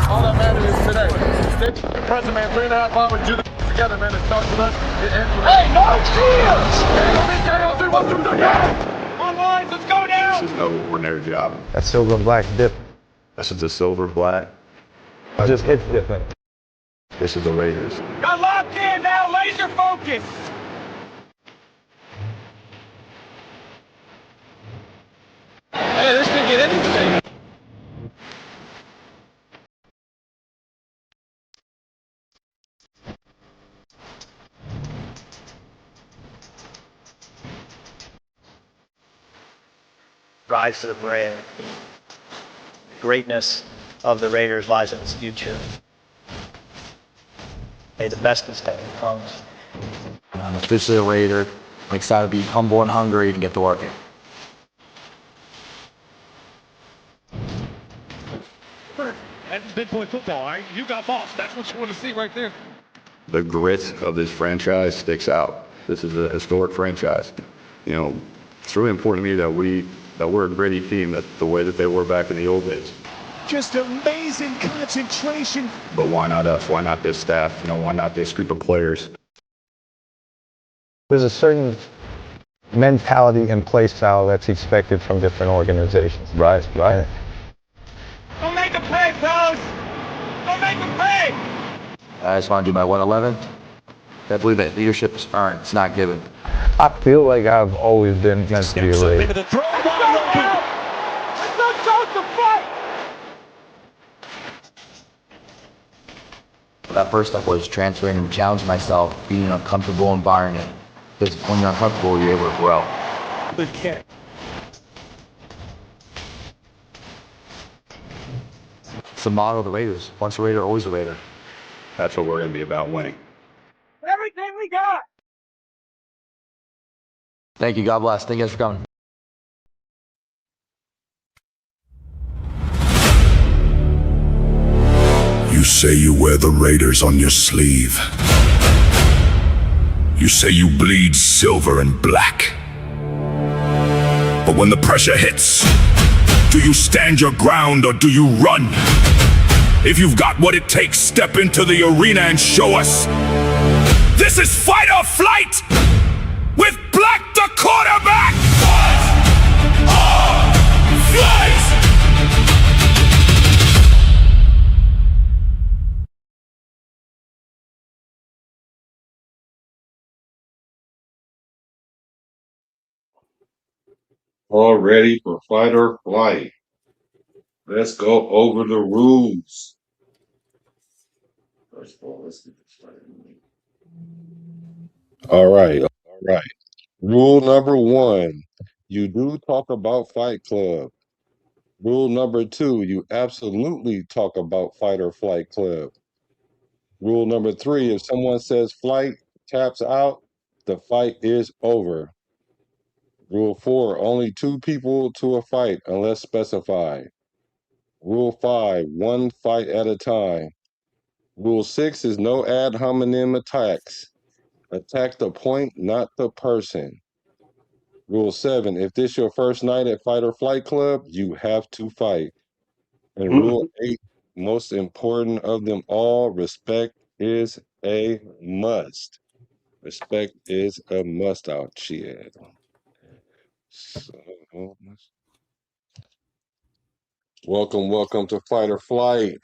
All that matters is today. Stay present, man. 3.5 hours, do this together, man. It starts with us. It ends with us. Hey, no cheers! On lines, let's go down! This is no ordinary job. That silver and black dip. This is the silver black. It just hits different. This is the Raiders. Got locked in now, laser focus! Hey, this could get anything. Rise to the brand. Greatness of the Raiders lies in its future. May the best mistake comes. I'm officially a Raider. I'm excited to be humble and hungry and get to work. That's big boy football, all right? You got boss. That's what you want to see right there. The grit of this franchise sticks out. This is a historic franchise. You know, it's really important to me that we're a gritty team, that the way that they were back in the old days. Just amazing concentration. But why not us? Why not this staff? You know, why not this group of players? There's a certain mentality and play style that's expected from different organizations. Right. Don't make a play, fellas! Don't make a play! I just want to do my 111. I believe that leadership is earned. It's not given. I feel like I've always been meant to be a Raider. The throw wide open! Let's not start the fight! That first step was transferring and challenging myself, being in an uncomfortable environment. Because when you're uncomfortable, you're able to grow. Good kick. It's the motto of the Raiders. Once a Raider, always a Raider. That's what we're going to be about, winning. Everything we got! Thank you. God bless. Thank you guys for coming. You say you wear the Raiders on your sleeve. You say you bleed silver and black. But when the pressure hits, do you stand your ground or do you run? If you've got what it takes, step into the arena and show us. This is fight or flight with Black the quarterback. Fight or flight. All ready for fight or flight. Let's go over the rules. First of all, let's get this started. All right. Rule number 1, you do talk about Fight Club. Rule number 2, you absolutely talk about Fight or Flight Club. Rule number 3, if someone says flight, taps out, the fight is over. Rule 4, only 2 people to a fight unless specified. Rule 5, 1 fight at a time. Rule 6 is no ad hominem attacks. Attack the point, not the person. Rule 7, if this your first night at Fight or Flight Club, you have to fight. And Rule 8, most important of them all, respect is a must. Respect is a must out here. So, welcome to Fight or Flight,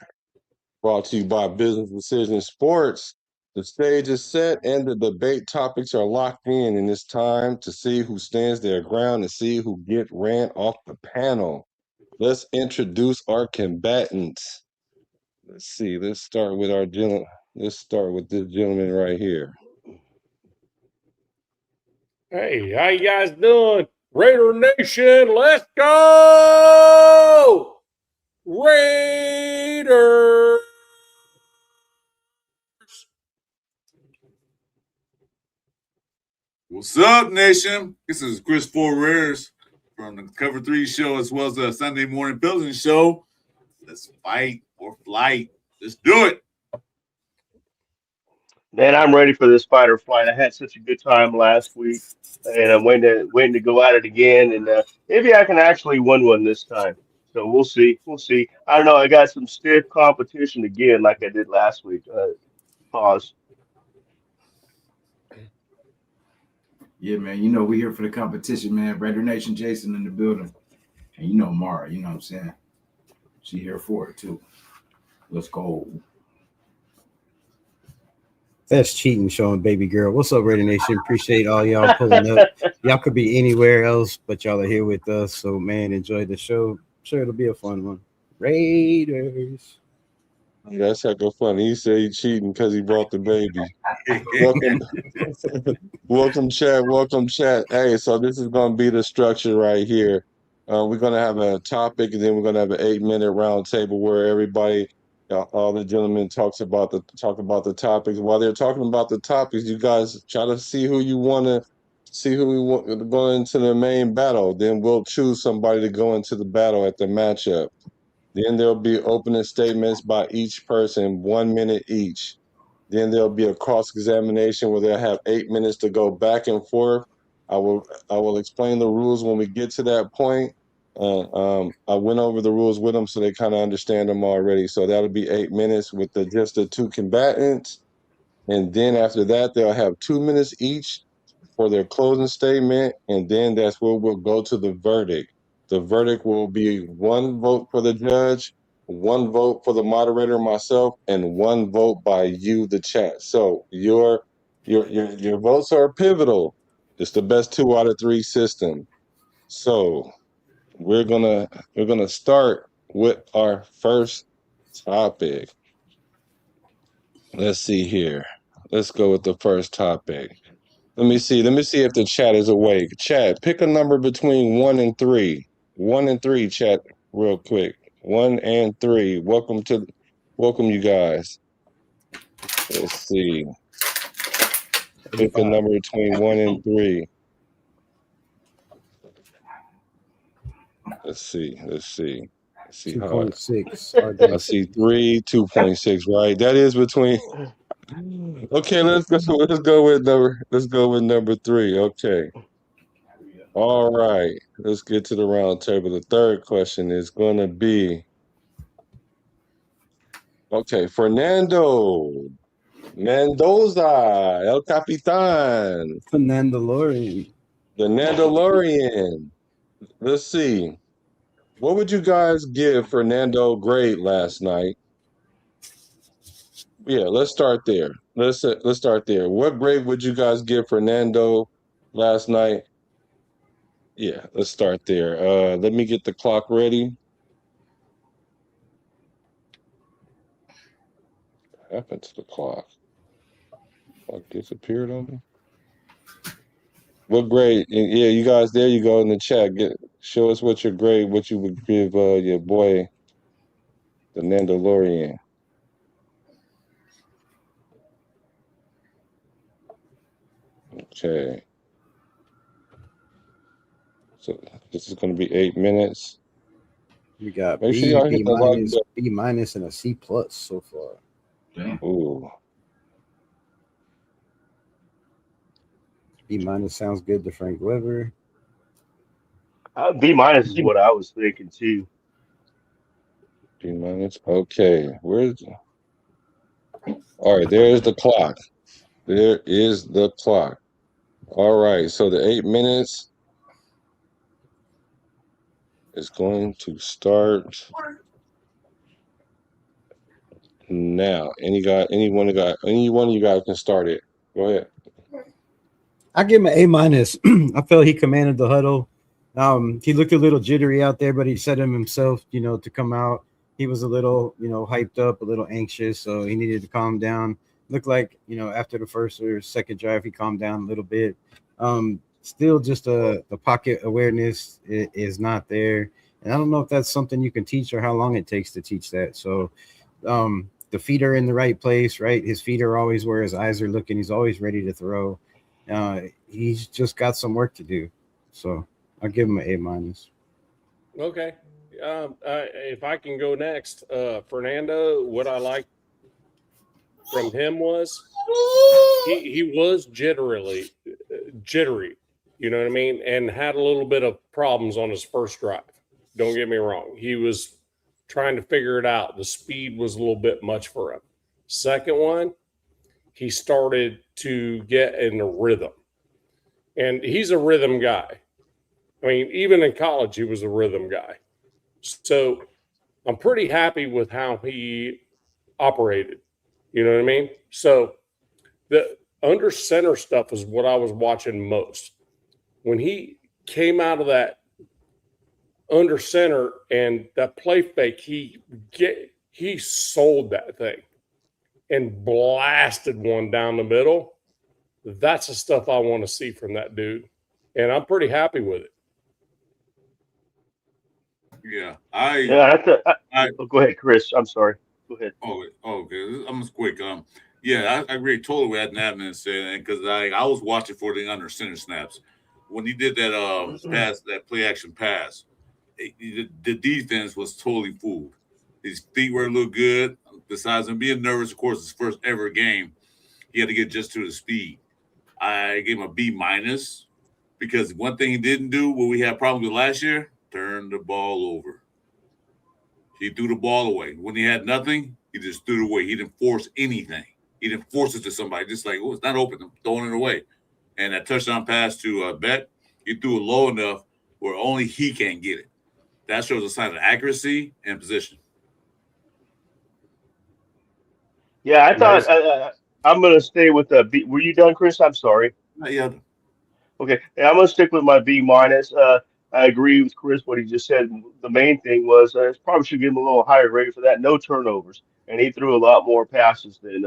brought to you by Business Decision Sports. The stage is set and the debate topics are locked in, and it's time to see who stands their ground and see who get ran off the panel. Let's introduce our combatants. Let's see. Let's start with this gentleman right here. Hey, how you guys doing? Raider Nation, let's go! Raiders! What's up, Nation? This is Chris Raiders from the Cover 3 show as well as the Sunday Morning Building show. Let's fight or flight. Let's do it. Man, I'm ready for this fight or flight. I had such a good time last week, and I'm waiting to go at it again, and maybe I can actually win one this time. So we'll see. We'll see. I don't know. I got some stiff competition again, like I did last week. Pause. Yeah, man. You know we here for the competition, man. Raider Nation, Jason in the building, and you know Mara. You know what I'm saying? She here for it too. Let's go. That's cheating, showing baby girl. What's up, Raider Nation? Appreciate all y'all pulling up. Y'all could be anywhere else, but y'all are here with us. So, man, enjoy the show. I'm sure it'll be a fun one. Raiders. That's heck of funny. He said he cheating because he brought the baby. Welcome, welcome, chat. Welcome, chat. Hey, so this is going to be the structure right here. We're going to have a topic, and then we're going to have an 8-minute round table where everybody, all the gentlemen, talk about the topics. While they're talking about the topics, you guys try to see who you want to see who we want to go into the main battle. Then we'll choose somebody to go into the battle at the matchup. Then there'll be opening statements by each person, 1 minute each. Then there'll be a cross-examination where they'll have 8 minutes to go back and forth. I will explain the rules when we get to that point. I went over the rules with them so they kind of understand them already. So that'll be 8 minutes with just the two combatants. And then after that, they'll have 2 minutes each for their closing statement. And then that's where we'll go to the verdict. The verdict will be 1 vote for the judge, 1 vote for the moderator, myself, and 1 vote by you, the chat. So your votes are pivotal. It's the best 2 out of 3 system. So we're gonna start with our first topic. Let's see here. Let's go with the first topic. Let me see if the chat is awake. Chat, pick a number between 1 and 3. 1 and 3, chat, real quick. 1 and 3. Welcome, you guys. Let's see. Pick a number between 1 and 3. Let's see. 2.6. I see 3, 2.6, right? That is between. Okay, let's go with number 3. Okay. All right. Let's get to the round table. The third question is going to be, okay, Fernando Mendoza, El Capitan, Fernandalorian. the Nandalorian. Let's see. What would you guys give Fernando grade last night? Yeah, let's start there. Let's start there. What grade would you guys give Fernando last night? Yeah, let's start there. Let me get the clock ready. What happened to the clock? Clock disappeared on me. What grade? Yeah, you guys, there you go in the chat. Show us what your grade, what you would give your boy, the Mandalorian. Okay. So this is going to be 8 minutes. We got Make B, sure y'all B hit the like minus, button. B minus, and a C plus so far. Damn. Ooh. B minus sounds good to Frank Weber. B minus is what I was thinking too. B minus. Okay. All right, there's the clock. There is the clock. All right, so the 8 minutes is going to start now. Any one of you guys can start it. Go ahead. I give him an A minus. I felt he commanded the huddle. He looked a little jittery out there, but he said himself, to come out. He was a little, hyped up, a little anxious, so he needed to calm down. Looked like, after the first or second drive, he calmed down a little bit. Still just the pocket awareness is not there. And I don't know if that's something you can teach or how long it takes to teach that. So the feet are in the right place, right? His feet are always where his eyes are looking. He's always ready to throw. He's just got some work to do. So I'll give him an A minus. Okay. If I can go next, Fernando, what I liked from him was he was jittery, you know what I mean? And had a little bit of problems on his first drive. Don't get me wrong. He was trying to figure it out. The speed was a little bit much for him. Second one, he started to get in a rhythm. And he's a rhythm guy. I mean, even in college, he was a rhythm guy. So I'm pretty happy with how he operated. You know what I mean? So the under center stuff is what I was watching most. When he came out of that under center and that play fake, he sold that thing and blasted one down the middle. That's the stuff I want to see from that dude. And I'm pretty happy with it. Yeah, go ahead, Chris. I'm sorry. Go ahead. Okay. I'm just quick. Yeah, I agree totally with that admin said, because I was watching for the under center snaps when he did that pass, that play action pass. The defense was totally fooled. His feet were a little good. Besides him being nervous, of course, his first ever game, he had to get just to the speed. I gave him a B- because one thing he didn't do, what we had problems with last year, turn the ball over. He threw the ball away. When he had nothing, he just threw it away. He didn't force anything. He didn't force it to somebody. Just like, oh, it's not open. I'm throwing it away. And that touchdown pass to Beck, he threw it low enough where only he can get it. That shows a sign of accuracy and position. Yeah, I thought I'm going to stay with the B. Were you done, Chris? I'm sorry. Yeah. Okay, yeah, I'm going to stick with my B-. I agree with Chris what he just said. The main thing was probably should give him a little higher rate for that. No turnovers, and he threw a lot more passes than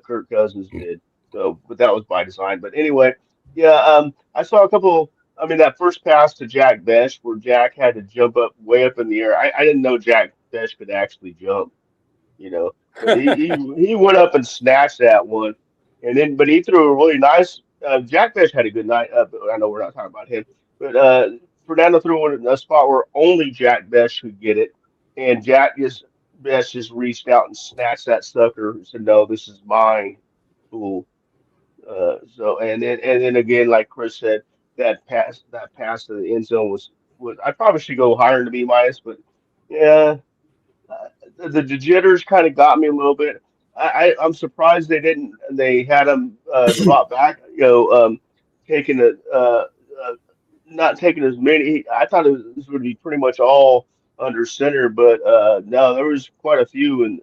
Kirk Cousins did. So, but that was by design. But anyway, yeah, I saw a couple. I mean, that first pass to Jack Besh where Jack had to jump up way up in the air. I didn't know Jack Besh could actually jump, you know. But he went up and snatched that one, and then but he threw a really nice. Jack Fish had a good night. But I know we're not talking about him, but Fernando threw one in a spot where only Jack Besh could get it, and Besh just reached out and snatched that sucker and said, "No, this is mine, fool." So and then again, like Chris said, that pass to the end zone was I probably should go higher than B-, but yeah, the jitters kind of got me a little bit. I'm surprised they had him drop back, taking not taking as many. I thought this would be pretty much all under center, but no, there was quite a few, and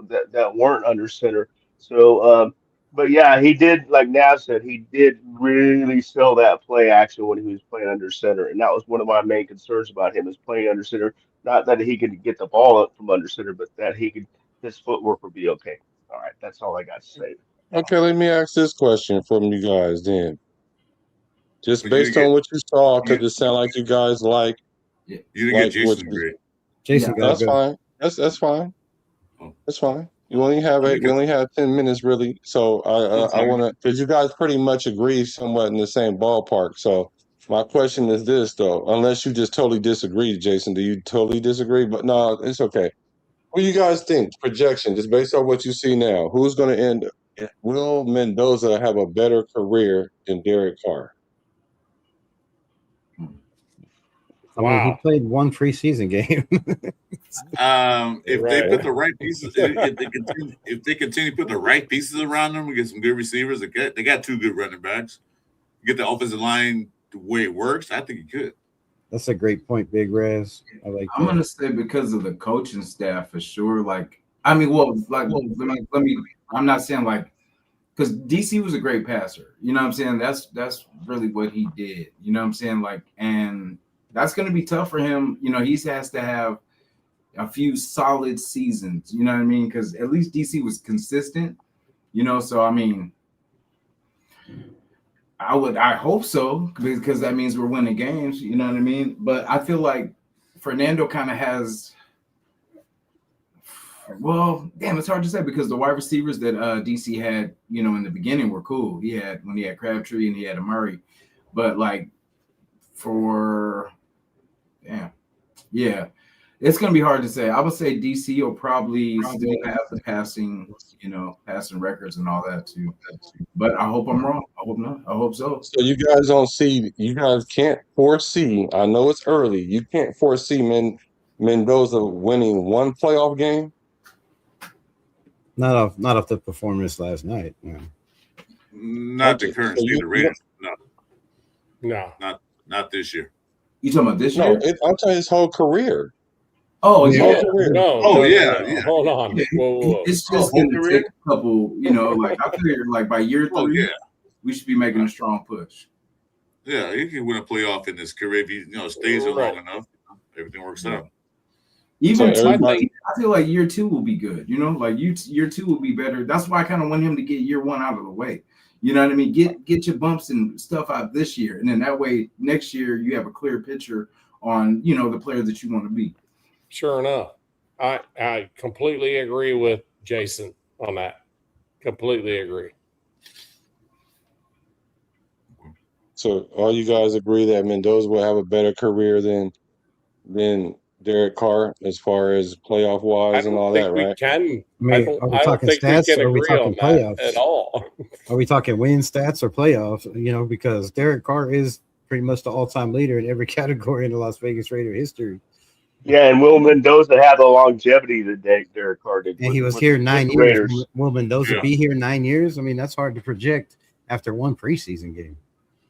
that weren't under center. So, but yeah, he did, like Nav said, he did really sell that play action when he was playing under center, and that was one of my main concerns about him is playing under center. Not that he could get the ball up from under center, but that his footwork would be okay. All right, that's all I got to say. Okay, let me ask this question from you guys then. Just But based on what you saw, because it sounded like you guys you didn't get Jason great. Jason got that's good. fine. That's fine. That's fine. You only have we only have 10 minutes really. So I want to, because you guys pretty much agree somewhat in the same ballpark. So my question is this though, unless you just totally disagree, Jason, do you totally disagree? But no, it's okay. What do you guys think? Projection, just based on what you see now, who's going to end? Will Mendoza have a better career than Derek Carr? I mean, he played one preseason game. If they put the right pieces, if they continue to put the right pieces around them, we get some good receivers. They got two good running backs. Get the offensive line the way it works. I think you could. That's a great point, Big Raz. I like that. I'm gonna say because of the coaching staff for sure. Like, I mean, let me. I'm not saying like because DC was a great passer. You know what I'm saying? That's really what he did. You know what I'm saying? Like, and that's gonna be tough for him. You know, he has to have a few solid seasons. You know what I mean? Because at least DC was consistent. You know, so I mean. I hope so, because that means we're winning games, you know what I mean? But I feel like Fernando kind of has, well, damn, it's hard to say because the wide receivers that DC had, you know, in the beginning were cool. When he had Crabtree and he had Amari, but like It's gonna be hard to say. I would say DC will probably still have the passing, passing records and all that too. But I hope I'm wrong. I hope not. I hope so. So you guys don't see, you guys can't foresee. I know it's early. You can't foresee Mendoza winning one playoff game. Not off the performance last night. Yeah. Not the current state of the Raiders. No, not this year. You talking about this No, year? I'm talking his whole career. Oh, His whole yeah. career. No. Yeah. Hold on. Whoa. It's just going to take a couple, like I figure like by year 3, we should be making a strong push. Yeah, he can win a playoff in his career if he stays there long enough. Everything works out. Even So I feel like year 2 will be good. Like year 2 will be better. That's why I kind of want him to get year 1 out of the way. You know what I mean? Get your bumps and stuff out this year, and then that way next year you have a clear picture on the player that you want to be. Sure enough. I completely agree with Jason on that. Completely agree. So all you guys agree that Mendoza will have a better career than Derek Carr as far as playoff wise and all that, right? I mean, are we talking stats or are we talking playoffs at all? Are we talking win stats or playoffs? Because Derek Carr is pretty much the all-time leader in every category in the Las Vegas Raider history. Yeah, and Will Mendoza had the longevity that Derek Carr did. And he was here 9 years. Will Mendoza be here 9 years? I mean, that's hard to project after one preseason game.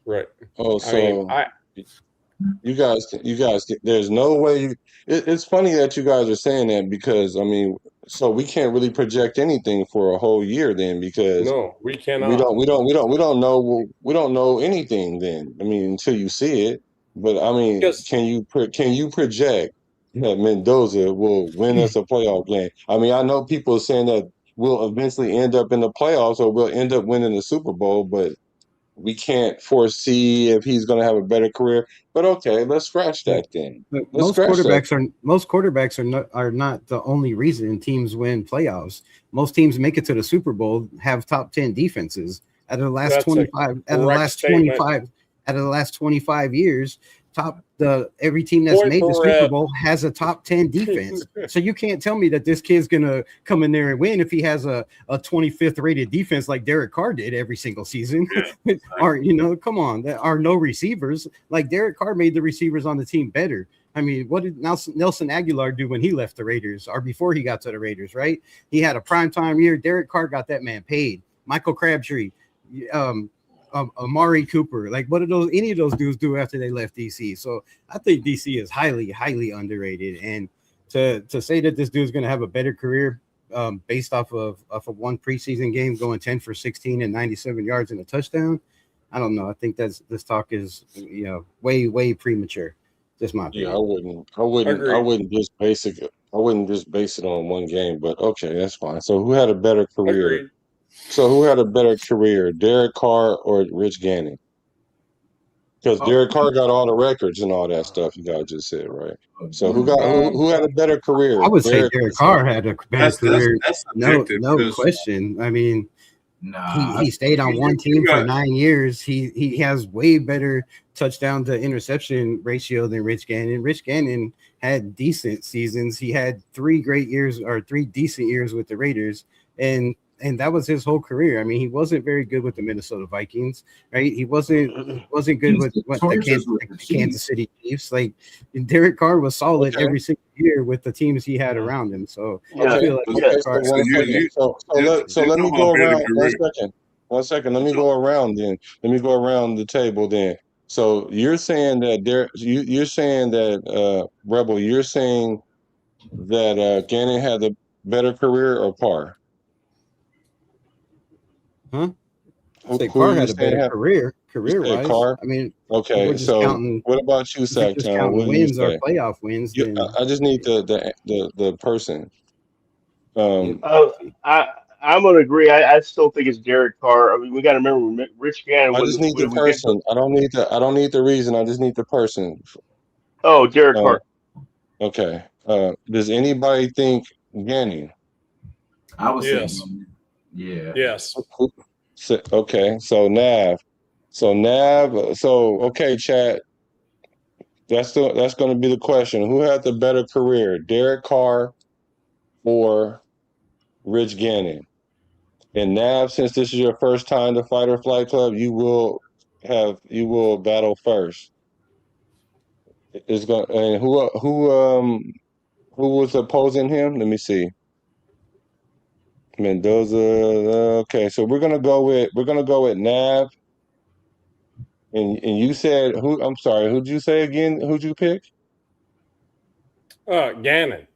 Right. Oh, so you guys, there's no way. It's funny that you guys are saying that because so we can't really project anything for a whole year then because no, we cannot. We don't know anything then. Until you see it. But can you project that Mendoza will win us a playoff game? I know people are saying that we'll eventually end up in the playoffs or we'll end up winning the Super Bowl, but we can't foresee if he's going to have a better career. But okay, let's scratch that then. Most quarterbacks are not the only reason teams win playoffs. Most teams make it to the Super Bowl have top 10 defenses. Out of the last 25 years, every team that's made the Super Bowl has a top 10 defense. So you can't tell me that this kid's gonna come in there and win if he has a 25th rated defense like Derek Carr did every single season. Yeah. Or come on, there are no receivers. Like Derek Carr made the receivers on the team better. What did Nelson Aguilar do when he left the Raiders or before he got to the Raiders, right? He had a primetime year. Derek Carr got that man paid. Michael Crabtree, Amari Cooper, what did any of those dudes do after they left DC? So I think DC is highly, highly underrated. And to say that this dude's going to have a better career based off of one preseason game going 10 for 16 and 97 yards and a touchdown, I don't know. I think this talk is way, way premature. Just my opinion. Yeah, I wouldn't just base it on one game, but okay, that's fine. So who had a better career? Agreed. So who had a better career, Derek Carr or Rich Gannon? Because Derek Carr got all the records and all that stuff you guys just said, right? So who had a better career? I would say Derek Carr had a better career. That's no question. He stayed on one team for 9 years. He has way better touchdown to interception ratio than Rich Gannon. Rich Gannon had decent seasons. He had 3 decent years with the Raiders, and that was his whole career. He wasn't very good with the Minnesota Vikings, right? He wasn't good with the Kansas City Chiefs. Derek Carr was solid every single year with the teams he had around him. So I feel like Derek Carr. So let me go around 1 second. Let me go around then. Let me go around the table then. So you're saying that you're saying that Rebel, you're saying that Gannon had a better career or Carr? Huh? I say Carr had a better career-wise. Carr? Okay. So what about you, Sacktown? What wins or playoff wins? I just need the person. I'm gonna agree. I still think it's Derek Carr. We got to remember Rich Gannon. I just need the person. I don't need the reason. I just need the person. Oh, Derek Carr. Okay. Does anybody think Gannon? I would say yeah. Yes. Okay. So Nav. Okay, chat. That's going to be the question. Who had the better career, Derek Carr or Rich Gannon? And Nav, since this is your first time to Fight or Flight Club, you will battle first. It's going and who was opposing him? Let me see. Mendoza. Okay, so we're gonna go with Nav. And you said who? I'm sorry. Who'd you say again? Who'd you pick? Gannon.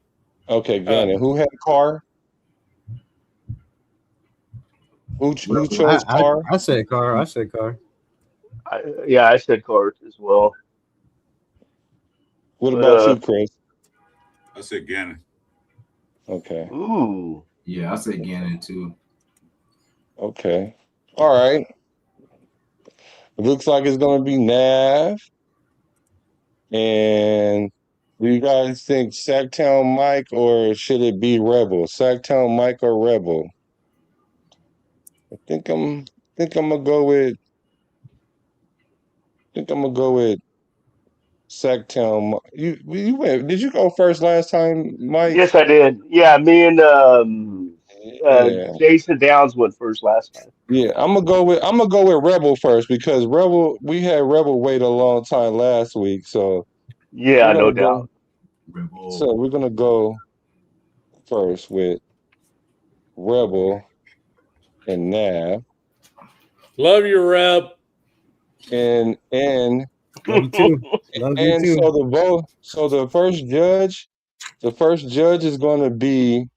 Okay, Gannon. Who had Carr? Who chose Carr? I said Carr. I said Carr. I said Carr as well. What But about you, Chris? I said Gannon. Okay. ooh, Yeah, I say Gannon too. Okay. All right. It looks like it's gonna be Nav. And do you guys think Sacktown Mike or should it be Rebel? Sacktown Mike or Rebel? I think I'm gonna go with Sacktown. You went. Did you go first last time, Mike? yes, I did. Yeah, me and Yeah. Jason Downs went first last time. Yeah, I'm gonna go with Rebel first because we had Rebel wait a long time last week, so we're Yeah, no gonna go doubt. first with Rebel and Nav. Love you, Reb. And Love you too. Love you and too. so the first judge is gonna be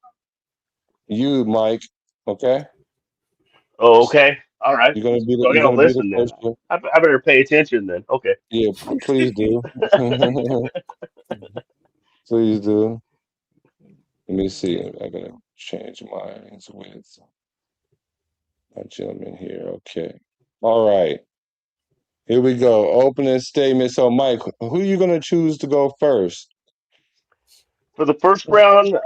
you, Mike. Okay? Oh, okay. All right. So I You're gotta gonna be the listen then. first judge. I better pay attention then. Okay. Yeah, please do. Please do. Let me see. I gotta change mine with my gentleman here. Okay. All right. Here we go. Opening statement. So, Mike, who are you gonna choose to go first? For the first round,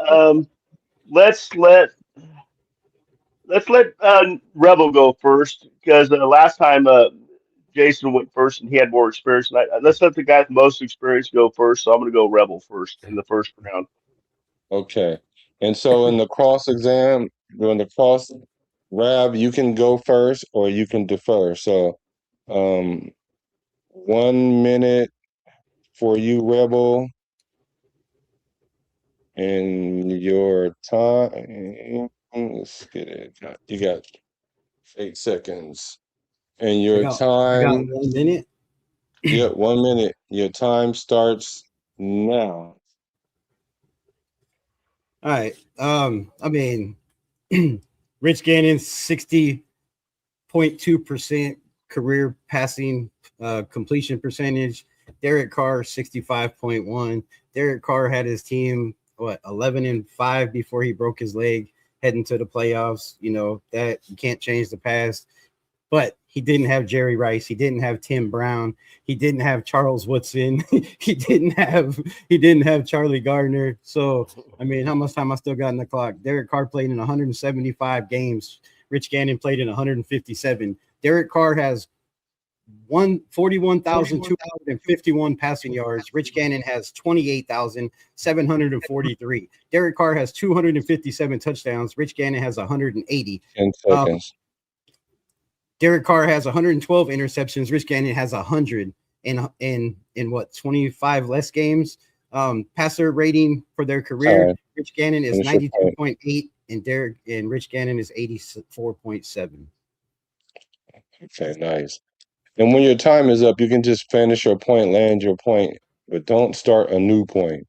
let's let Rebel go first because last time Jason went first and he had more experience. And let's let the guy with the most experience go first. So I'm going to go Rebel first in the first round. Okay. And so in the cross exam, during the cross Rab, you can go first or you can defer. So 1 minute for you, Rebel, and your time. Let's get it. You got 8 seconds. And I your got I got time, 1 minute. yep, 1 minute. Your time starts now. All right. I mean, Rich Gannon's 60.2% career passing completion percentage. Derek Carr 65.1. Derek Carr had his team 11-5 before he broke his leg heading to the playoffs. You know that you can't change the past. But he didn't have Jerry Rice. He didn't have Tim Brown. He didn't have Charles Woodson. he didn't have Charlie Gardner. So I mean, how much time I still got in the clock? Derek Carr played in 175 games. Rich Gannon played in 157. Derek Carr has 41,251 passing yards. Rich Gannon has 28,743. Derek Carr has 257 touchdowns. Rich Gannon has 180. 10 seconds. Derek Carr has 112 interceptions. Rich Gannon has 100 in what 25 less games. Passer rating for their career, Time. Rich Gannon is 92.8 and Rich Gannon is 84.7. Okay, nice. And when your time is up, you can just finish your point, land your point, but don't start a new point.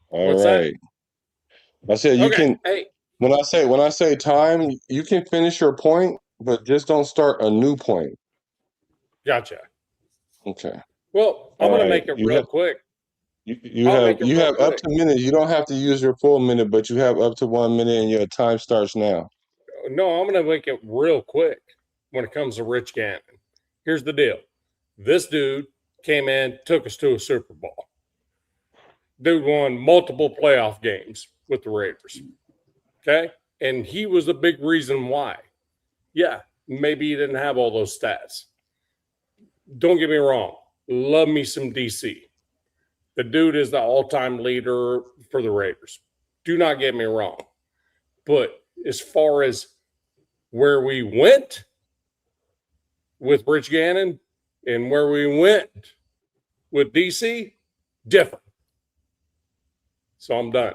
All What's right. I said you Okay. can Hey, when I say time, you can finish your point, but just don't start a new point. gotcha. Okay. Well, I'm All going to right. make it real quick. You I'll have make it real up quick. to minutes. You don't have to use your full minute, but you have up to 1 minute and your time starts now. No, I'm going to make it real quick when it comes to Rich Gannon. Here's the deal. This dude came in, took us to a Super Bowl. Dude won multiple playoff games with the Raiders. Okay? And he was a big reason why. Yeah, maybe he didn't have all those stats. Don't get me wrong. love me some DC. The dude is the all-time leader for the Raiders. Do not get me wrong. But as far as where we went with Rich Gannon and where we went with DC, different. So I'm done.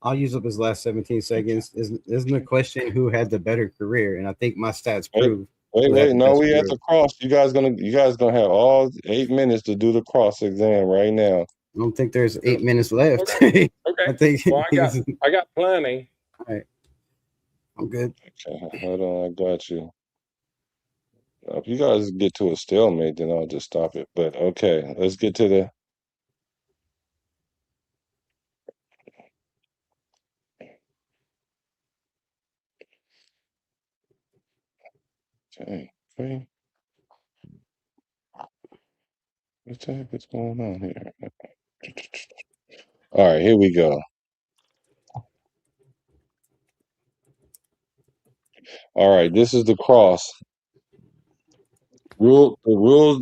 I'll use up his last 17 seconds. Isn't the question who had the better career? And I think my stats prove. Wait. No, we at the cross. You guys gonna have all 8 minutes to do the cross exam right now. I don't think there's 8 minutes left. Okay. I think well, I got plenty. All right. I'm good. Okay, hold on, I got you. If you guys get to a stalemate, then I'll just stop it. But okay, let's get to the. Okay. What the heck is going on here? All right, here we go. All right, this is the cross. The rule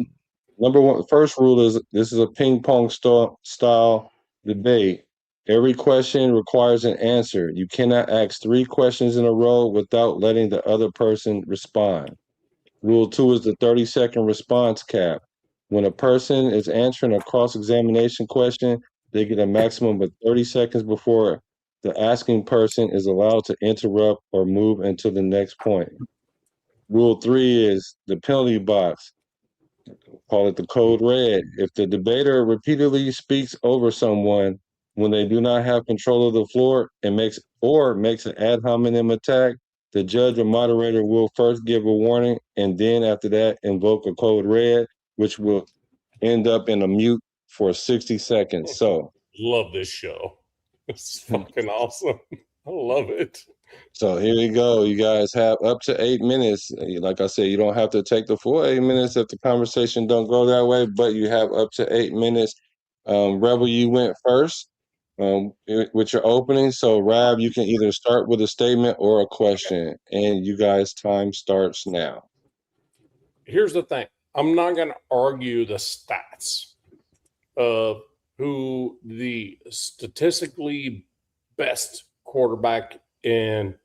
number one, first rule is this is a ping pong style debate. Every question requires an answer. You cannot ask 3 questions in a row without letting the other person respond. Rule 2 is the 30-second response cap. When a person is answering a cross-examination question, they get a maximum of 30 seconds before the asking person is allowed to interrupt or move into the next point. Rule 3 is the penalty box. Call it the code red. If the debater repeatedly speaks over someone when they do not have control of the floor and makes an ad hominem attack, the judge or moderator will first give a warning and then after that invoke a code red, which will end up in a mute for 60 seconds. So love this show. It's fucking awesome. I love it. So here you go. You guys have up to 8 minutes. Like I said, you don't have to take the full 8 minutes if the conversation don't go that way, but you have up to 8 minutes. Rebel, you went first with your opening. So Rab, you can either start with a statement or a question, and you guys' time starts now. Here's the thing. I'm not going to argue the stats of who the statistically best quarterback in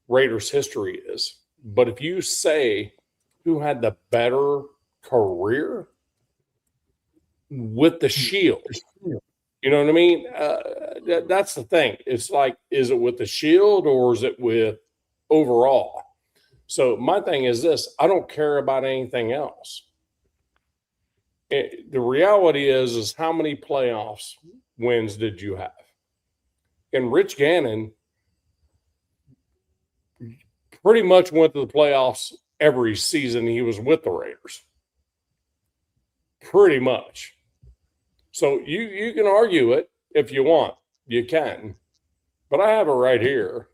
Raiders history is. But if you say who had the better career with the shield, you know what I mean? That's the thing. It's like, is it with the shield or is it with overall? So my thing is this, I don't care about anything else. The reality is how many playoffs wins did you have? And Rich Gannon pretty much went to the playoffs every season he was with the Raiders. Pretty much. So you can argue it if you want. You can. But I have it right here.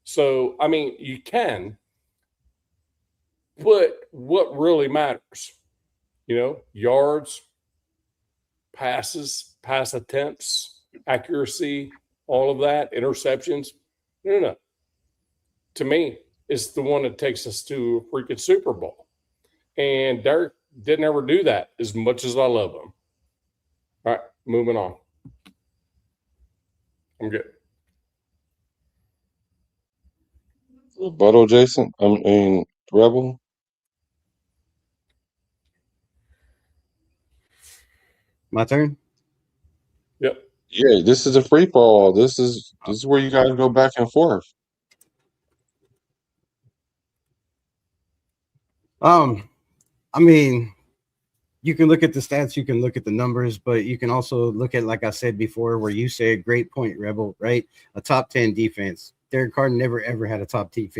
So, I mean, you can. But what really matters? You know, yards, passes, pass attempts, accuracy, all of that, interceptions. No. To me, it's the one that takes us to a freaking Super Bowl. And Derek didn't ever do that as much as I love him. All right, moving on. I'm good. Rebuttal, Jason? I mean, Rebel? My turn? Yep. Yeah, this is a free fall. This is where you guys go back and forth. I mean, you can look at the stats, you can look at the numbers, but you can also look at, like I said before, where you said great point, Rebel, right? A top 10 defense. Derek Carr never ever had a top 10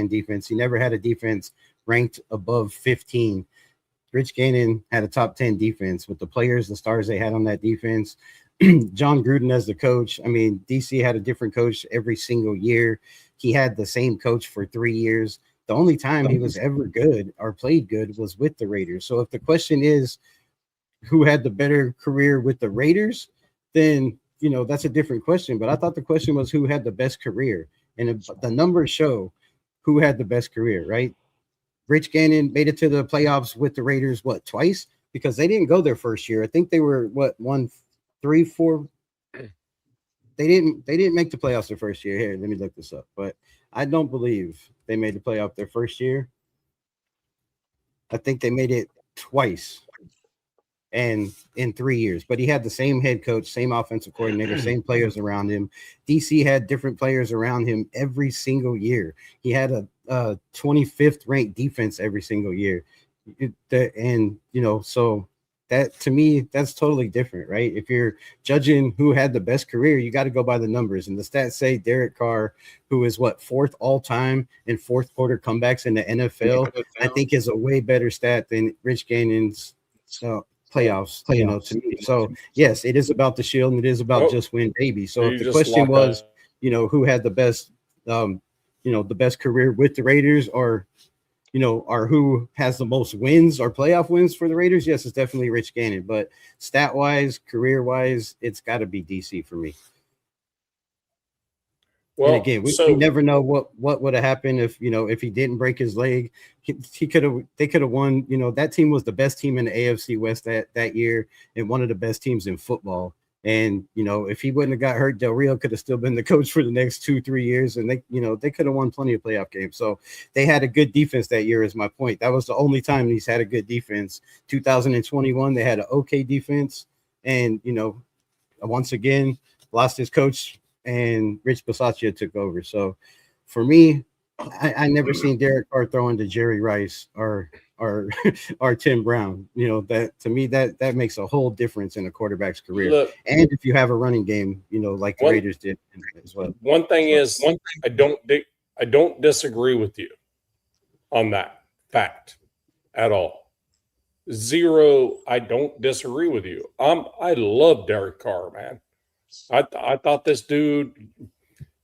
defense. He never had a defense ranked above 15. Rich Gannon had a top 10 defense with the players, the stars they had on that defense. John Gruden as the coach. I mean, DC had a different coach every single year. He had the same coach for 3 years. The only time he was ever good or played good was with the Raiders. So if the question is who had the better career with the Raiders, then, you know, that's a different question. But I thought the question was who had the best career. And the numbers show who had the best career, right? Rich Gannon made it to the playoffs with the Raiders, twice? Because they didn't go their first year. I think they were 1, 3, 4. They didn't make the playoffs their first year. Here, let me look this up. But I don't believe they made the playoff their first year. I think they made it twice and in 3 years. But he had the same head coach, same offensive coordinator, same players around him. DC had different players around him every single year. He had a 25th ranked defense every single year. So that, to me, that's totally different, right? If you're judging who had the best career, you got to go by the numbers. And the stats say Derek Carr, who is fourth all time in fourth quarter comebacks in the NFL, I think is a way better stat than Rich Gannon's playoffs, to me. So yes, it is about the Shield and it is about just win baby. So if the question was, who had the best, the best career with the Raiders, or who has the most wins or playoff wins for the Raiders? Yes, it's definitely Rich Gannon. But stat-wise, career-wise, it's got to be DC for me. Well, and again, we never know what would have happened if he didn't break his leg. They could have won. That team was the best team in the AFC West that year and one of the best teams in football. And, if he wouldn't have got hurt, Del Rio could have still been the coach for the next 2-3 years. And they could have won plenty of playoff games. So they had a good defense that year is my point. That was the only time he's had a good defense. 2021, they had an okay defense. And, once again, lost his coach and Rich Bisaccia took over. So for me, I never seen Derek Carr throwing to Jerry Rice or Tim Brown. That to me that makes a whole difference in a quarterback's career. Look, and if you have a running game, like the Raiders did as well. One thing I don't disagree with you on that fact at all. Zero, I don't disagree with you. I love Derek Carr, man. I thought this dude,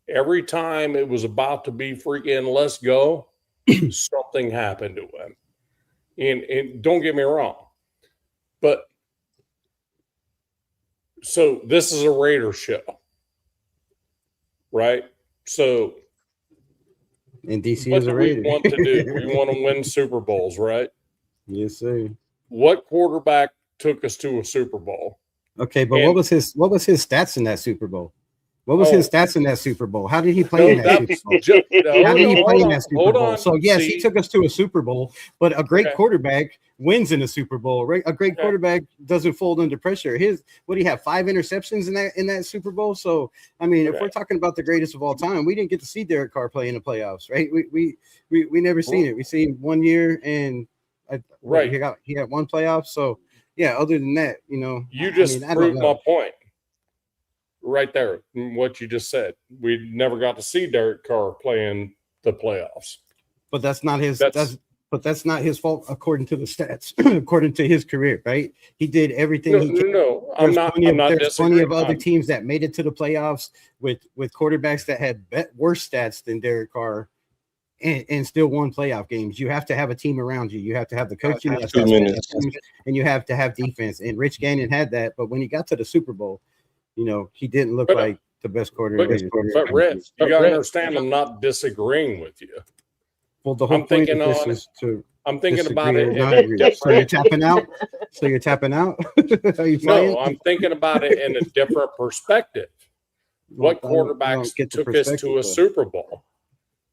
every time it was about to be freaking let's go, something happened to him. And don't get me wrong, but so this is a Raider show, right? So, and DC is a Raider. We want to do? We want to win Super Bowls, right? Yes, sir. What quarterback took us to a Super Bowl? Okay, but what was his stats in that Super Bowl? What was his stats in that Super Bowl? How did he play in that Super Bowl? How did he play in that Super Bowl? So, yes, he took us to a Super Bowl, but a great quarterback wins in a Super Bowl, right? A great quarterback doesn't fold under pressure. What do you have, 5 interceptions in that Super Bowl? So, I mean, if we're talking about the greatest of all time, we didn't get to see Derek Carr play in the playoffs, right? We never seen it. We seen 1 year and he had one playoff. So, yeah, other than that, you just proved my point. Right there, what you just said. We never got to see Derek Carr play in the playoffs. But that's not his. That's not his fault, according to the stats. According to his career, right? He did everything he can. I'm not There's plenty of other teams that made it to the playoffs with quarterbacks that had worse stats than Derek Carr, and still won playoff games. You have to have a team around you. You have to have the coaching, and you have to have defense. And Rich Gannon had that, but when he got to the Super Bowl, he didn't look like the best quarterback. But Rich, you got to understand, I'm not disagreeing with you. Well, the whole point of this is to. I'm thinking about it. So you're tapping out. So you're tapping out. Are you playing? No, I'm thinking about it in a different perspective. What quarterbacks took us to a Super Bowl?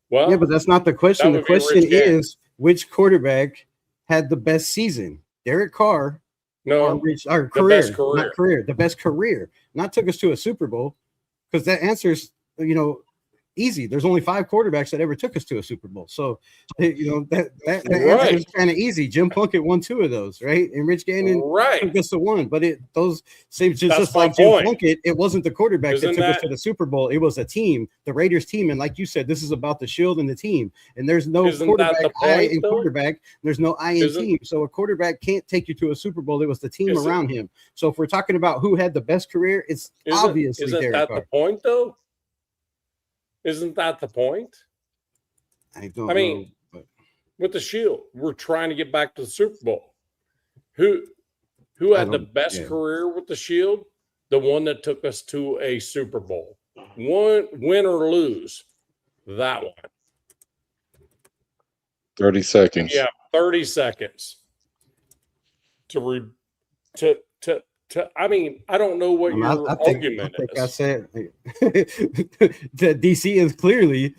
Well, yeah, but that's not the question. The question is, which quarterback had the best season? Derek Carr. No, our career, not career, the best career, not took us to a Super Bowl, because that answer's, easy. There's only 5 quarterbacks that ever took us to a Super Bowl. So, that answer is kind of easy. Jim Plunkett won 2 of those, right? And Rich Gannon took us to 1. But just like Jim Plunkett, it wasn't the quarterback that took us to the Super Bowl. It was a team, the Raiders team. And like you said, this is about the Shield and the team. And there's no quarterback I in quarterback. There's no I in team. So a quarterback can't take you to a Super Bowl. It was the team around him. So if we're talking about who had the best career, it's obviously Derek Carr. Isn't that the point, though? Isn't that the point? I mean, with the Shield, we're trying to get back to the Super Bowl. Who had the best career with the Shield? The one that took us to a Super Bowl. Win or lose, that one. 30 seconds. You have 30 seconds to I mean, I don't know what your argument I think is. I said that DC is clearly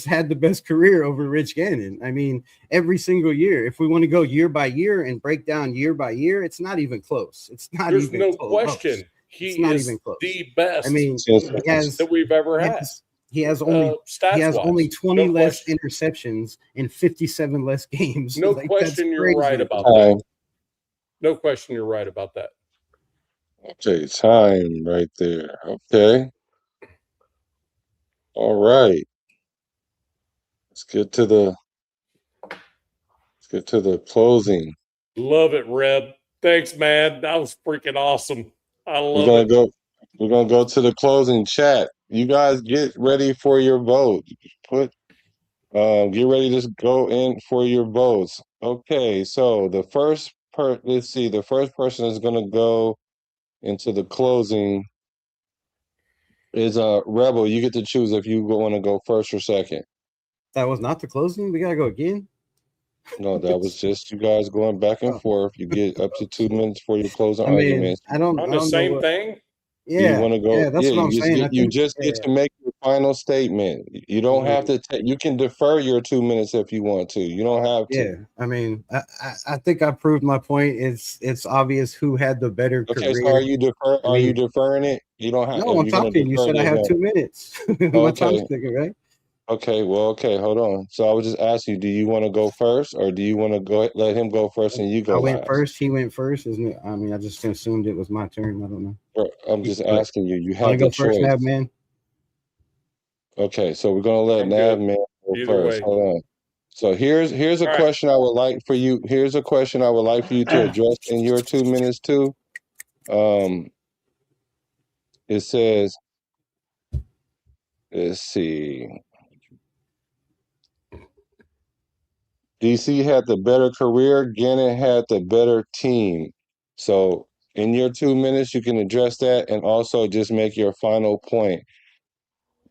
had the best career over Rich Gannon. I mean, every single year, if we want to go year by year and break down year by year, it's not even close. It's not There's even no close. question. He It's not is even close. the best I mean, that we've ever had. He has only stats-wise. 20 No less question. interceptions and 57 less games. No Like, question that's you're right crazy. about that. No question you're right about that. Okay, time right there. Okay. All right. Let's get to the closing. Love it, Reb. Thanks, man. That was freaking awesome. I We're love gonna it. we're gonna go to the closing chat. You guys get ready for your vote. Get ready to go in for your votes. Okay, so the first the first person is gonna go into the closing is Rebel. You get to choose if you want to go first or second. That was not the closing. We gotta go again. No, that was just you guys going back and forth. You get up to 2 minutes for your closing I mean, arguments. I don't On the know same what. thing? Do you want to go? That's what I'm saying. You just get to make your final statement. You don't have to. You can defer your 2 minutes if you want to. You don't have to. Yeah, I mean, I think I proved my point. It's obvious who had the better Okay, career. so are you deferring it? You don't have. No, I'm You're gonna talking. You defer said I it, have no. 2 minutes. My Okay. time's ticking, right? Okay. Well. Okay. Hold on. So I was just asking you. Do you want to go first, or do you want to let him go first and you I go went last? first. He went first, isn't it? I mean, I just assumed it was my turn. I don't know. I'm just But asking you. You want to have go the first, choice. Nav man? Okay. So we're gonna let I'm Nav good. Man go Either first. way. Hold on. So here's a All right. question I would like for you. Here's a question I would like for you to address in your 2 minutes too. It says, let's see. DC had the better career. Gannon had the better team. So in your 2 minutes, you can address that and also just make your final point.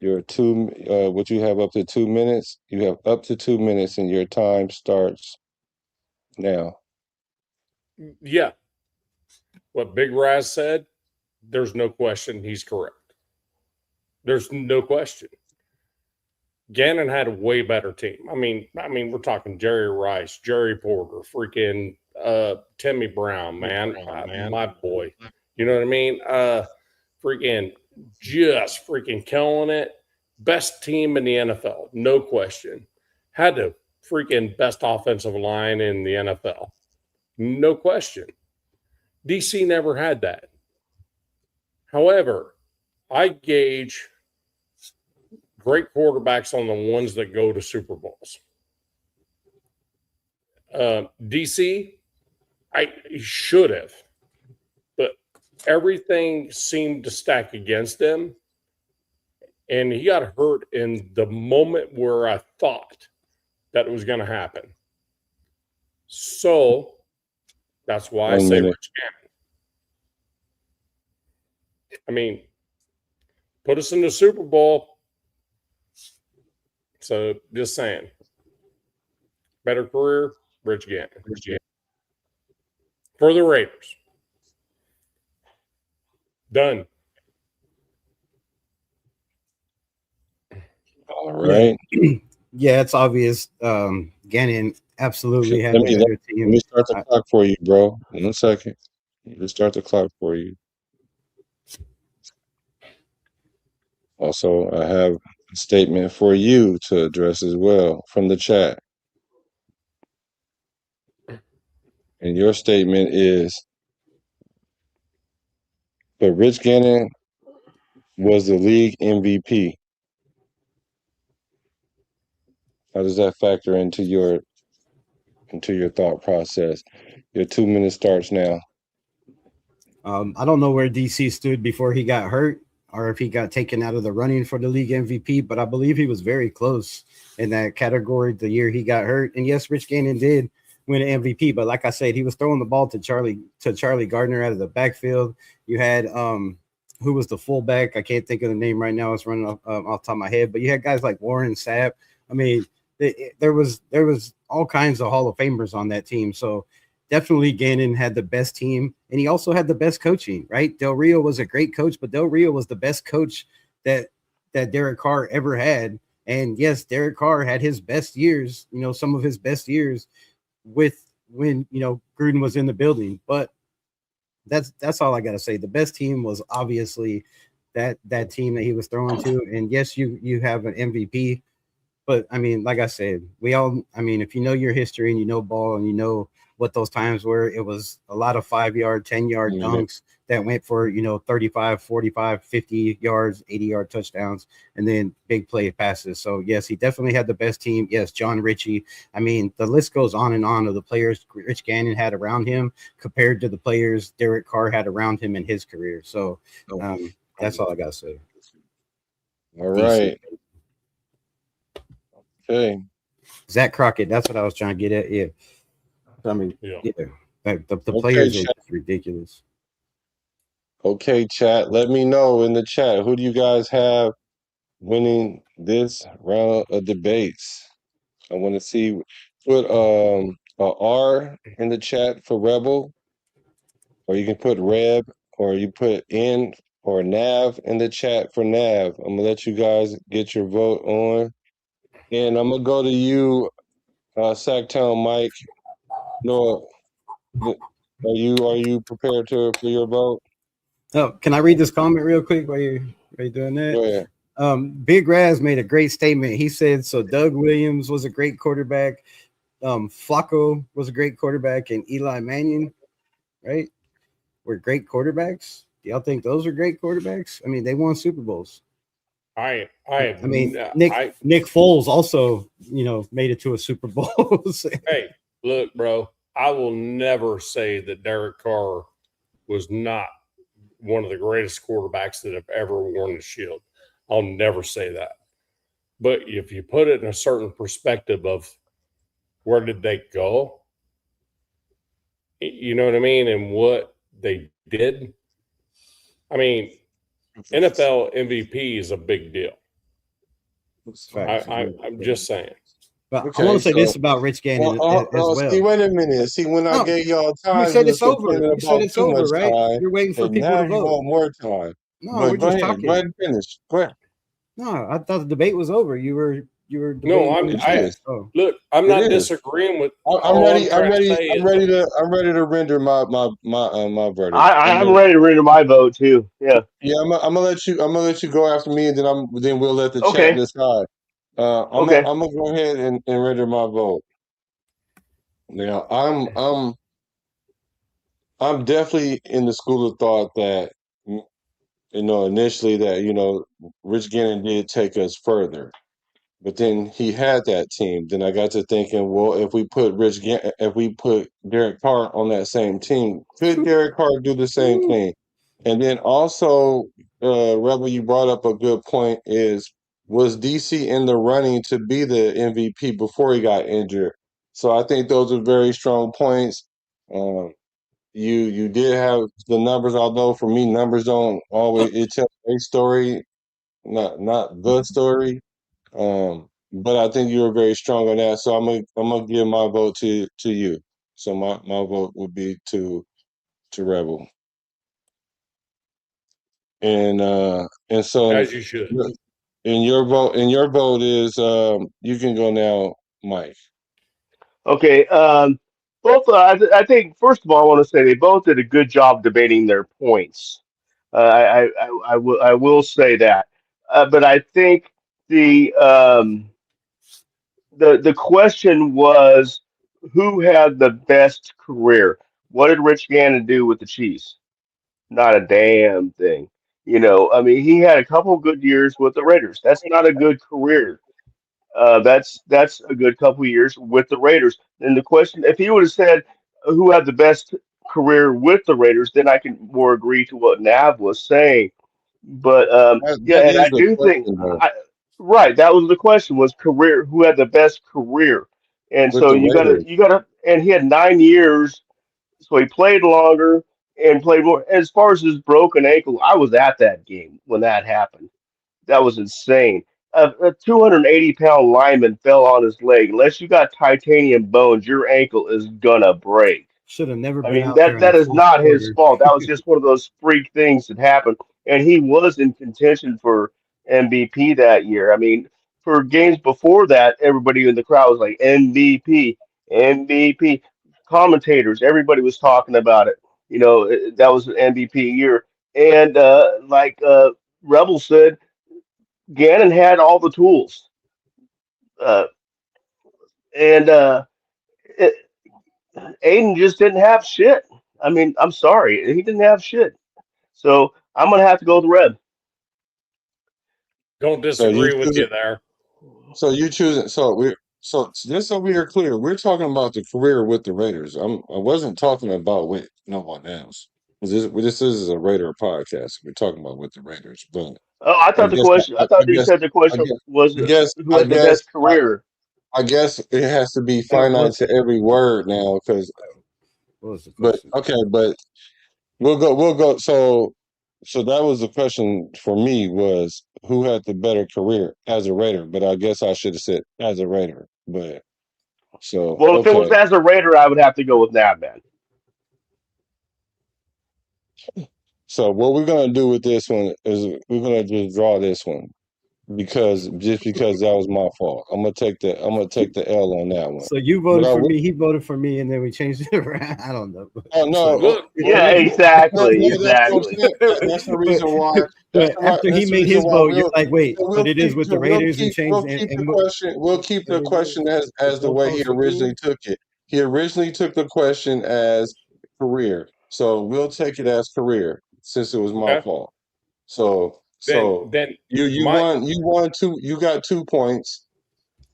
What you have up to 2 minutes. You have up to 2 minutes, and your time starts now. Yeah. What Big Raz said, there's no question he's correct. There's no question. Gannon had a way better team. I mean, we're talking Jerry Rice, Jerry Porter, freaking Timmy Brown, man, my boy. You know what I mean? Freaking just freaking killing it. Best team in the NFL, no question. Had the freaking best offensive line in the NFL, no question. DC never had that. However, I gauge great quarterbacks on the ones that go to Super Bowls. DC, I should have, but everything seemed to stack against him. And he got hurt in the moment where I thought that it was going to happen. So that's why I say Rich Gannon. I mean, put us in the Super Bowl. So just saying. Better career, Rich Gannon. For the Raiders. Done. All right. Yeah, it's obvious. Gannon absolutely had Let the better team. me start the clock for you, bro. 1 second. Let's start the clock for you. Also, I have a statement for you to address as well from the chat. And your statement is, but Rich Gannon was the league MVP. How does that factor into your thought process? Your 2 minutes starts now. I don't know where DC stood before he got hurt or if he got taken out of the running for the league MVP, but I believe he was very close in that category the year he got hurt. And yes, Rich Gannon did win an MVP, but like I said, he was throwing the ball to Charlie Gardner out of the backfield. You had who was the fullback? I can't think of the name right now. It's running off the top of my head, but you had guys like Warren Sapp. I mean, there was all kinds of Hall of Famers on that team. So definitely Gannon had the best team, and he also had the best coaching, right? Del Rio was a great coach, but Del Rio was the best coach that Derek Carr ever had. And yes, Derek Carr had his best years, some of his best years with when, Gruden was in the building. But that's all I got to say. The best team was obviously that team that he was throwing to. And yes, you have an MVP, but I mean, like I said, if you know your history and you know ball and you know what those times were, it was a lot of 5-yard, 10-yard dunks that went for, 35, 45, 50 yards, 80-yard touchdowns, and then big play passes. So yes, he definitely had the best team. Yes, John Ritchie. I mean, the list goes on and on of the players Rich Gannon had around him compared to the players Derek Carr had around him in his career. So that's all I got to say. All right. Okay. Zach Crockett. That's what I was trying to get at. Yeah. I mean, yeah. Like the Okay, players are chat. just ridiculous. Okay, chat. Let me know in the chat, who do you guys have winning this round of debates? I want to see. Put a R in the chat for Rebel, or you can put Reb, or you put N or Nav in the chat for Nav. I'm gonna let you guys get your vote on, and I'm gonna go to you, Sacktown Mike. No, are you prepared for your vote? Oh, can I read this comment real quick while you're doing that? Go ahead. Big Raz made a great statement. He said, so Doug Williams was a great quarterback. Flacco was a great quarterback, and Eli Manning, right, were great quarterbacks. Do y'all think those are great quarterbacks? I mean, they won Super Bowls. I mean, Nick Foles also, made it to a Super Bowl. Hey, look, bro, I will never say that Derek Carr was not one of the greatest quarterbacks that have ever worn the shield. I'll never say that. But if you put it in a certain perspective of where did they go, you know what I mean, and what they did, I mean, NFL MVP is a big deal. I'm just saying. But okay, I want to say this about Rich Gannon as well. See, wait a minute. See, when I gave y'all time, you said it's over. You said it's over, right? Time, you're waiting for people to vote. You want more time. No, but we're just talking. Go ahead and finish. Go ahead. No, I thought the debate was over. You were. No, look. I'm not disagreeing with. I'm ready to render my verdict. I'm ready to render my vote too. Yeah. Yeah, I'm gonna let you go after me, and then we'll let the chat decide. I'm gonna go ahead and render my vote. Now, I'm definitely in the school of thought that initially that Rich Gannon did take us further, but then he had that team. Then I got to thinking, well, if we put Derek Carr on that same team, could Derek Carr do the same thing? And then also, Rebel, you brought up a good point. Was DC in the running to be the MVP before he got injured? So I think those are very strong points. You did have the numbers, although for me, numbers don't always tell a story, not the story. But I think you were very strong on that. So I'm gonna give my vote to you. So my vote would be to Rebel. And so as you should. And your vote is you can go now, Mike. Okay. Both. I think first of all, I want to say they both did a good job debating their points. I will say that. But I think the question was who had the best career. What did Rich Gannon do with the Chiefs? Not a damn thing. I mean, he had a couple good years with the Raiders. That's not a good career. That's a good couple years with the Raiders. And the question, if he would have said who had the best career with the Raiders, then I can more agree to what Nav was saying. But That and is I the do think, question, though. right, that was the question was career, who had the best career, and With so the Raiders. and he had 9 years, so he played longer and played more. As far as his broken ankle, I was at that game when that happened. That was insane. a 280-pound lineman fell on his leg. Unless you got titanium bones, your ankle is gonna break. Should have never I been mean, out there in the that is fourth not his quarter. fault. That was just one of those freak things that happened. And he was in contention for MVP that year. I mean, for games before that, everybody in the crowd was like MVP, MVP. Commentators, everybody was talking about it. That was an MVP year. And Rebel said, Gannon had all the tools. Uh, and it, Aiden just didn't have shit. I mean, I'm sorry, he didn't have shit. So I'm gonna have to go with Red. Don't So you disagree with choose you there. So you choosing? So just so we are clear, we're talking about the career with the Raiders. I wasn't talking about with no one else. This is a Raider podcast. We're talking about with the Raiders, but Oh, I I thought the guess question. I I thought you guess said the I question guess was I guess who I had the guess best career. I guess it has to be That finite was to every word now, because what was the but question? okay, but we'll go. So that was the question for me, was who had the better career as a Raider, but I guess I should have said as a Raider, but. So Well, if it was okay, as a Raider, I would have to go with Navman. so what we're gonna do with this one is we're gonna just draw this one, because that was my fault. I'm gonna take the L on that one. So you But voted I for will. me, he voted for me, and then we changed it around. I don't know. Oh no! But Oh, Look, well, Yeah, exactly, that's what I'm exactly. saying. That's the reason why. but after he That's the made reason his why vote, you're like, wait, but it is with the we'll Raiders and keep changed we'll and, keep the and question. We'll keep the question the as the way he goalposts originally again. took it. He originally took the question as career, so we'll take it as career since it was my okay. fault. So Then so then you my won, you got 2 points,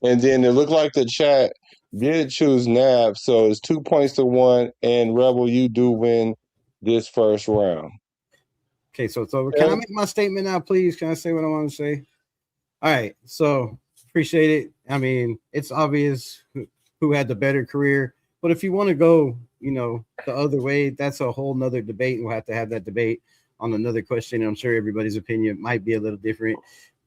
and then it looked like the chat did choose Nav, so it's 2 points to one. And Rebel, you do win this first round. Okay, so it's over. Can I Okay. make my statement now, please? Can I say what I want to say? All right, so appreciate it. I mean, it's obvious who had the better career, but if you want to go, the other way, that's a whole nother debate. We'll have to have that debate on another question. I'm sure everybody's opinion might be a little different.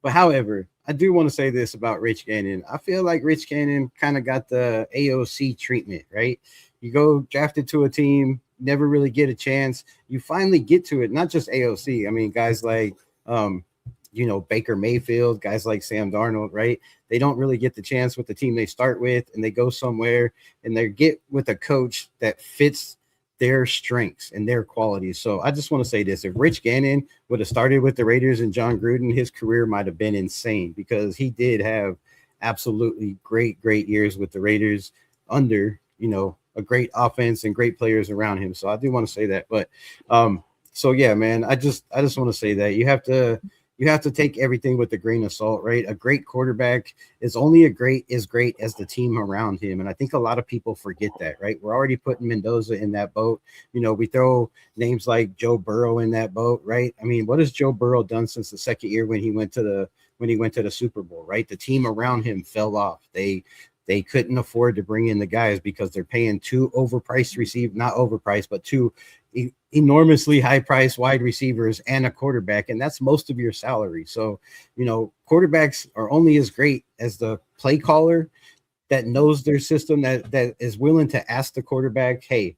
But however, I do want to say this about Rich Gannon. I feel like Rich Gannon kind of got the AOC treatment, right? You go drafted to a team, never really get a chance. You finally get to it, not just AOC. I mean, guys like Baker Mayfield, guys like Sam Darnold, right? They don't really get the chance with the team they start with, and they go somewhere and they get with a coach that fits their strengths and their qualities. So I just want to say this: if Rich Gannon would have started with the Raiders and John Gruden, his career might have been insane, because he did have absolutely great years with the Raiders under, a great offense and great players around him. So I do want to say that. But so yeah, man, I just want to say that you have to take everything with a grain of salt, right? A great quarterback is only as great as the team around him. And I think a lot of people forget that, right? We're already putting Mendoza in that boat. We throw names like Joe Burrow in that boat, right? I mean, what has Joe Burrow done since the second year when he went to the Super Bowl, right? The team around him fell off. They couldn't afford to bring in the guys because they're paying two overpriced not overpriced, but two enormously high priced wide receivers and a quarterback, and that's most of your salary. So quarterbacks are only as great as the play caller that knows their system, that is willing to ask the quarterback, hey,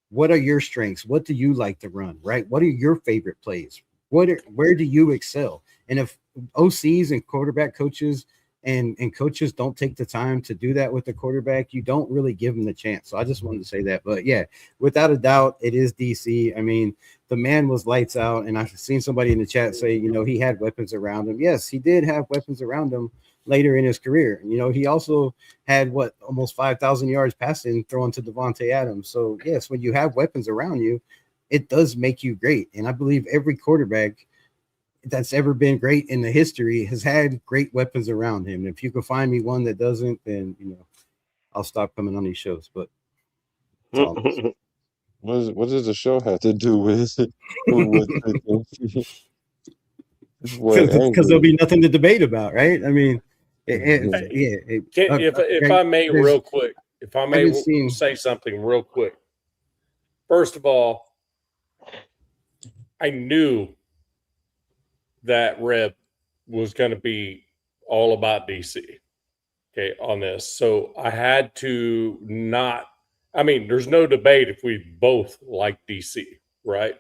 what are your strengths? What do you like to run, right? What are your favorite plays? Where do you excel? And if OCs and quarterback coaches and coaches don't take the time to do that with the quarterback, you don't really give them the chance. So I just wanted to say that. But yeah, without a doubt, it is DC. I mean, the man was lights out, and I've seen somebody in the chat say, he had weapons around him. Yes, he did have weapons around him later in his career. He also had almost 5,000 yards passing thrown to Devontae Adams. So yes, when you have weapons around you, it does make you great. And I believe every quarterback that's ever been great in the history has had great weapons around him. If you can find me one that doesn't, then I'll stop coming on these shows. But that's all. What does the show have to do with with this boy Because there'll angry? be nothing to debate about, right? I mean, if I may real quick, if I may say something real quick. First of all, I knew that Reb was going to be all about DC, okay, on this. So I had to not, I mean, there's no debate if we both like DC, right?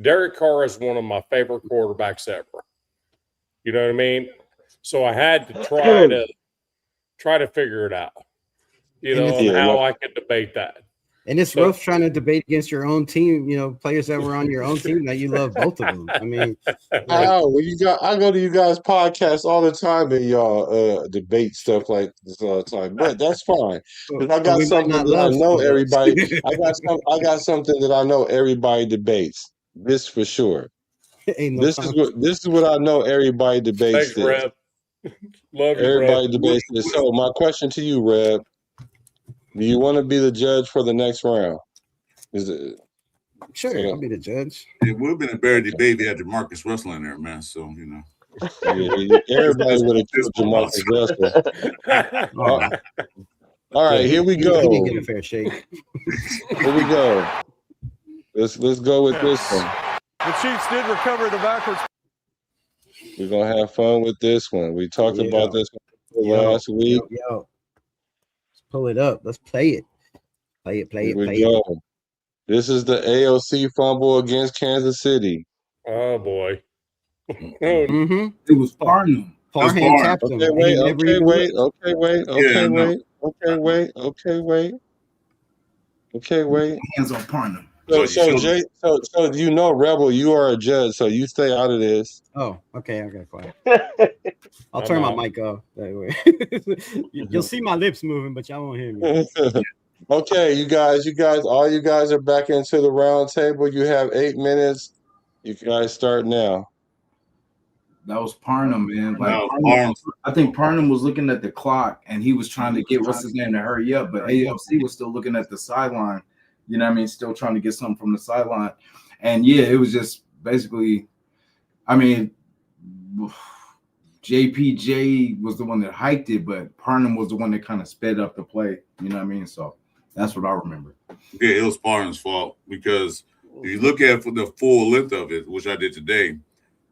Derek Carr is one of my favorite quarterbacks ever. You know what I mean? So I had to try to figure it out, you And know, it's- and Yeah, how no. I could debate that. And it's So- rough trying to debate against your own team, players that were on your own team that you love both of them. I mean, Well, I go to you guys' podcasts all the time and y'all debate stuff like this all the time. But that's fine. Because I but got we might something not that I love know some of those. everybody I got something that I know everybody debates. This for sure. Ain't no This is what I know everybody debates Thanks, this. Rev. Love you, Everybody bro. debates this. So my question to you, Reb, do you want to be the judge for the next round? Is it Sure, so I'll be the judge. It would have been a better debate if you had Jamarcus Russell in there, man. So, you know. everybody would have killed Jamarcus Russell. Oh, All right, here we he go. didn't get a fair shake. Here we go. Let's go with this one. The Chiefs did recover the backwards. We're gonna have fun with this one. We talked about this one last week. Yo. Let's pull it up. Let's play it. Play it. Here we go. This is the AOC fumble against Kansas City. Oh boy. Mm-hmm. It was Parnham. Parham tapped him. Okay, wait. Okay, wait. Okay, wait. Okay, wait. Okay, wait. Okay, wait. Okay, wait. Hands on Parnham. So Jay, so you know, Rebel, you are a judge, so you stay out of this. Oh, okay, fine. I'll turn my mic off that way. You'll see my lips moving, but y'all won't hear me. Okay, you guys, all you guys are back into the round table. You have 8 minutes. You guys start now. That was Parnam, man. Like No, Parnam, I think Parnam was looking at the clock and he was trying to get what's his name to hurry up, but AFC was still looking at the sideline. You know what I mean? Still trying to get something from the sideline. And yeah, it was just basically, I mean, JPJ was the one that hiked it, but Parnam was the one that kind of sped up the play. You know what I mean? So that's what I remember. Yeah, it was Parham's fault because if you look at the full length of it, which I did today,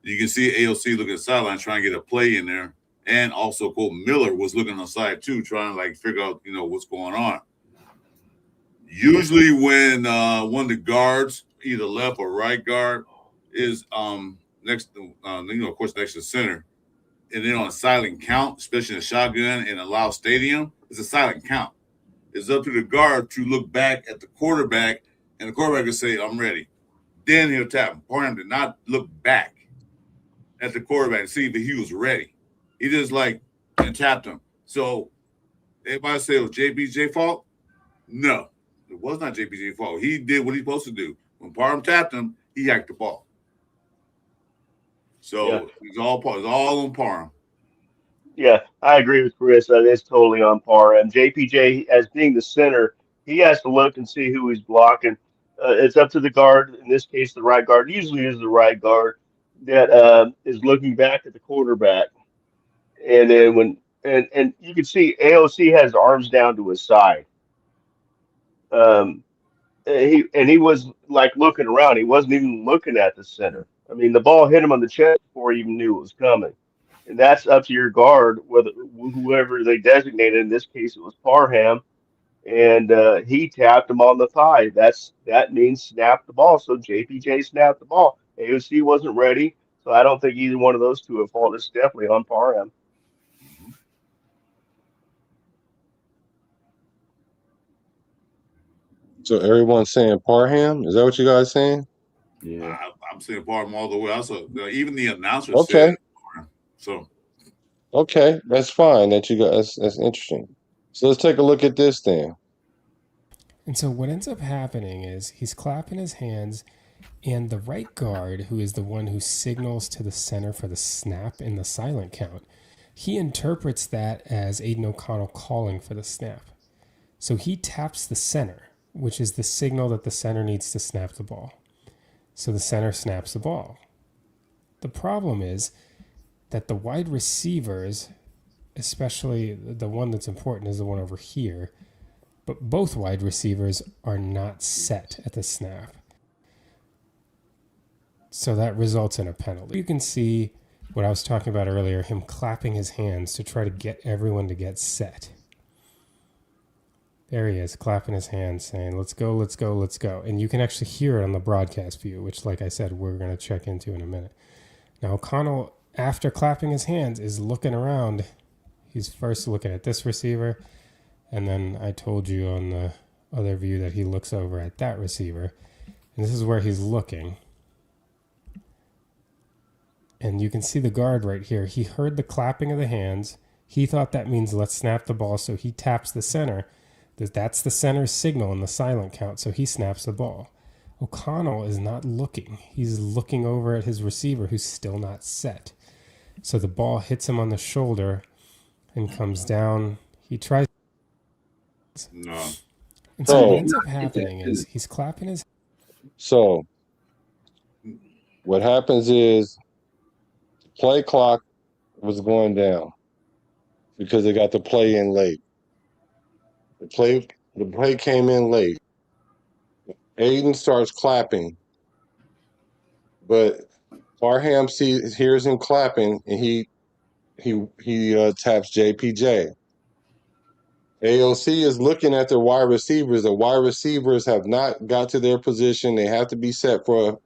you can see AOC looking at the sideline trying to get a play in there. And also, quote, Miller was looking on the side too, trying to like figure out, what's going on. Usually when one of the guards, either left or right guard, is next to, of course, next to the center, and then on a silent count, especially in a shotgun in a loud stadium, it's a silent count. It's up to the guard to look back at the quarterback, and the quarterback will say, I'm ready. Then he'll tap him. Parham did not look back at the quarterback and see if he was ready. He just and tapped him. So everybody say it was JBJ's fault? No, it was not JBJ's fault. He did what he's supposed to do. When Parham tapped him, he hacked the ball. So it's all on Parham. Yeah, I agree with Chris. It's totally on par. And JPJ, as being the center, he has to look and see who he's blocking. It's up to the guard. In this case, the right guard usually is the right guard that is looking back at the quarterback. And then and you can see AOC has arms down to his side. He was looking around. He wasn't even looking at the center. I mean, the ball hit him on the chest before he even knew it was coming. And that's up to your guard, whoever they designated. In this case, it was Parham, and he tapped him on the thigh. That means snap the ball. So JPJ snapped the ball. AOC wasn't ready, so I don't think either one of those two have fault. It's definitely on Parham. So everyone's saying Parham? Is that what you guys saying? Yeah, I'm saying Parham all the way. Also, even the announcer Okay. said Parham. So Okay, that's fine. That you guys. That's interesting. So let's take a look at this then. And so what ends up happening is he's clapping his hands, and the right guard, who is the one who signals to the center for the snap in the silent count, he interprets that as Aiden O'Connell calling for the snap. So he taps the center, which is the signal that the center needs to snap the ball. So the center snaps the ball. The problem is that the wide receivers, especially the one that's important is the one over here, but both wide receivers are not set at the snap. So that results in a penalty. You can see what I was talking about earlier, him clapping his hands to try to get everyone to get set. There he is, clapping his hands, saying, let's go, let's go, let's go. And you can actually hear it on the broadcast view, which, like I said, we're going to check into in a minute. Now, O'Connell, after clapping his hands, is looking around. He's first looking at this receiver, and then I told you on the other view that he looks over at that receiver. And this is where he's looking. And you can see the guard right here. He heard the clapping of the hands. He thought that means let's snap the ball, so he taps the center. That's the center's signal in the silent count, so he snaps the ball. O'Connell is not looking. He's looking over at his receiver, who's still not set. So the ball hits him on the shoulder and comes down. He tries. No. And so what ends up happening is he's clapping his. So what happens is play clock was going down because they got the play in late. The play came in late. Aiden starts clapping, but Parham hears him clapping, and he taps JPJ. AOC is looking at the wide receivers. The wide receivers have not got to their position. They have to be set for a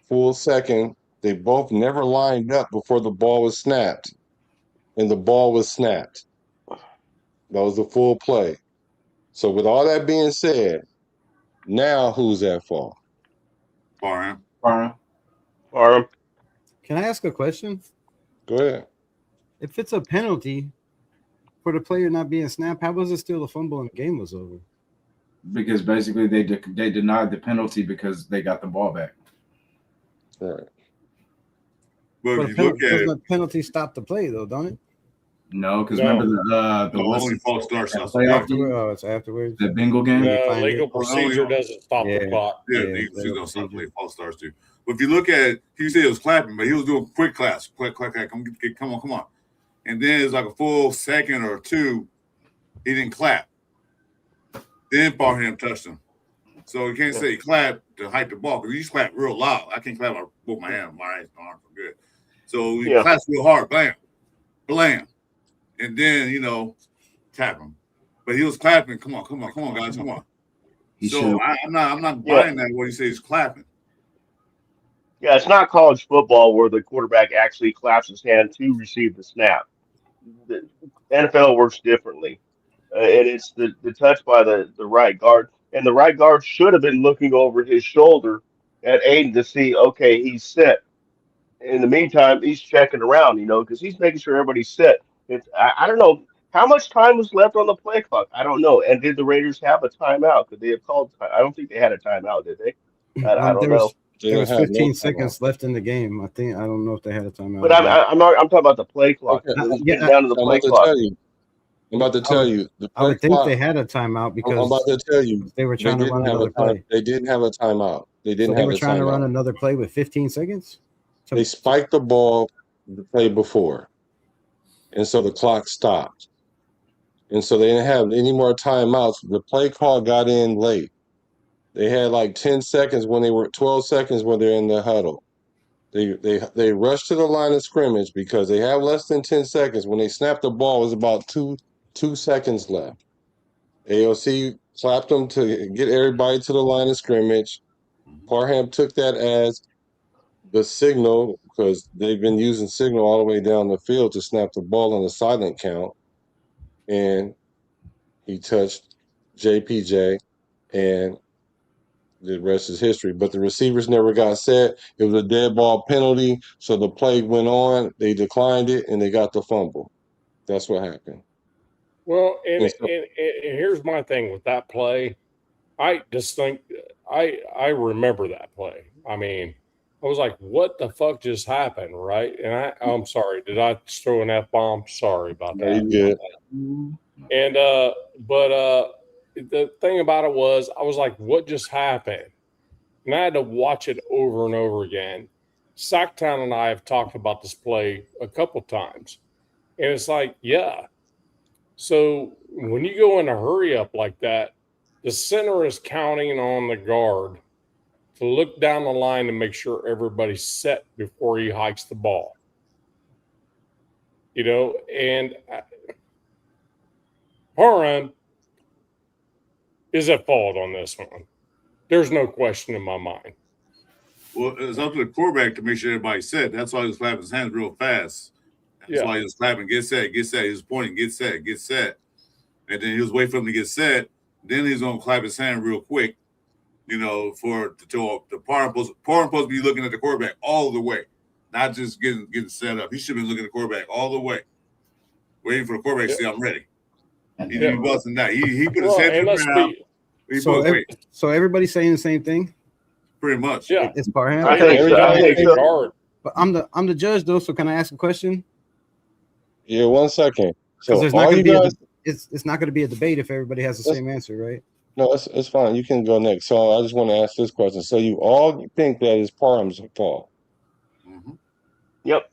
full second. They both never lined up before the ball was snapped, and the ball was snapped. That was the full play. So with all that being said, now who's at fault? Parham. Can I ask a question? Go ahead. If it's a penalty for the player not being snapped, how was it still a fumble and the game was over? Because basically they denied the penalty because they got the ball back. Right. But if you look at it, the penalty stopped the play, though, don't it? No, because remember the only false start stuff. Oh, it's afterwards. The Bengal game. Legal procedure doesn't stop the clock. Yeah, legal procedure don't stop the false starts too. But if you look at it, he said he was clapping, but he was doing quick claps, quick. Come on. And then it's like a full second or two, he didn't clap. Then Parham touched him. So you can't say he clapped to hike the ball because he just clapped real loud. I can't clap with my hand. My arms are good. So he claps real hard, blam, blam. And then, tap him. But he was clapping. Come on, guys, come on. I'm not buying that what he says he's clapping. Yeah, it's not college football where the quarterback actually claps his hand to receive the snap. The NFL works differently. And it's the touch by the right guard. And the right guard should have been looking over his shoulder at Aiden to see, okay, he's set. In the meantime, he's checking around, because he's making sure everybody's set. I don't know how much time was left on the play clock. I don't know. And did the Raiders have a timeout? Could they have called? I don't think they had a timeout, did they? I don't know. There was 15 seconds left in the game. I don't know if they had a timeout. But I'm talking about the play clock. Okay. Down to the play clock. I'm about to tell you. I would think they had a timeout because I'm about to tell you they were trying to run another play. They didn't have a timeout. They were trying to run another play with 15 seconds. They spiked the ball the play before, and so the clock stopped. And so they didn't have any more timeouts. The play call got in late. They had like 10 seconds 12 seconds when they're in the huddle. They rushed to the line of scrimmage because they have less than 10 seconds. When they snapped the ball, it was about two seconds left. AOC clapped them to get everybody to the line of scrimmage. Parham took that as the signal because they've been using signal all the way down the field to snap the ball on the silent count. And he touched JPJ, and the rest is history. But the receivers never got set. It was a dead ball penalty, so the play went on. They declined it, and they got the fumble. That's what happened. Well, and here's my thing with that play. I just think I remember that play. I mean, I was like, what the fuck just happened, right? And I'm sorry. Did I throw an F-bomb? Sorry about that. You did. And but the thing about it was I was like, what just happened? And I had to watch it over and over again. Sacktown and I have talked about this play a couple times. And it's like, yeah. So when you go in a hurry up like that, the center is counting on the guard to look down the line and make sure everybody's set before he hikes the ball. You know, and Parham is at fault on this one. There's no question in my mind. Well, it's up to the quarterback to make sure everybody's set. That's why he was clapping his hands real fast. That's why he was clapping, get set, get set. He was pointing, get set, get set. And then he was waiting for him to get set. Then he's going to clap his hand real quick, you know, for the Parham supposed to be looking at the quarterback all the way, not just getting set up. He should have been looking at the quarterback all the way, waiting for the quarterback to say, I'm ready. He wasn't that. He put his head in the ground. So everybody's saying the same thing? Pretty much. Yeah. It's Parham? I think so. But I'm the judge, though, so can I ask a question? Yeah, 1 second. So there's not going to be it's not going to be a debate if everybody has the same answer, right? No, it's fine. You can go next. So I just want to ask this question. So you all think that it's Parham's fault? Mm-hmm. Yep.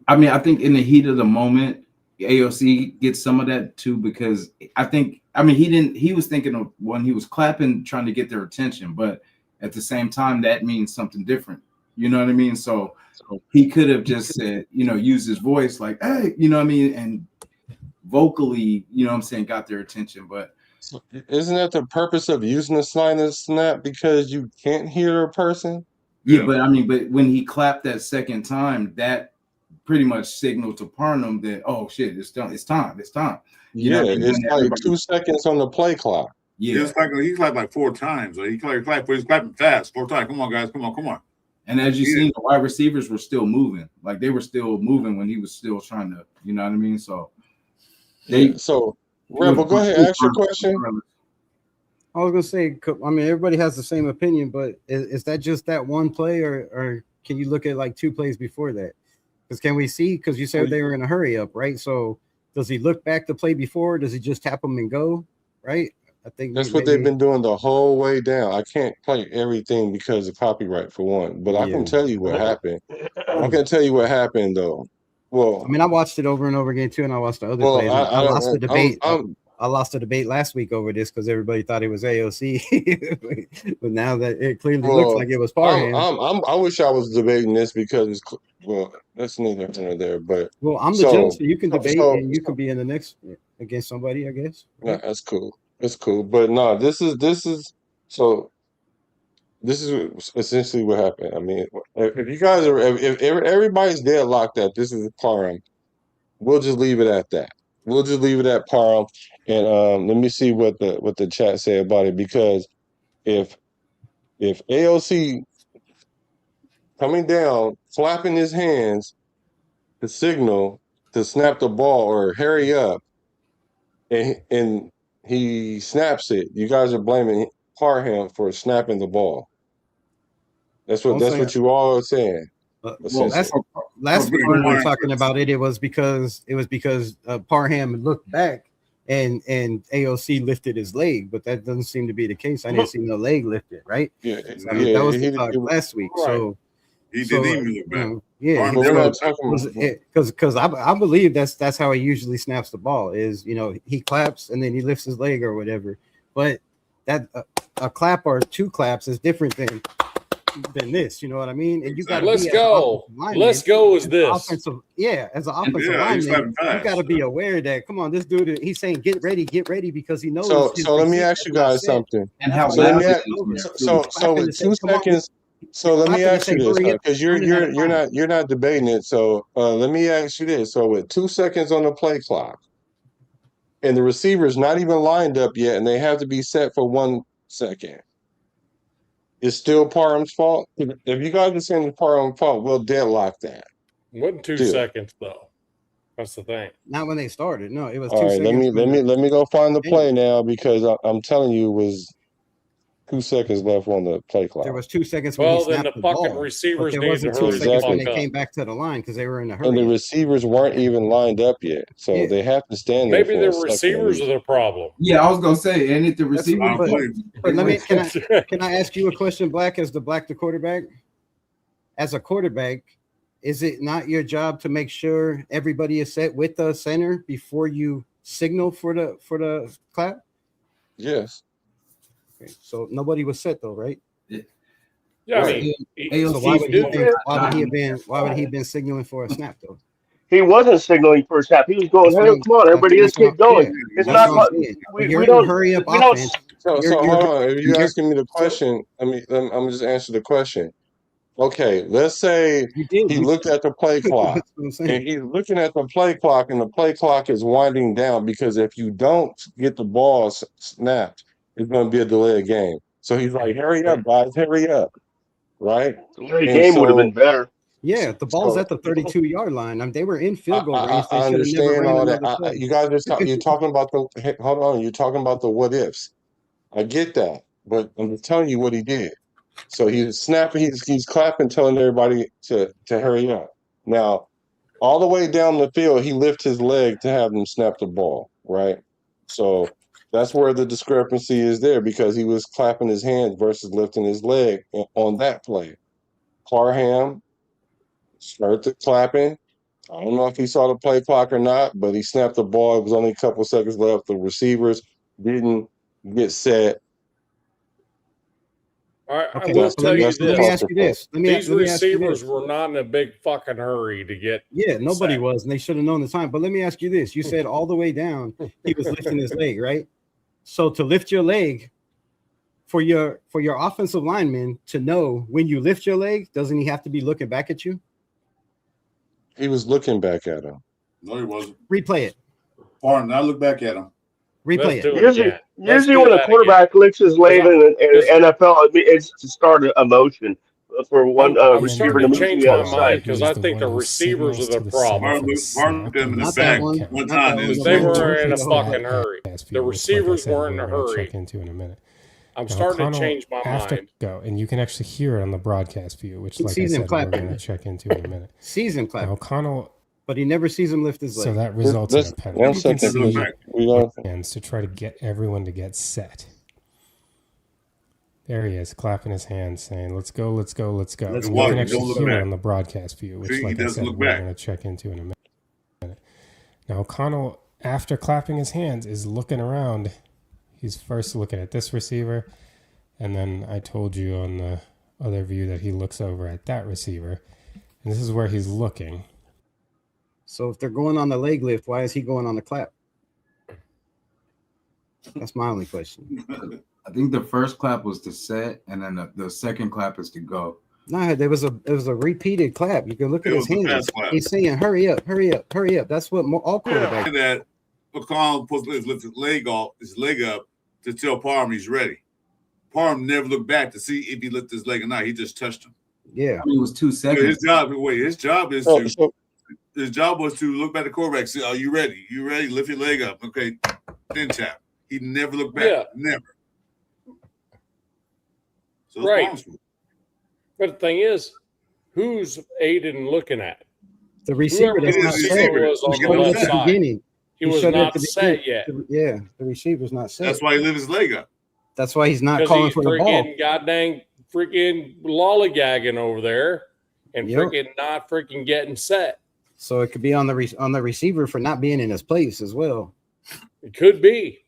I mean, I think in the heat of the moment, AOC gets some of that too, because he was thinking of when he was clapping, trying to get their attention, but at the same time, that means something different. You know what I mean? So he could have just said, you know, used his voice like, hey, you know what I mean? And vocally, you know what I'm saying, got their attention. But isn't that the purpose of using the silent snap, because you can't hear a person? Yeah, but I mean, but when he clapped that second time, that pretty much signaled to Parham that, oh shit, it's done, it's time. You know, it's like 2 seconds on the play clock. Yeah, he clapped like 4 times. He was clapping fast 4 times. Come on, guys, come on. And as you see, the wide receivers were still moving. Like they were still moving when he was still trying to, you know what I mean? So Rebel, go ahead, ask your question. I was gonna say, I mean, everybody has the same opinion, but is that just that one play, or can you look at like 2 plays before that? Because can we see? Because you said they were in a hurry up, right? So does he look back the play before? Does he just tap them and go? Right? I think that's what they've been doing the whole way down. I can't play everything because of copyright for one, but I can tell you what happened. I can tell you what happened though. Well, I mean, I watched it over and over again too, and I watched the other plays. I lost the debate. I lost the debate last week over this because everybody thought it was AOC, but now that it clearly looks like it was Parham. I wish I was debating this because it's that's neither here nor there. But I'm the judge, so you can debate and you can be in the next against somebody, I guess. Yeah, that's cool. It's cool, but no, this is essentially what happened. I mean, if you guys are, if everybody's deadlocked that this is Parham, we'll just leave it at that. We'll just leave it at Parham, and let me see what the chat say about it, because if AOC coming down, flapping his hands to signal to snap the ball or hurry up, and he snaps it, you guys are blaming Parham for snapping the ball. That's what you all are saying. Well, last week when we were talking about it, it was because Parham looked back and AOC lifted his leg, but that doesn't seem to be the case. I didn't see no leg lifted, right? Yeah, so, I mean, that was the talk last week. Right. So he didn't even look back. Yeah, because I believe that's how he usually snaps the ball. Is, you know, he claps and then he lifts his leg or whatever. But that a clap or 2 claps is different than this, you know what I mean? And you got let's go as this offensive, as an offensive lineman, you got to be aware that, come on, this dude, he's saying get ready because he knows. So let me ask you guys something. And how with 2 seconds. So let me ask you this, because you're not debating it. So let me ask you this. So with 2 seconds on the play clock, and the receiver's not even lined up yet, and they have to be set for 1 second, it's still Parham's fault? If you guys are saying it's Parham's fault, we'll deadlock that. It wasn't 2 seconds though. That's the thing. Not when they started. No, it was 2 seconds. Let me go find the play now, because I'm telling you, it was 2 seconds left on the play clock. There was 2 seconds when he snapped the ball. Receivers there wasn't 2 seconds when they came back to the line because they were in a hurry. And the receivers weren't even lined up yet, so they have to stand there. Maybe the receivers are the problem. Yeah, I was gonna say, and if the receivers. But let me can I ask you a question, Black, as the quarterback? As a quarterback, is it not your job to make sure everybody is set with the center before you signal for the clap? Yes. Okay, so nobody was set though, right? Yeah. I mean, so why would he have been signaling for a snap though? He wasn't signaling first half. He was going, "Hey, come on, everybody, let's get going." It's That's not. what I'm saying. We You're we in a don't hurry up we don't. offense. So You're hold on. If you're you're asking me the question, I'm just answer the question. Okay, let's say you did. he You looked at the play clock, that's what I'm saying. and he's looking at the play clock, and the play clock is winding down because if you don't get the ball snapped, it's going to be a delayed game. So he's like, "Hurry up, guys, hurry up!" Right? The And game would have been better. Yeah, the ball's at the 32-yard line. I mean, they were in field goal range. They I should have never understand ran all that. another play. You guys you're talking about hold on. You're talking about the what ifs. I get that, but I'm just telling you what he did. So he's snapping, he's clapping, telling everybody to hurry up. Now, all the way down the field, he lifts his leg to have them snap the ball, right? So that's where the discrepancy is there because he was clapping his hands versus lifting his leg on that play. Parham started clapping. I don't know if he saw the play clock or not, but he snapped the ball. It was only a couple seconds left. The receivers didn't get set. I will tell you this. Let me ask you this. These receivers were not in a big fucking hurry to get. Yeah, nobody was, and they should have known the time. But let me ask you this. You said all the way down, he was lifting his leg, right? So to lift your leg, for your offensive lineman to know when you lift your leg, doesn't he have to be looking back at you? He was looking back at him. No, he wasn't. Replay it. Pardon, now look back at him. Replay it. Usually when a quarterback licks his leg in NFL, it's to start a motion for one receiver to move to the other side. Because I think the receivers are the problem. Mark them in the back one time. They were in a fucking hurry. The receivers weren't in a hurry. Check into in a minute. I'm starting to change my mind. Go, and you can actually hear it on the broadcast view, which, like I said, we're going to check into in a minute. Sees him clap. O'Connell, but he never sees him lift his leg. So that results in a penalty. You can see hands to try to get everyone to get set. There he is, clapping his hands, saying, "Let's go, let's go, let's go." And you can actually hear it on the broadcast view, which, like I said, we're going to check into in a minute. Now, O'Connell, after clapping his hands, is looking around. He's first looking at this receiver, and then I told you on the other view that he looks over at that receiver, and this is where he's looking. So if they're going on the leg lift, why is he going on the clap? That's my only question. I think the first clap was to set, and then the second clap is to go. No, there was a repeated clap. You can look at his hands. He's saying, "Hurry up, hurry up, hurry up." That's what all quarterbacks. That McCollum supposed to lift his leg up to tell Parham he's ready. Parham never looked back to see if he lifted his leg or not. He just touched him. Yeah, I mean, it was 2 seconds. His job was to look back at the quarterback. Say, "Are you ready? You ready? Lift your leg up." Okay, then tap. He never looked back. Yeah. Never. So right. But the thing is, who's Aiden looking at? The receiver that's not set. Was on the left side. Beginning. He was not set yet. Yeah, the receiver's not set. That's why he lifted his leg up. That's why he's not calling for the ball. Goddamn freaking lollygagging over there and freaking not freaking getting set. So it could be on the receiver for not being in his place as well. It could be.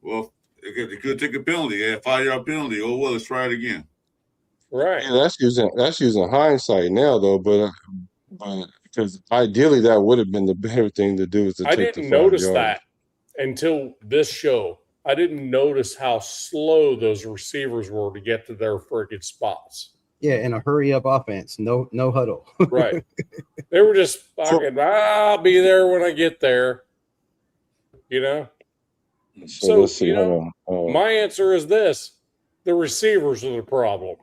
Well, it could take a penalty. Yeah, 5-yard penalty. Oh well, let's try it again. Right. Yeah, that's using hindsight now though, but because ideally that would have been the better thing to do. I didn't notice that until this show. I didn't notice how slow those receivers were to get to their freaking spots. Yeah, in a hurry up offense, no huddle. Right. They were just fucking, I'll be there when I get there. You know? So let's see. My answer is this. The receivers are the problem.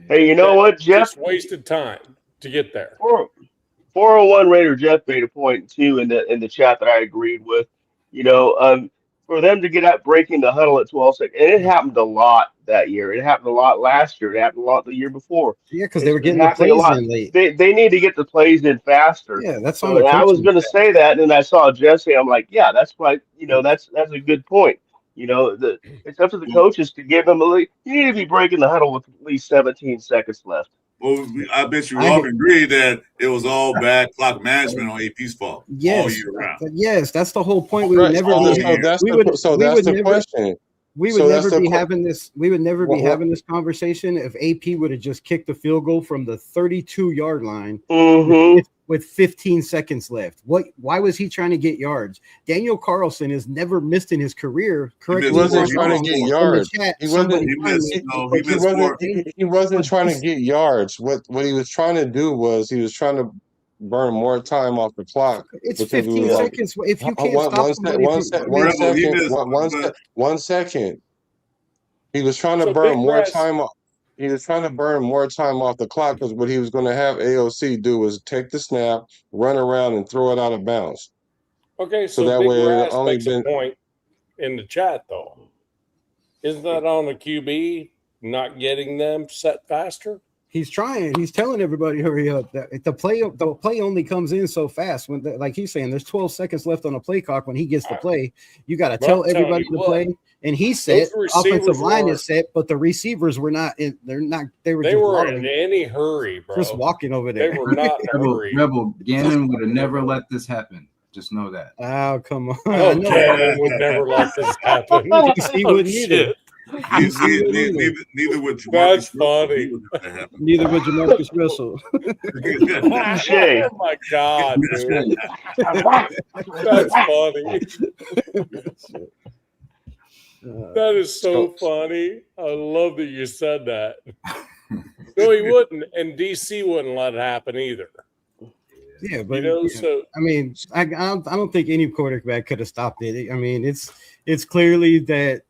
Hey, you know what, Jeff? Just wasted time to get there. 401 Raider Jeff made a point too in the chat that I agreed with. You know, for them to get out breaking the huddle at 12 seconds, and it happened a lot that year. It happened a lot last year. It happened a lot the year before. Yeah, because they were getting the plays in late. They need to get the plays in faster. Yeah, that's so I was going to say that, and then I saw Jesse. I'm like, yeah, that's why. You know, that's a good point. You know, it's up to the coaches to give them you need to be breaking the huddle with at least 17 seconds left. Well, I bet you all agree that it was all bad clock management on AP's fault all year round. Yes, that's the whole point. We would never. That's the question. We would So that's never the be que- having this. We would never be what, having this conversation if AP would have just kicked the field goal from the 32-yard line with 15 seconds left. Why was he trying to get yards? Daniel Carlson has never missed in his career. Correct he me if wasn't I'm trying to wrong. get In the yards. chat, He somebody wasn't. find missed. me. No, But he missed more. he wasn't But trying to get yards. What he was trying to do was he was trying to burn more time off the clock it's because we 15 were like seconds. If you can't one stop one sec, somebody, one sec, I one mean, Rebel, he second, missed, but 1 second. He was trying to So burn Big more Brass. time. He was trying to burn more time off the clock because what he was going to have AOC do was take the snap, run around, and throw it out of bounds. Okay, So so that Big way it Brass only makes a been. point in the chat though. Isn't that on the QB not getting them set faster? he's trying. He's telling everybody hurry up. The play only comes in so fast. When like he's saying, there's 12 seconds left on the play clock. When he gets the play, you got to But tell I'm telling everybody you to what, play. And he's set. those Offensive receivers line were is set, but the receivers were not. They're not. They were they just were walking, in any hurry, bro. just walking over They there. were not in a hurry. Rebel Gannon would have never let this happen. Just know that. Oh, come on. Oh, Gannon would never let this happen. DC Oh, wouldn't either. shit. Neither would Jamarcus That's Russell. funny. He would let that happen. Neither would Jamarcus Russell. Touche. Oh my God, dude. That's funny. That is so funny. I love that you said that. No, he wouldn't, and DC wouldn't let it happen either. Yeah, but So I mean, I don't think any quarterback could have stopped it. I mean, it's clearly that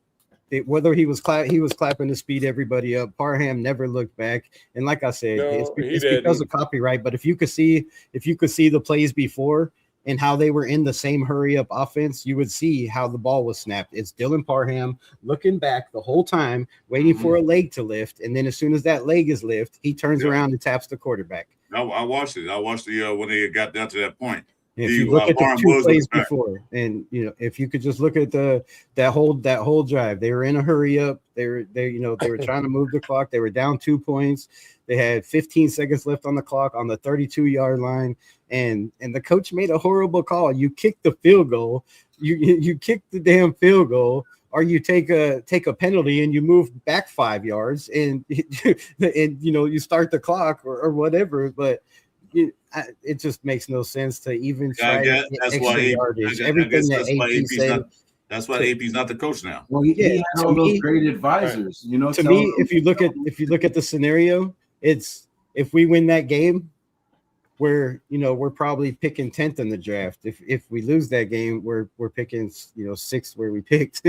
whether he was clapping to speed everybody up. Parham never looked back, and like I said, it's because of copyright. But if you could see the plays before and how they were in the same hurry up offense, you would see how the ball was snapped. It's Dylan Parham looking back the whole time, waiting for a leg to lift, and then as soon as that leg is lifted, he turns around and taps the quarterback. I watched it. I watched the when they got down to that point. If you look at the two plays before, and if you could just look at that whole drive, they were in a hurry up. They were trying to move the clock. They were down 2 points. They had 15 seconds left on the clock on the 32-yard line, and the coach made a horrible call. You kick the field goal. You kick the damn field goal, or you take a penalty and you move back 5 yards, and you start the clock or whatever, but. It just makes no sense to even try to get extra yardage. Everything that AP said. That's why AP's not the coach now. Well, he had all those great advisors. To me, if you look at the scenario, it's if we win that game, we're probably picking 10th in the draft. If we lose that game, we're picking 6th where we picked.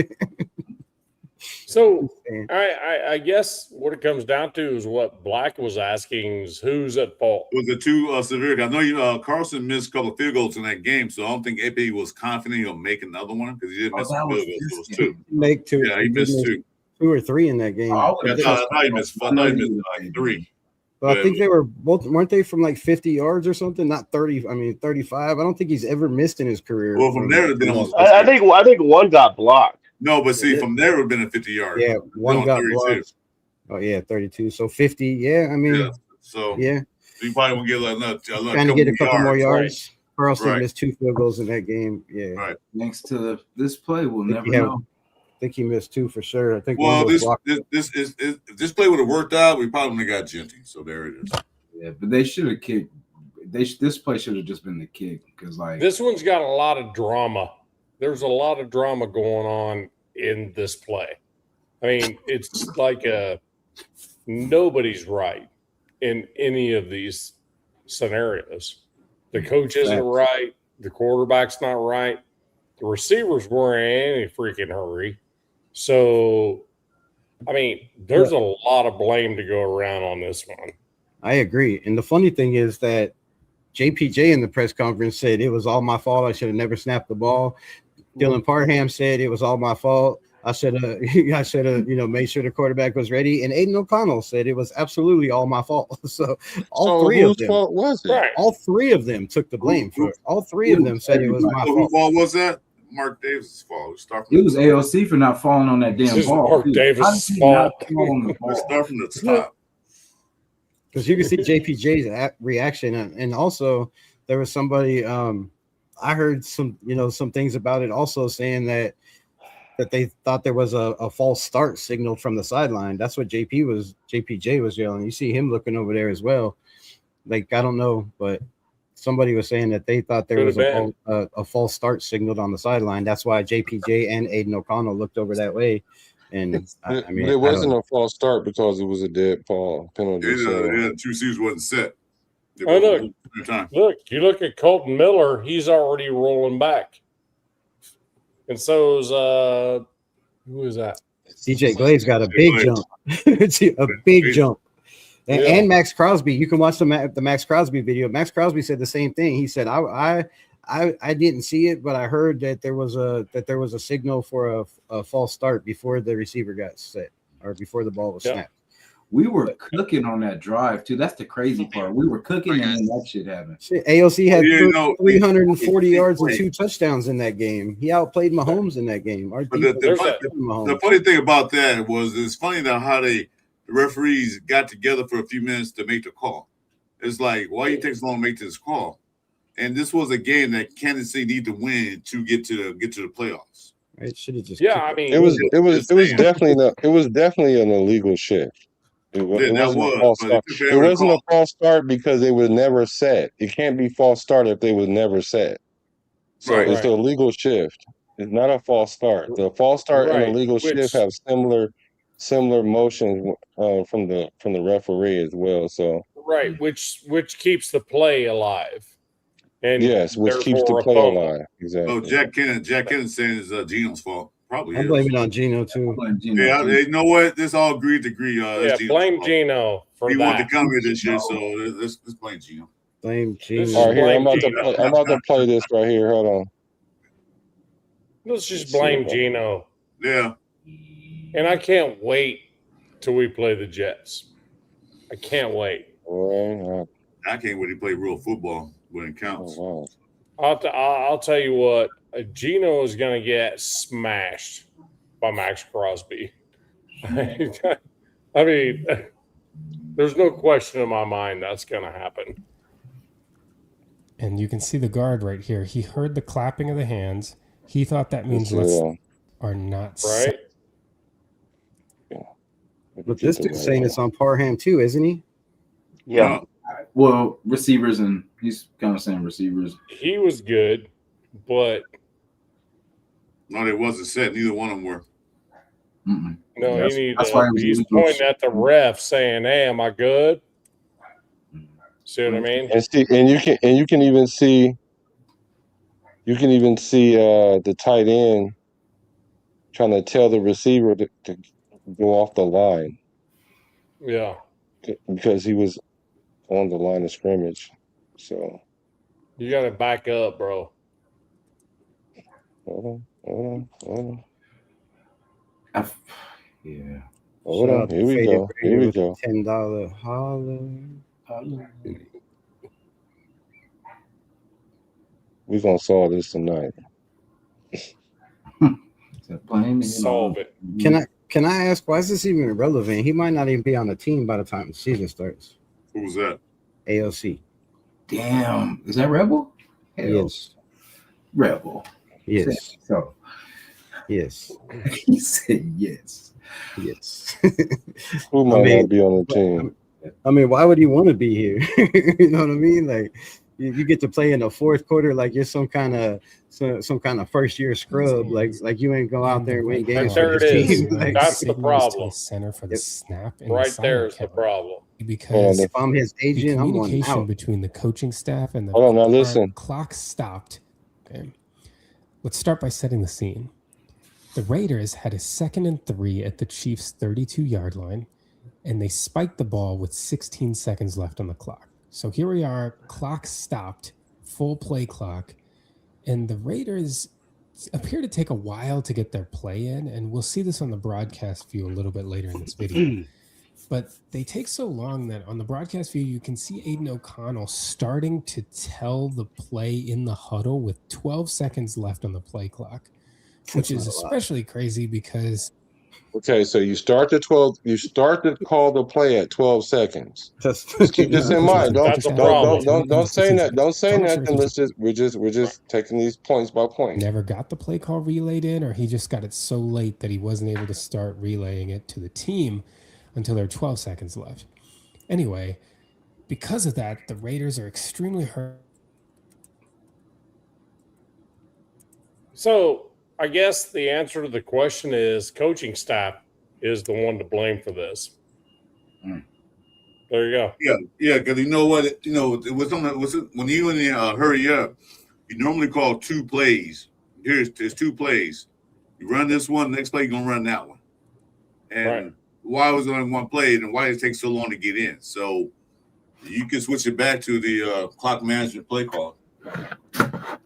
So I guess what it comes down to is what Black was asking is who's at fault. Was it too severe? I know Carlson missed a couple of field goals in that game, so I don't think AP was confident he'll make another one because he didn't miss some field goals. So it was two. Make two. Yeah, he missed two. 2 or 3 in that game. I thought he missed like 3. But I think they were both, weren't they from like 50 yards or something? Not 30. I mean 35. I don't think he's ever missed in his career. Well, from there, I think one got blocked. No, but see, from there it would have been a 50 yards. Yeah, one got 32. blocked. Oh yeah, 32. So 50. Yeah, I mean, so you probably won't get another trying to get a couple more yards. Right. Carlson missed 2 field goals in that game. Yeah. Right. Thanks to this play, we'll never I know. think he missed 2 for sure. I think. Well, if this play would have worked out, we probably would have got Genty. So there it is. Yeah, but they should have kicked. This play should have just been the kick because this one's got a lot of drama. There's a lot of drama going on in this play. I mean, it's like nobody's right in any of these scenarios. The coach isn't right. The quarterback's not right. The receivers weren't in any freaking hurry. So, I mean, there's a lot of blame to go around on this one. I agree. And the funny thing is that JPJ in the press conference said it was all my fault. I should have never snapped the ball. Dylan Parham said it was all my fault. I should have made sure the quarterback was ready. And Aiden O'Connell said it was absolutely all my fault. So three of them. Fault was it? Right. All 3 of them took the blame for it. All 3 of them said it was my fault. Whose fault was that? Mark Davis' fault. It was AOC for not falling on that damn ball. Mark Davis' fault. Let's start from the top. Because you can see JPJ's reaction, and also there was somebody I heard some things about it also saying that that they thought there was a false start signal from the sideline. That's what JPJ was yelling. You see him looking over there as well. Like, I don't know, but somebody was saying that they thought there was a false start signaled on the sideline. That's why JPJ and Aiden O'Connell looked over that way. And I mean, but it wasn't a false start because it was a dead ball penalty. Yeah, two receivers wasn't set. Oh, look, you look at Colton Miller, he's already rolling back. And so is who is that? CJ Glade's got a big jump. A big jump. And Max Crosby, you can watch the Max Crosby video. Max Crosby said the same thing. He said, I didn't see it, but I heard that there was a signal for a false start before the receiver got set or before the ball was snapped. We were cooking on that drive too. That's the crazy part. We were cooking and then that shit happened. AOC had 340 yards and 2 touchdowns in that game. He outplayed Mahomes in that game. But the funny thing about that was it's funny now how the referees got together for a few minutes to make the call. It's like, why you take so long to make this call? And this was a game that Kansas City needed to win to get to the playoffs. It should have just I mean it was definitely an illegal shift. It wasn't a false start. It wasn't a false start because they was never set. It can't be false start if they was never set. So it's an illegal shift. It's not a false start. The false start and illegal shift have similar motions from the referee as well. So which keeps the play alive. And which keeps the play alive. Exactly. Oh, Jack Kennan saying it's Geno's fault. Probably. I'm blaming on Geno too. You know what? This all agreed to agree. Blame Geno for he that. wanted to come here this year, so let's blame Geno. Blame Geno. All right, here I'm about to play this right here. Hold on. Let's just blame Geno. Yeah. And I can't wait till we play the Jets. I can't wait. I can't wait to play real football when it counts. I'll tell you what. Geno is going to get smashed by Max Crosby. I mean, there's no question in my mind that's going to happen. And you can see the guard right here. He heard the clapping of the hands. He thought that means are not set. But this dude's saying it's on Parham too, isn't he? Yeah. Well, receivers, and he's kind of saying receivers. He was good, but no, it wasn't set. Neither one of them were. No, he's pointing at the ref, saying, "Hey, am I good?" See what I mean? And you can even see the tight end trying to tell the receiver to go off the line. Yeah, because he was on the line of scrimmage. So you got to back up, bro. Hold on. Yeah. Hold on. Here we go. $10 holler. We're gonna solve this tonight. Solve it. Can I ask, why is this even relevant? He might not even be on the team by the time the season starts. Who was that? AOC. Damn. Is that Rebel? Yes. Rebel. Yes. So. Yes. He said yes. Yes. Who might not be on the team? I mean, why would he want to be here? You know what I mean? Like, you get to play in the fourth quarter like you're some kind of first year scrub. Like you ain't go out there and win games. There it is. Like, that's the problem. Center for the snap. Right there is the problem. Because if I'm his agent, I'm one out. Between the coaching staff and the hold on, now listen. Clock stopped. Okay, let's start by setting the scene. The Raiders had a 2nd and 3 at the Chiefs' 32-yard line, and they spiked the ball with 16 seconds left on the clock. So here we are, clock stopped, full play clock, and the Raiders appear to take a while to get their play in, and we'll see this on the broadcast view a little bit later in this video. But they take so long that on the broadcast view, you can see Aiden O'Connell starting to tell the play in the huddle with 12 seconds left on the play clock, which is especially crazy because Okay, so you start the 12. You start to call the play at 12 seconds. Just Keep this in mind. That's a problem. Don't say that. Don't say nothing. We're just taking these points by point. Never got the play call relayed in, or he just got it so late that he wasn't able to start relaying it to the team until there were 12 seconds left. Anyway, because of that, the Raiders are extremely hurt. So I guess the answer to the question is coaching staff is the one to blame for this. There you go. Yeah, because you know what? When you in the hurry up, you normally call 2 plays. There's 2 plays. You run this one, next play you're gonna run that one. And why was it only 1 play, and why did it take so long to get in? So you can switch it back to the clock management play call.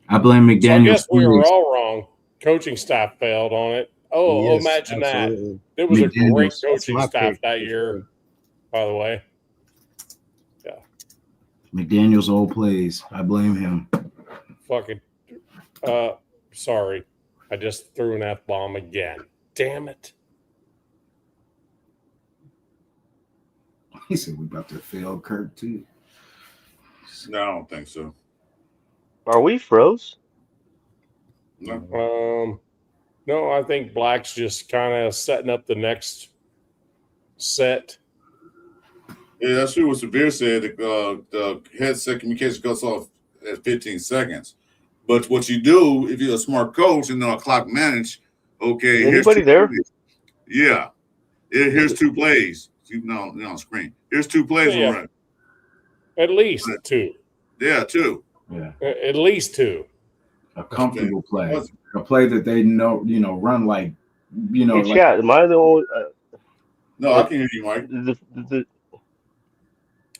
I blame McDaniel. So I guess we were all wrong. Coaching staff failed on it. Yes, imagine absolutely. that. It was a great That's coaching my staff pick. that year, by the way. Yeah. McDaniel's old plays. I blame him. Fucking sorry. I just threw an F-bomb again. Damn it. He said we about to fail Kurt too. No, I don't think so. Are we froze? No. No, I think Black's just kind of setting up the next set. Yeah, that's true what Severe said. The headset communication goes off at 15 seconds. But what you do, if you're a smart coach and know a clock manage, okay. Is anybody there? Plays. Yeah. Here's 2 plays. No, on screen. Here's 2 plays. Yeah. At least 2. Yeah, 2. Yeah. At least 2. A comfortable play. A play that they know, run like, Hey, like, chat, am I the only? No, I can hear you, Mike. The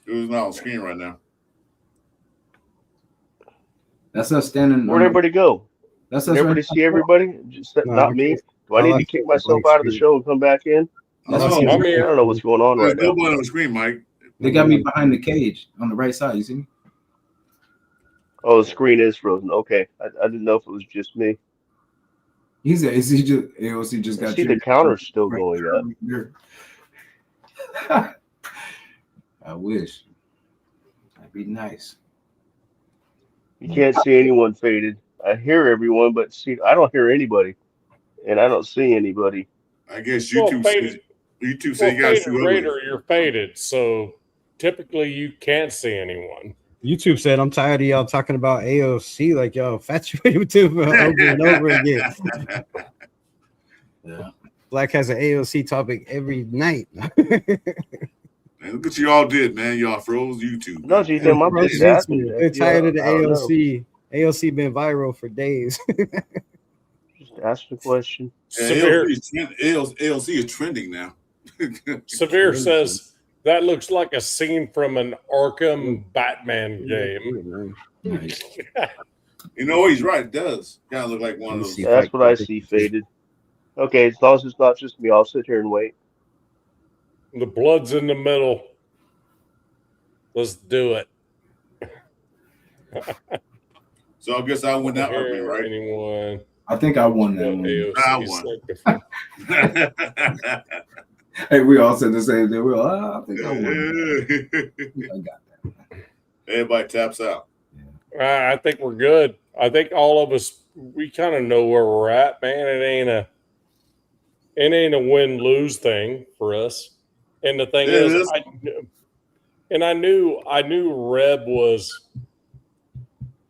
It was not on screen right now. that's us standing. Where'd everybody go? That's Did us. everybody see everybody? Just not me. Do I need to kick myself out of the show and come back in? I That's don't know what's going on There's right now. nobody on the screen, Mike. They got me behind the cage on the right side. You see me? Oh, the screen is frozen. Okay, I didn't know if it was just me. He said, "Is he just AOC just I got see you?" the counter's still going up. I wish. That'd be nice. You can't see anyone faded. I hear everyone, but see, I don't hear anybody, and I don't see anybody. I guess YouTube says you guys faded Raider, you're faded, so typically you can't see anyone. YouTube said, I'm tired of y'all talking about AOC like y'all infatuated with him over and over again. Yeah. Black has an AOC topic every night. Man, look what you all did, man. Y'all froze YouTube. No, GTM, I'm just asking. They're tired of the AOC. AOC been viral for days. Just ask the question. Yeah, ALC is trending now. Severe says that looks like a scene from an Arkham Batman game. Nice. You know, he's right. It does kind of look like one of those. That's what I see faded. Okay, as long as it's not just me, I'll sit here and wait. The blood's in the middle. Let's do it. So I guess I win that argument, right? Anyone? I think I won that one. I won. Hey, we all said the same thing. We all, I think I won. I got that. Everybody taps out. I think we're good. I think all of us, we kind of know where we're at, man. It ain't a win-lose thing for us. And the thing is, I knew Reb was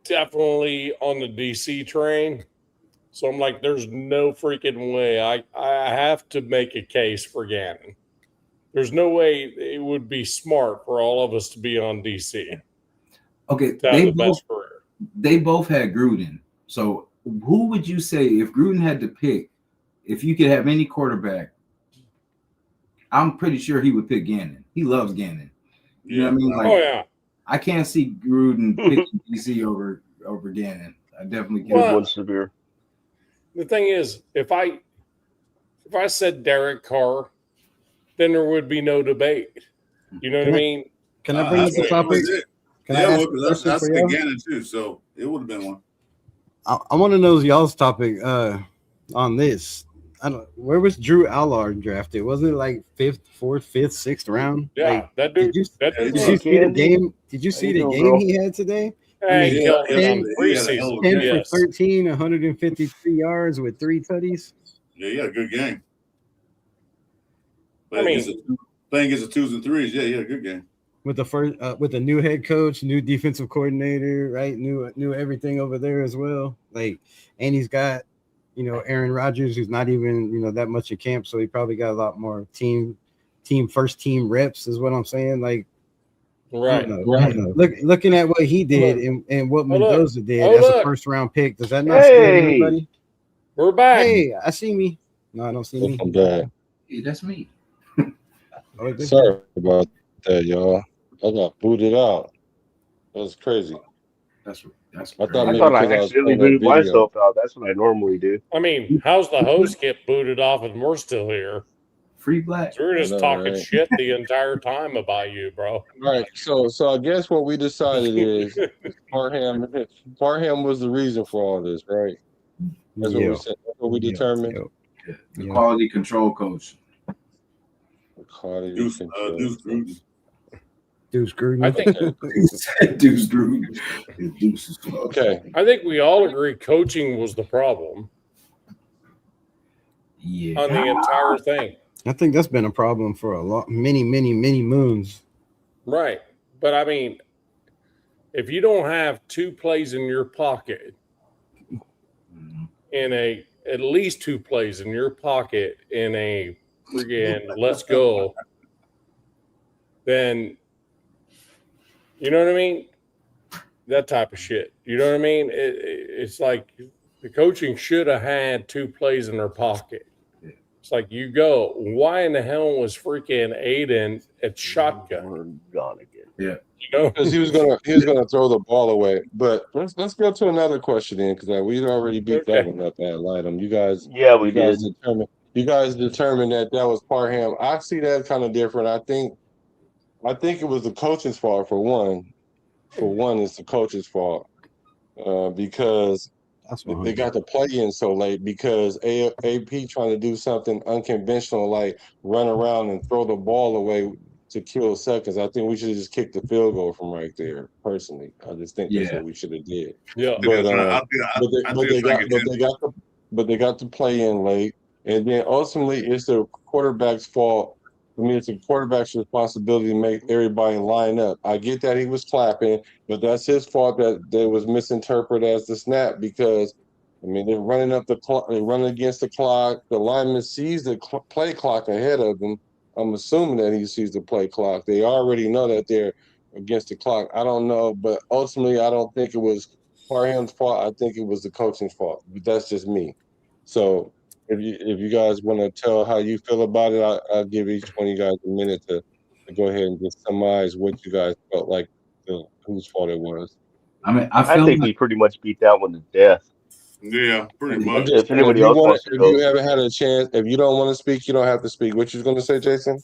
definitely on the DC train. So I'm like, there's no freaking way. I have to make a case for Gannon. There's no way it would be smart for all of us to be on DC. Okay, they both had Gruden. So who would you say if Gruden had to pick, if you could have any quarterback, I'm pretty sure he would pick Gannon. He loves Gannon. You know what I mean? Like, oh yeah. I can't see Gruden picking DC over Gannon. I definitely can't. Well, Severe. The thing is, if I said Derek Carr, then there would be no debate. You know what I mean? Can I bring up the topic? That's Gannon too, so it would have been one. I want to know y'all's topic on this. I don't. Where was Drew Allard drafted? Wasn't it like fifth, fourth, fifth, sixth round? Yeah, Like, that dude. That dude. did Hey, you see the Candy. game? Did you How see you the doing, game girl? he had today? I Hey, mean, killed it on 10, He had a hell preseason. of a 10 game. for Yes. 13, 153 yards with 3 tutties. Yeah, he had a good game. I mean, Playing against the twos and threes. Yeah, he had a good game. With the first, with a new head coach, new defensive coordinator, right? New everything over there as well. Like, and he's got, Aaron Rodgers, who's not even, that much in camp, so he probably got a lot more team first team reps, is what I'm saying. Like, right. I don't know. Looking at what he did and what Mendoza did as a first round pick, does that not scare anybody? We're back. Hey, I see me. No, I don't see me. I'm back. Hey, that's me. Sorry about that, y'all. I got booted out. That's crazy. That's I thought I maybe thought I because I was accidentally playing that booted video. myself out. That's what I normally do. I mean, how's the host get booted off and we're still here? Free black. So we're just I know, talking right? shit the entire time about you, bro. All right, so I guess what we decided is Parham was the reason for all this, right? That's what we said. That's what we determined. The quality control coach. Deuce Deuce Gruden. I think Deuce Gruden. Deuce is okay. I think we all agree coaching was the problem. Yeah. On the entire thing. I think that's been a problem for many moons. Right. But I mean, if you don't have 2 plays in your pocket, at least 2 plays in your pocket in a friggin' let's go, then you know what I mean? That type of shit. You know what I mean? It's like the coaching should have had 2 plays in their pocket. It's like you go, why in the hell was freaking Aiden at shotgun? We're gone again. Yeah. You know? Because he was gonna throw the ball away. But let's go to another question then, because we already beat that one up ad litem. You guys, we did. You guys determined that was Parham. I see that kind of different. I think it was the coach's fault for one. For one, it's the coach's fault because they got the play in so late because AP trying to do something unconventional like run around and throw the ball away to kill seconds. I think we should have just kicked the field goal from right there. Personally, I just think that's what we should have did. Yeah, but they got the play in late, and then ultimately it's the quarterback's fault. I mean, it's the quarterback's responsibility to make everybody line up. I get that he was clapping, but that's his fault that they was misinterpreted as the snap because, I mean, they're running up the clock, they're running against the clock. The lineman sees the play clock ahead of them. I'm assuming that he sees the play clock. They already know that they're against the clock. I don't know, but ultimately, I don't think it was Parham's fault. I think it was the coaching's fault. But that's just me. So if you guys want to tell how you feel about it, I'll give each one of you guys a minute to go ahead and just summarize what you guys felt like whose fault it was. I mean, I think we pretty much beat that one to death. Yeah, pretty much. If anybody else wants to if go, you haven't had a chance, if you don't want to speak, you don't have to speak. What you was going to say, Jason?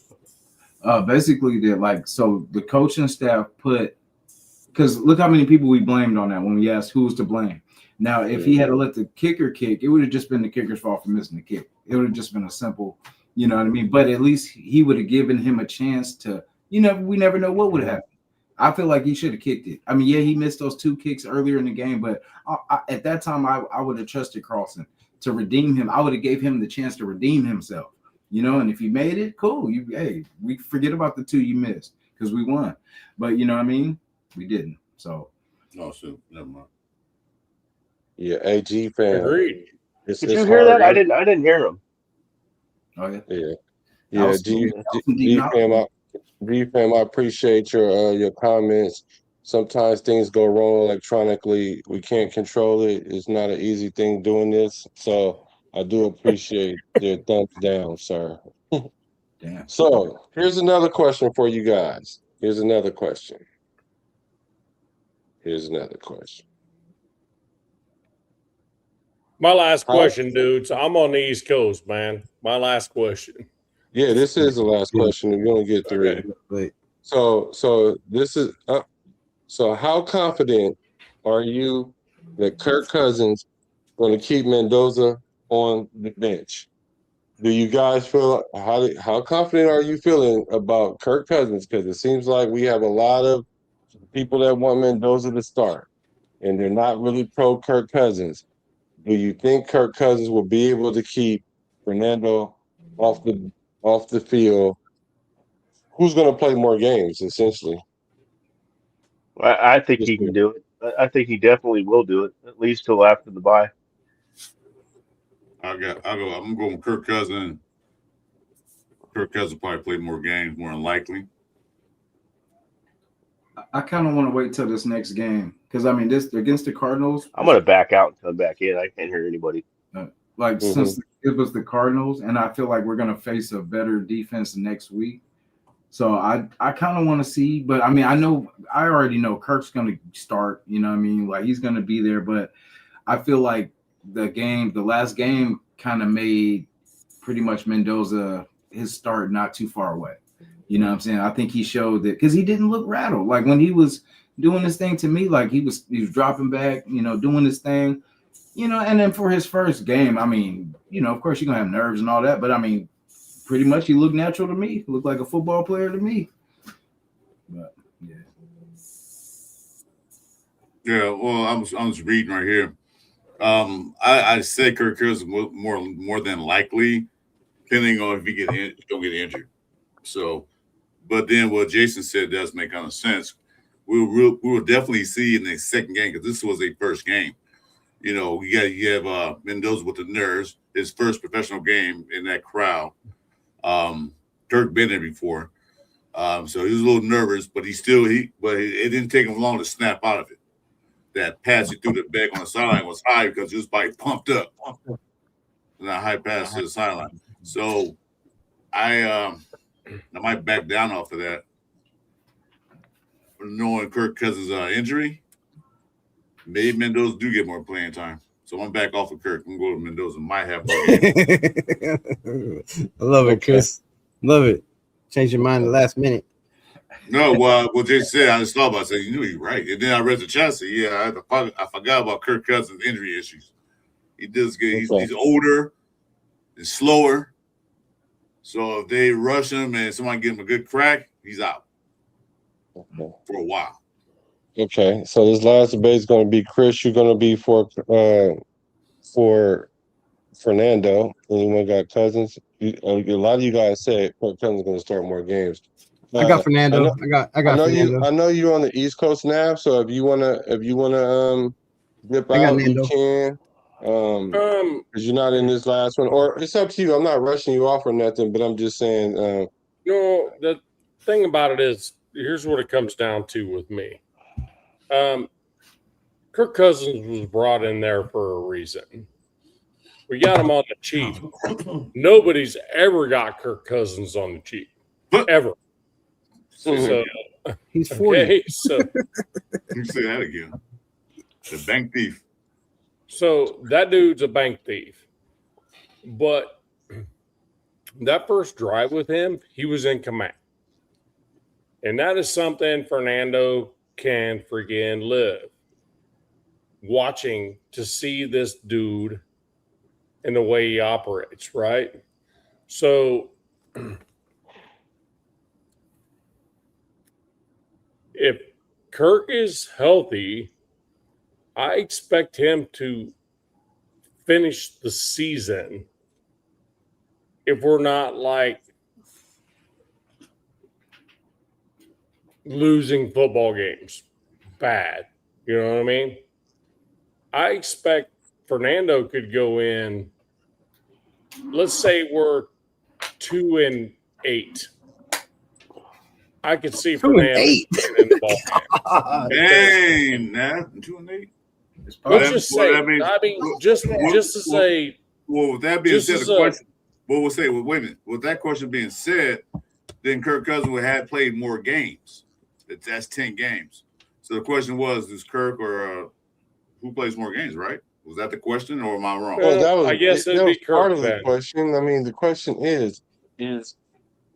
Basically, so the coaching staff because look how many people we blamed on that when we asked who's to blame. Now, if he had to let the kicker kick, it would have just been the kicker's fault for missing the kick. It would have just been a simple, you know what I mean? But at least he would have given him a chance to, we never know what would have happened. I feel like he should have kicked it. I mean, yeah, he missed those 2 kicks earlier in the game, but at that time, I would have trusted Carlson to redeem him. I would have gave him the chance to redeem himself, and if he made it, cool. We forget about the 2 you missed because we won. But you know what I mean? We didn't. So. Oh, shoot. Never mind. Yeah, AG fan. Agreed. Did you hear that? I didn't hear him. Oh yeah. Yeah. Yeah. G fam, I appreciate your comments. Sometimes things go wrong electronically. We can't control it. It's not an easy thing doing this. So I do appreciate your thumbs down, sir. Damn. So here's another question for you guys. Here's another question. My last question, dudes. I'm on the East Coast, man. My last question. Yeah, this is the last question. We're gonna get 3. Okay. Wait. So this is so how confident are you that Kirk Cousins going to keep Mendoza on the bench? Do you guys feel how confident are you feeling about Kirk Cousins? Because it seems like we have a lot of people that want Mendoza to start, and they're not really pro Kirk Cousins. Do you think Kirk Cousins will be able to keep Fernando off the field? Who's going to play more games, essentially? I think Just he can do it. I think he definitely will do it, at least till after the bye. I'm going Kirk Cousins. Kirk Cousins probably play more games, more than likely. I kind of want to wait till this next game because I mean, this against the Cardinals. I'm gonna back out and come back in. I can't hear anybody. Like since it was the Cardinals, and I feel like we're gonna face a better defense next week. So I kind of want to see, but I mean, I already know Kirk's gonna start. You know what I mean? Like he's gonna be there, but I feel like the last game kind of made pretty much Mendoza his start not too far away. You know what I'm saying? I think he showed that because he didn't look rattled. Like when he was doing this thing to me, like he was dropping back, doing this thing, and then for his first game, I mean, of course you're gonna have nerves and all that, but I mean, pretty much he looked natural to me. He looked like a football player to me. But yeah. Yeah, well, I'm just reading right here. I say Kirk Cousins more than likely, depending on if he don't get injured. So, but then what Jason said does make kind of sense. We will definitely see in the second game because this was a first game. You have Mendoza with the nerves, his first professional game in that crowd. Kirk been there before, so he was a little nervous, but it didn't take him long to snap out of it. That pass he threw the back on the sideline was high because he was probably pumped up. And that high pass to the sideline. So I might back down off of that. Knowing Kirk Cousins' injury, maybe Mendoza do get more playing time. So I'm back off of Kirk. I'm going to Mendoza. Might have more games. I love it, Chris. Love it. Change your mind the last minute. No, well, what Jason said, I just thought about it. I said, you're right. And then I read the chat. Said, yeah, I forgot about Kirk Cousins' injury issues. He does get. He's older, and slower. So if they rush him and somebody give him a good crack, he's out for a while. Okay, so this last debate is going to be Chris. You're going to be for Fernando. Anyone got Cousins? A lot of you guys said Cousins is going to start more games. I got Fernando. I got Fernando. I know you're on the East Coast now, so if you wanna dip out, you can. Because you're not in this last one, or it's up to you. I'm not rushing you off or nothing, but I'm just saying. The thing about it is, here's what it comes down to with me. Kirk Cousins was brought in there for a reason. We got him on the cheap. Nobody's ever got Kirk Cousins on the cheap, ever. So he's 40. Okay, so you say that again. The bank thief. So that dude's a bank thief. But that first drive with him, he was in command. And that is something Fernando can friggin' live. Watching to see this dude and the way he operates, right? So if Kirk is healthy, I expect him to finish the season if we're not like losing football games bad. You know what I mean? I expect Fernando could go in, let's say we're 2-8. I could see Fernando in the ball game. Dang, 2-8. Let's just say. Just to say. Well, with that being said, the question. Well, we'll say. Well, wait a minute. With that question being said, then Kirk Cousins would have played more games. That's 10 games. So the question was: is Kirk or who plays more games? Right? Was that the question, or am I wrong? Well, that was, I guess that was part of then. the question. I mean, the question is Kirk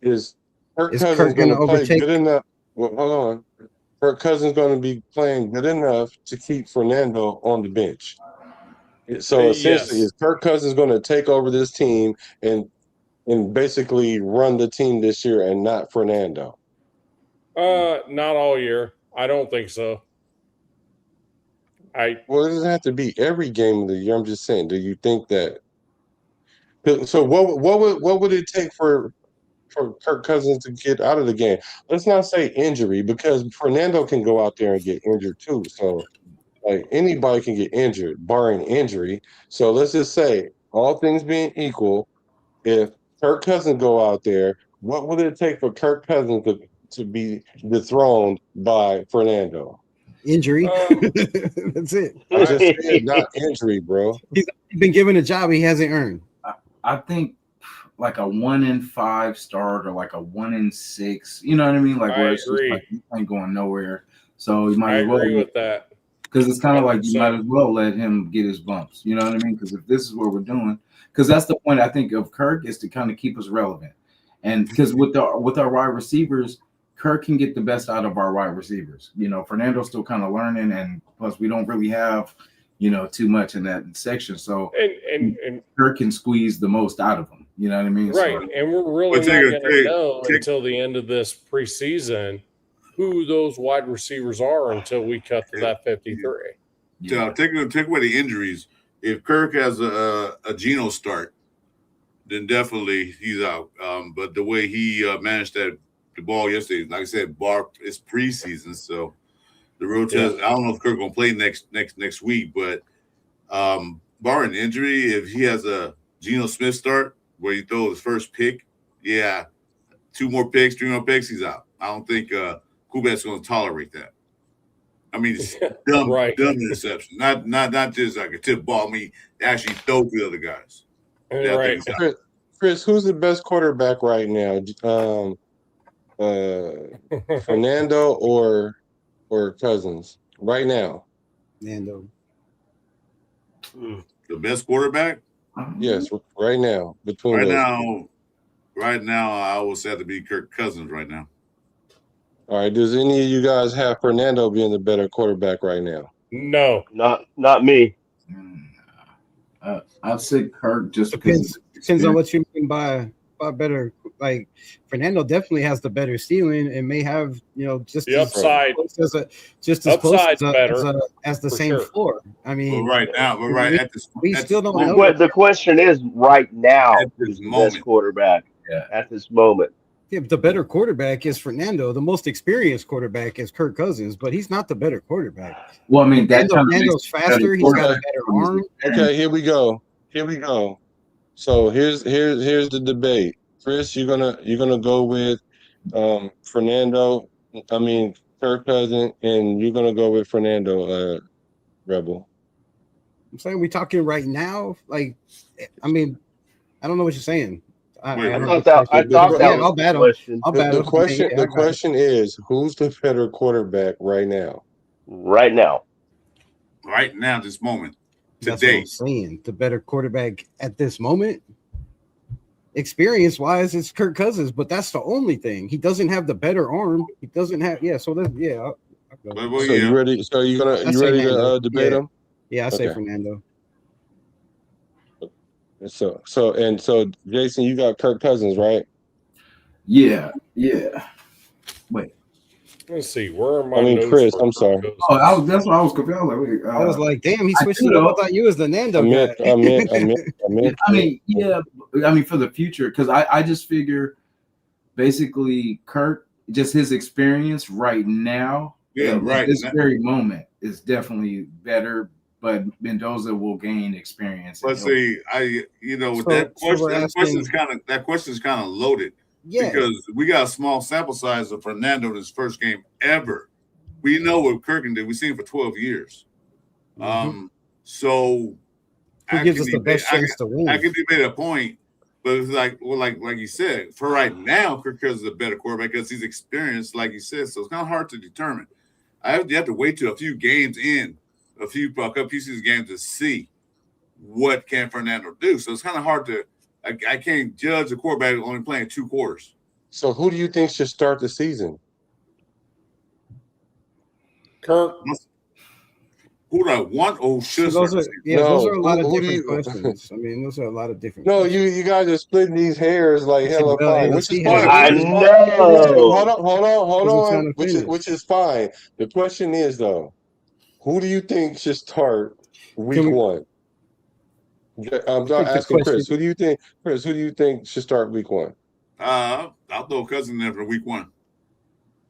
Is Cousins Kirk going to play overtake? good enough? Well, hold on. Kirk Cousins going to be playing good enough to keep Fernando on the bench. So essentially, Yes. is Kirk Cousins going to take over this team and and basically run the team this year and not Fernando? Not all year. I don't think so. Well, it doesn't have to be every game of the year. I'm just saying, do you think that? So what would it take for Kirk Cousins to get out of the game? Let's not say injury, because Fernando can go out there and get injured too. So like anybody can get injured, barring injury. So let's just say, all things being equal, if Kirk Cousins go out there, what would it take for Kirk Cousins to be dethroned by Fernando? Injury. That's it. I just said not injury, bro. He's been given a job he hasn't earned. I think like a 1-5 start or like a 1-6. You know what I mean? Like where it's just like you ain't going nowhere. So you might as well. I agree with that. Because it's kind of like you might as well let him get his bumps. You know what I mean? Because if this is what we're doing, because that's the point I think of Kirk, is to kind of keep us relevant. And because with our wide receivers, Kirk can get the best out of our wide receivers. You know, Fernando's still kind of learning, and plus we don't really have, you know, too much in that section. So and Kirk can squeeze the most out of them. You know what I mean? Right. So, And we're really not going to know until the end of this preseason who those wide receivers are until we cut to that 53. Yeah. Take away the injuries. If Kirk has a Geno start, then definitely he's out. But the way he managed the ball yesterday, like I said, it's preseason, so the real test. I don't know if Kirk gonna play next week, but barring injury, if he has a Geno Smith start where he throws his first pick, 2 more picks, 3 more picks, he's out. I don't think Kubat's going to tolerate that. I mean, it's dumb interception, not just like a tip ball. I mean, actually throw to the other guys. Right. Chris, who's the best quarterback right now? Fernando or Cousins right now? Fernando. The best quarterback? Yes, right now. Right now, I would say to be Kirk Cousins right now. All right. Does any of you guys have Fernando being the better quarterback right now? No, not me. I'd say Kirk just depends on what you mean by better. Like Fernando definitely has the better ceiling and may have, you know, just the upside just as close as the same sure. floor. I mean, right now, but right at this, we still don't know. The question is right now, who's the best quarterback at this moment? Yeah, the better quarterback is Fernando. The most experienced quarterback is Kirk Cousins, but he's not the better quarterback. Well, I mean, Fernando's faster. He's got a better arm. Okay, here we go. So here's the debate. Chris, you're gonna go with Fernando. I mean Kirk Cousins, and you're gonna go with Fernando. Rebel. I'm saying we're talking right now. Like, I mean, I don't know what you're saying. I thought that was the question. The question is, who's the better quarterback right now? Right now, this moment, That's today. what I'm saying. The better quarterback at this moment, experience-wise, it's Kirk Cousins, but that's the only thing. He doesn't have the better arm. He doesn't have. Yeah. So that's So you ready? So you ready to debate him? Yeah, I say Fernando. So Jason, you got Kirk Cousins, right? Yeah. Wait. Let's see. Where am I? I mean, Chris. I'm sorry. Oh, that's what I was confused. I was like, damn, he switched it up. I thought you was the Nando guy. I mean, for the future, because I just figure basically Kirk, just his experience right now, this very moment is definitely better. But Mendoza will gain experience. Let's see. That question is kind of loaded. Yeah. Because we got a small sample size of Fernando in his first game ever. We know what Kirk did. We've seen him for 12 years. So who gives us the best chance to win? I can debate a point, but it's like you said, for right now, Kirk Cousins is a better quarterback because he's experienced, like you said. So it's kind of hard to determine. You have to wait till a few games in. A couple pieces of games to see what can Fernando do. So it's kind of hard to. I can't judge a quarterback only playing 2 quarters. So who do you think should start the season? Kirk. Who do I want or should So start? those No, are a lot of who do different you? questions. I mean, those are a lot of different No, questions. you guys are splitting these hairs like I said, hella well, fine, which is LFC has fine. a I Hold know. on, hold on, hold wasn't on. trying to Which is finish. fine. The question is though, who do you think should start Can week we? one? I'm I not think the asking question. Chris. Who do you think? Chris, who do you think should start week one? I'll throw Cousin there for week 1.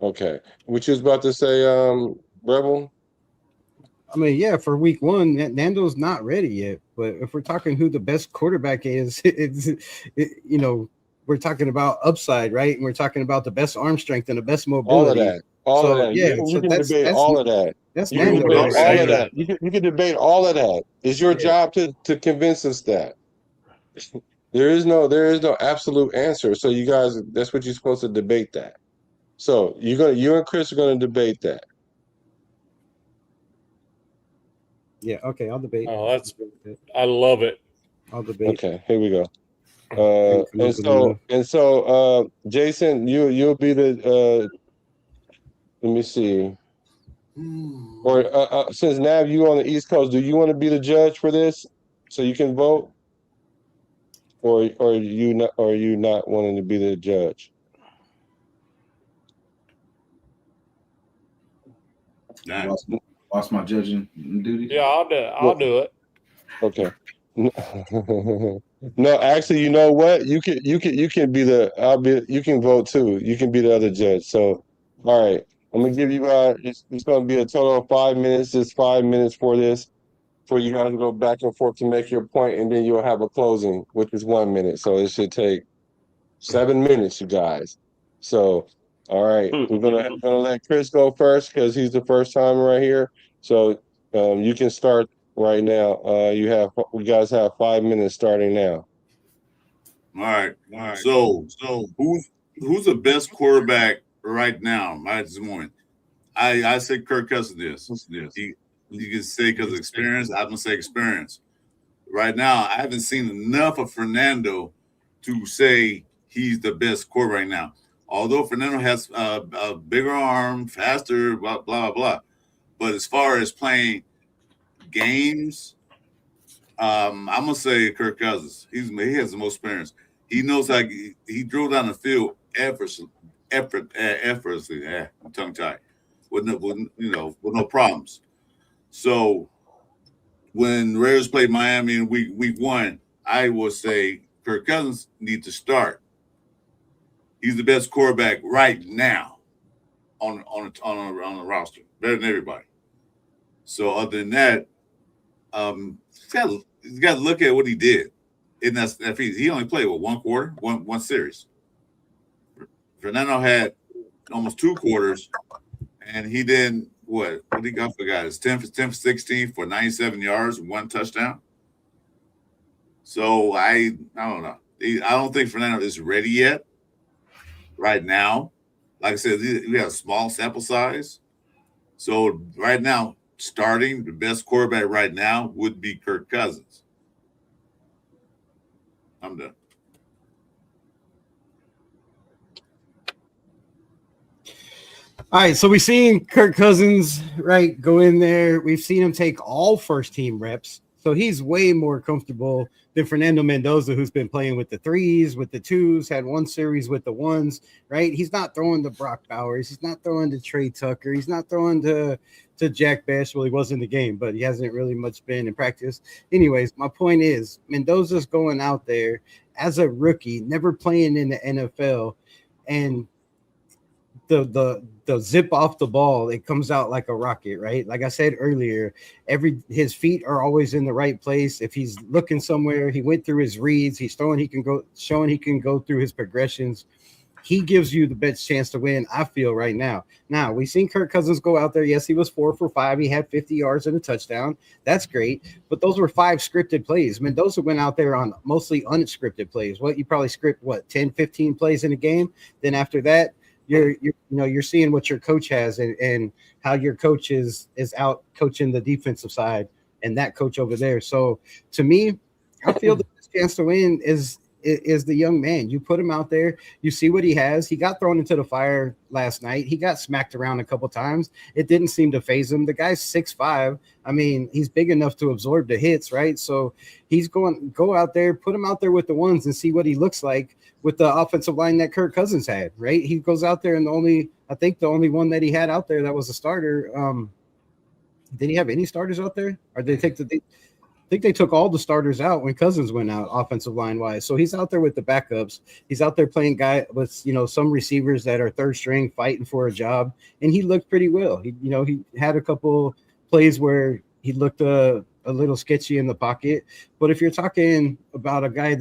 Okay. What you was about to say, Rebel? I mean, yeah, for week one, Nando's not ready yet. But if we're talking who the best quarterback is, we're talking about upside, right? And we're talking about the best arm strength and the best All of mobility. that. All of So that. yeah, You so can debate that's all of that. that's You can Nando debate right Okay, I all there. of hear that. that. You can debate all of that. It's your Yeah, job to convince us that. There is no absolute answer. So you guys, that's what you're supposed to debate that. So you and Chris are gonna debate that. yeah. Okay, I'll debate. Oh, I love it. I'll debate. Okay, here we go. Didn't come up with enough. Jason, you'll be the let me see. Or since Nav you on the East Coast, do you want to be the judge for this so you can vote, or you not wanting to be the judge? Nah. Lost my judging duty. Yeah, I'll do it. Okay. No, actually, you know what? You can be you can vote too. You can be the other judge. So, all right, I'm gonna give you it's gonna be a total of 5 minutes. Just 5 minutes for this, for you guys to go back and forth to make your point, and then you'll have a closing, which is 1 minute. So it should take 7 minutes, you guys. So, all right, we're gonna let Chris go first because he's the first timer right here. So, you can start right now. You guys have 5 minutes starting now. All right. So who's the best quarterback right now, right this morning? I say Kirk Cousins is. You can say because of experience. I'm gonna say experience. Right now, I haven't seen enough of Fernando to say he's the best quarterback right now. Although Fernando has a bigger arm, faster, blah blah blah. But as far as playing games, I'm gonna say Kirk Cousins. He has the most experience. He knows how he drove down the field effortlessly. I'm tongue tied with no problems. So when Raiders played Miami in week 1, I will say Kirk Cousins needs to start. He's the best quarterback right now on the roster, better than everybody. So other than that, he's got to look at what he did. And that's he only played one quarter, one series. Fernando had almost 2 quarters, and he didn't what he got for guys 10 for 16 for 97 yards, 1 touchdown. So I don't know. I don't think Fernando is ready yet. Right now, like I said, we have a small sample size. So right now, starting the best quarterback right now would be Kirk Cousins. I'm done. All right, so we've seen Kirk Cousins, right, go in there. We've seen him take all first-team reps. So he's way more comfortable than Fernando Mendoza, who's been playing with the 3s, with the 2s, had 1 series with the 1s, right? He's not throwing to Brock Bowers. He's not throwing to Trey Tucker. He's not throwing to Jack Bash. Well, he was in the game, but he hasn't really much been in practice. Anyways, my point is Mendoza's going out there as a rookie, never playing in the NFL, and the zip off the ball, it comes out like a rocket, right? Like I said earlier, his feet are always in the right place. If he's looking somewhere, he went through his reads, he's showing he can go through his progressions. He gives you the best chance to win, I feel, right now. Now, we've seen Kirk Cousins go out there. Yes, he was 4 for 5. He had 50 yards and a touchdown. That's great. But those were 5 scripted plays. Mendoza went out there on mostly unscripted plays. You probably script, 10, 15 plays in a game? Then after that, you're seeing what your coach has and how your coach is out coaching the defensive side and that coach over there. So to me, I feel the best chance to win is is the young man. You put him out there, you see what he has. He got thrown into the fire last night. He got smacked around a couple times. It didn't seem to phase him. The guy's 6'5". I mean, he's big enough to absorb the hits, right? So he's go out there, put him out there with the ones and see what he looks like with the offensive line that Kirk Cousins had, right? He goes out there and I think the only one that he had out there that was a starter. Did he have any starters out there? Or did they take I think they took all the starters out when Cousins went out, offensive line wise. So he's out there with the backups. He's out there playing guy with some receivers that are third string fighting for a job, and he looked pretty well. He had a couple plays where he looked a little sketchy in the pocket. But if you're talking about a guy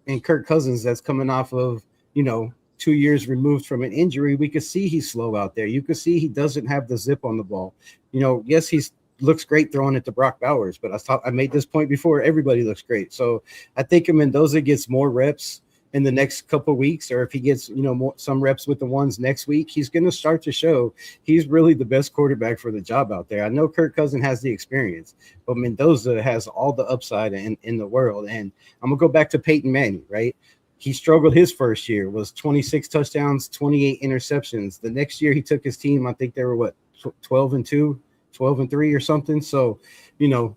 and Kirk Cousins that's coming off of 2 years removed from an injury, we could see he's slow out there. You could see he doesn't have the zip on the ball. Yes, he's looks great throwing it to Brock Bowers, but I made this point before. Everybody looks great. So I think if Mendoza gets more reps in the next couple of weeks, or if he gets some reps with the ones next week, he's going to start to show he's really the best quarterback for the job out there. I know Kirk Cousins has the experience, but Mendoza has all the upside in the world. And I'm gonna go back to Peyton Manning, right? He struggled his first year, was 26 touchdowns, 28 interceptions. The next year he took his team, I think they were 12-2. 12-3 or something. So,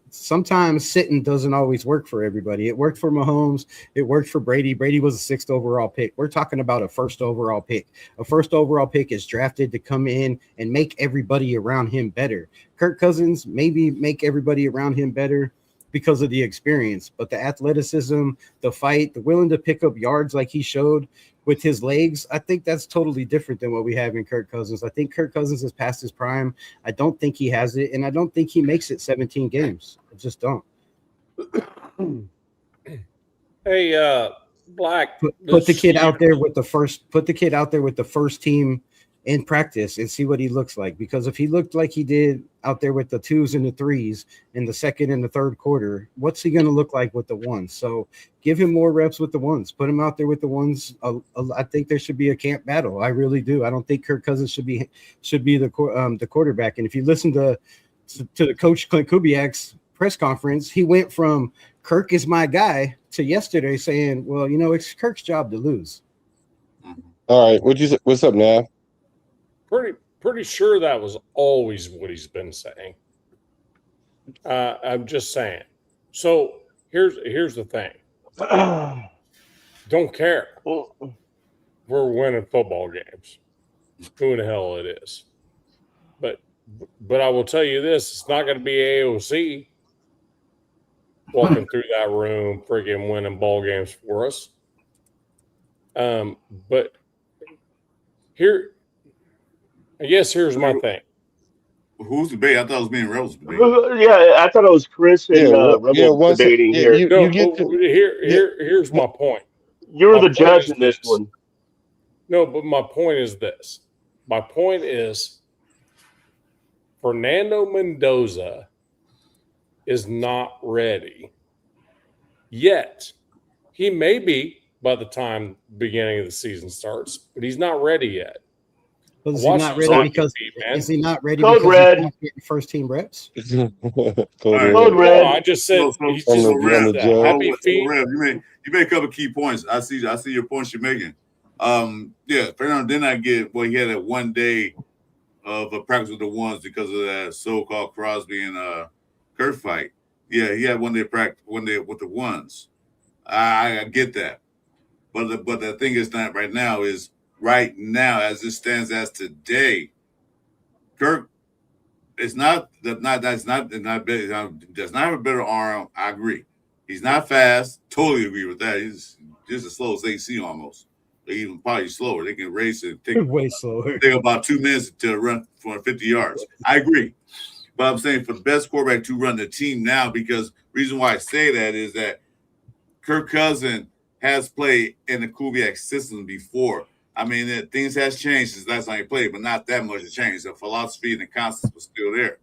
sometimes sitting doesn't always work for everybody. It worked for Mahomes. It worked for Brady. Brady was a 6th overall pick. We're talking about a 1st overall pick. A 1st overall pick is drafted to come in and make everybody around him better. Kirk Cousins maybe make everybody around him better because of the experience, but the athleticism, the fight, the willing to pick up yards like he showed with his legs, I think that's totally different than what we have in Kirk Cousins. I think Kirk Cousins is past his prime. I don't think he has it, and I don't think he makes it 17 games. I just don't. Hey, Black, put the kid out there with the first team in practice and see what he looks like. Because if he looked like he did out there with the 2s and the 3s in the second and the third quarter, what's he going to look like with the 1s? So give him more reps with the 1s. Put him out there with the 1s. I think there should be a camp battle. I really do. I don't think Kirk Cousins should be the quarterback. And if you listen to the coach Clint Kubiak's press conference, he went from Kirk is my guy to yesterday saying, well, it's Kirk's job to lose. All right. What's up, Nav? Pretty sure that was always what he's been saying. I'm just saying. So here's the thing. Don't care. We're winning football games. Who in the hell it is? But I will tell you this: it's not going to be AOC walking through that room, freaking winning ball games for us. But here. I guess here's my thing. Who's debating? I thought it was me and Rebels debating. Yeah, I thought it was Chris and Rebels debating here. Here's my point. You're the judge in this one. No, but my point is this. My point is Fernando Mendoza is not ready yet. He may be by the time beginning of the season starts, but he's not ready yet. But is he not ready because he's not getting first team reps? Code red. I just said he's just happy feet. You made a couple key points. I see your points you're making. Fernando did not get he had that 1 day of a practice with the 1s because of that so-called Crosby and Kurt fight. Yeah, he had 1 day practice, 1 day with the 1s. I get that, but the thing is not right now is. Right now, as it stands as today, Kirk is does not have a better arm. I agree. He's not fast. Totally agree with that. He's just as slow as AC almost. They even probably slower. They can race it. Take way slower. Take about 2 minutes to run for 50 yards. I agree. But I'm saying for the best quarterback to run the team now, because reason why I say that is that Kirk Cousins has played in the Kubiak system before. I mean, things has changed since last time he played, but not that much has changed. The philosophy and the concepts was still there.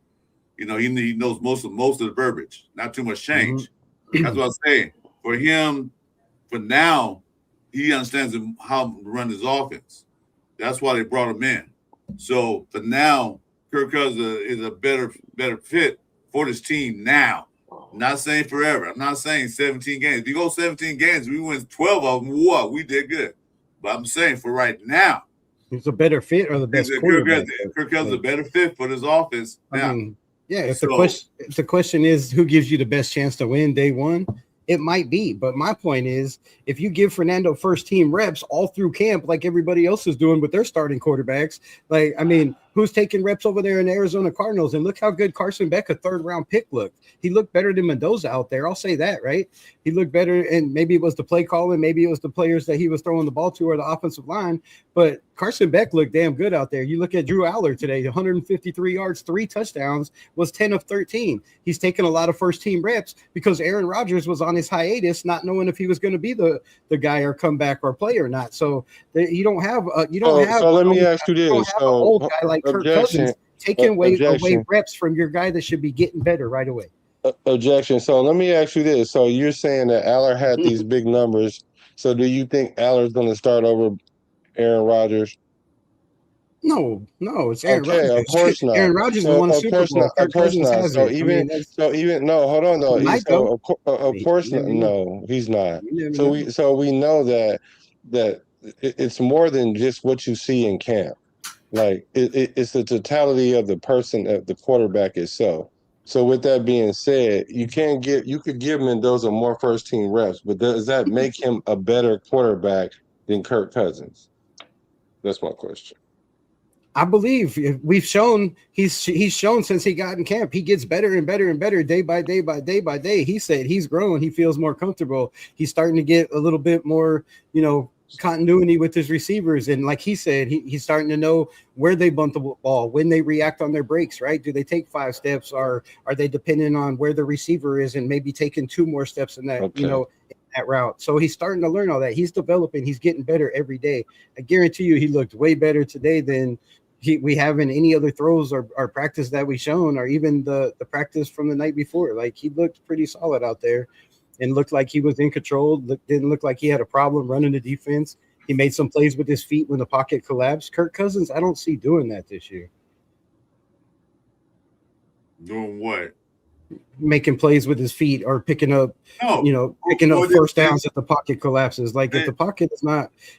He knows most of the verbiage. Not too much change. Mm-hmm. That's what I'm saying. For him, for now, he understands how to run his offense. That's why they brought him in. So for now, Kirk Cousins is a better fit for this team now. Not saying forever. I'm not saying 17 games. If you go 17 games, we win 12 of them. What? We did good. But I'm saying for right now, he's a better fit or the best quarterback. Kirk Cousins is a better fit for this offense now. I mean, yeah. If the question is who gives you the best chance to win day one, it might be. But my point is, if you give Fernando first team reps all through camp, like everybody else is doing with their starting quarterbacks, like, I mean, who's taking reps over there in the Arizona Cardinals? And look how good Carson Beck, a 3rd round pick, looked. He looked better than Mendoza out there. I'll say that, right? He looked better, and maybe it was the play calling, maybe it was the players that he was throwing the ball to or the offensive line. But Carson Beck looked damn good out there. You look at Drew Aller today, 153 yards, 3 touchdowns, was 10 of 13. He's taken a lot of first team reps because Aaron Rodgers was on his hiatus, not knowing if he was going to be the guy or come back or play or not. So you don't have So let me ask you this: an old guy like Kirk Cousins taking away reps from your guy that should be getting better right away. Objection. So let me ask you this: so you're saying that Aller had these big numbers. So do you think Aller's going to start over Aaron Rodgers? No, it's Aaron Rodgers. Of course not. Aaron Rodgers won a Super Bowl. Of course not. So even no, hold on though. So of course not. No, he's not. So we know that it's more than just what you see in camp. Like it's the totality of the person, of the quarterback itself. So with that being said, you could give Mendoza more first team reps, but does that make him a better quarterback than Kirk Cousins? That's my question. I believe we've shown he's shown since he got in camp, he gets better and better and better day by day by day by day. He said he's grown. He feels more comfortable. He's starting to get a little bit more, continuity with his receivers. And like he said, he's starting to know where they bunt the ball, when they react on their breaks, right? Do they take 5 steps, or are they dependent on where the receiver is and maybe taking 2 more steps in that, that route? So he's starting to learn all that. He's developing. He's getting better every day. I guarantee you he looked way better today than we have in any other throws or practice that we've shown, or even the practice from the night before. Like, he looked pretty solid out there and looked like he was in control. Didn't look like he had a problem running the defense. He made some plays with his feet when the pocket collapsed. Kirk Cousins, I don't see doing that this year. Doing what? Making plays with his feet or picking up first downs if the pocket collapses. Like, if the pocket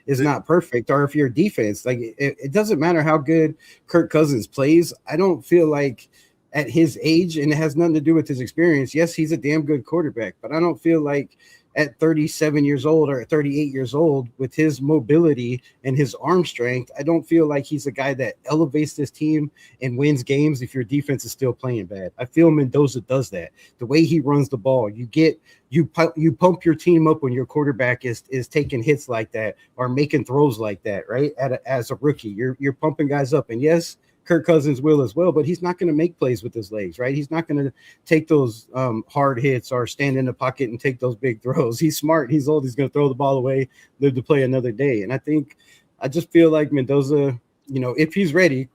is not perfect, or if your defense, like, it doesn't matter how good Kirk Cousins plays. I don't feel like at his age, and it has nothing to do with his experience. Yes, he's a damn good quarterback, but I don't feel like at 37 years old or at 38 years old, with his mobility and his arm strength, I don't feel like he's a guy that elevates this team and wins games if your defense is still playing bad. I feel Mendoza does that. The way he runs the ball, you pump your team up when your quarterback is taking hits like that or making throws like that, right? As a rookie, you're pumping guys up. And yes, Kirk Cousins will as well, but he's not going to make plays with his legs, right? He's not going to take those hard hits or stand in the pocket and take those big throws. He's smart. He's old. He's going to throw the ball away, live to play another day. And I just feel like Mendoza, if he's ready,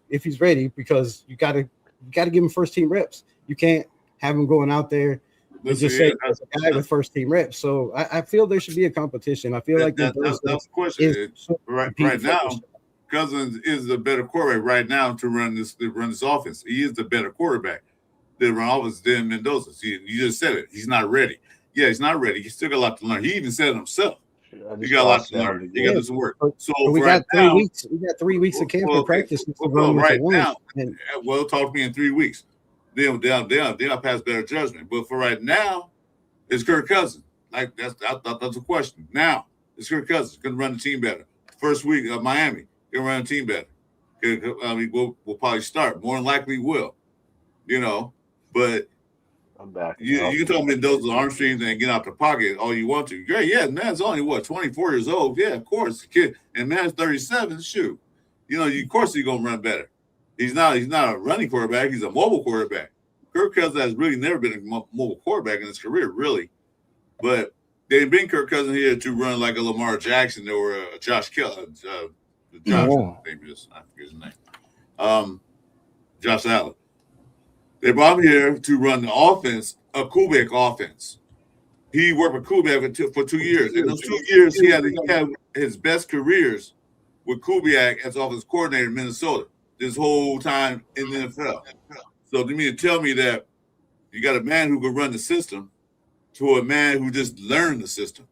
because you got to give him first team reps. You can't have him going out there and just say that's a guy with first team reps. So I feel there should be a competition. I feel like that's the question. Right now, Cousins is the better quarterback right now to run this offense. He is the better quarterback than run offense than Mendoza. You just said it. He's not ready. Yeah, he's not ready. He's still got a lot to learn. He even said it himself. He got a lot to learn. He got to do some work. So we got 3 weeks. We got 3 weeks of camp and practice. Right now, talk to me in 3 weeks. They'll pass better judgment. But for right now, it's Kirk Cousins. Like, that's a question. Now it's Kirk Cousins going to run the team better. First week of Miami. Can run a team better. I mean, we'll probably start. More than likely will. But I'm back. You can tell Mendoza's arm strength and get out the pocket all you want to. Great, yeah, man's only 24 years old. Yeah, of course, kid. And man's 37. Shoot, of course he's gonna run better. He's not a running quarterback. He's a mobile quarterback. Kirk Cousins has really never been a mobile quarterback in his career, really. But they bring Kirk Cousins here to run like a Lamar Jackson or a Josh Kelly. Name is, I forget his name. Josh Allen. They brought him here to run the offense, a Kubiak offense. He worked with Kubiak for 2 years. In those 2 years, he had his best careers with Kubiak as offense coordinator in Minnesota this whole time in the NFL. So to tell me that You got a man who can run the system to a man who just learned the system.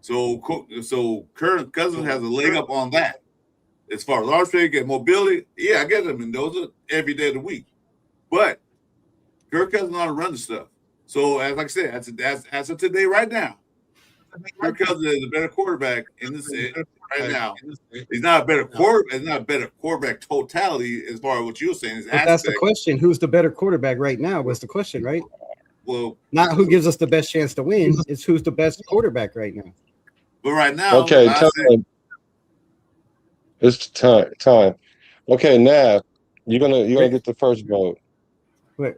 So Kirk Cousins has a leg up on that. As far as arm strength and mobility, yeah, I get them Mendoza every day of the week. But Kirk Cousins know how to run the stuff. So as like I said, as of today, right now, Kirk Cousins is a better quarterback in this right now. He's not a better quarterback. He's not a better quarterback totality as far as what you're saying. But that's the question. Who's the better quarterback right now was the question, right? Well, not who gives us the best chance to win. It's who's the best quarterback right now. But right now, okay, it's time. Okay, Nav, you're gonna get the first vote. Wait,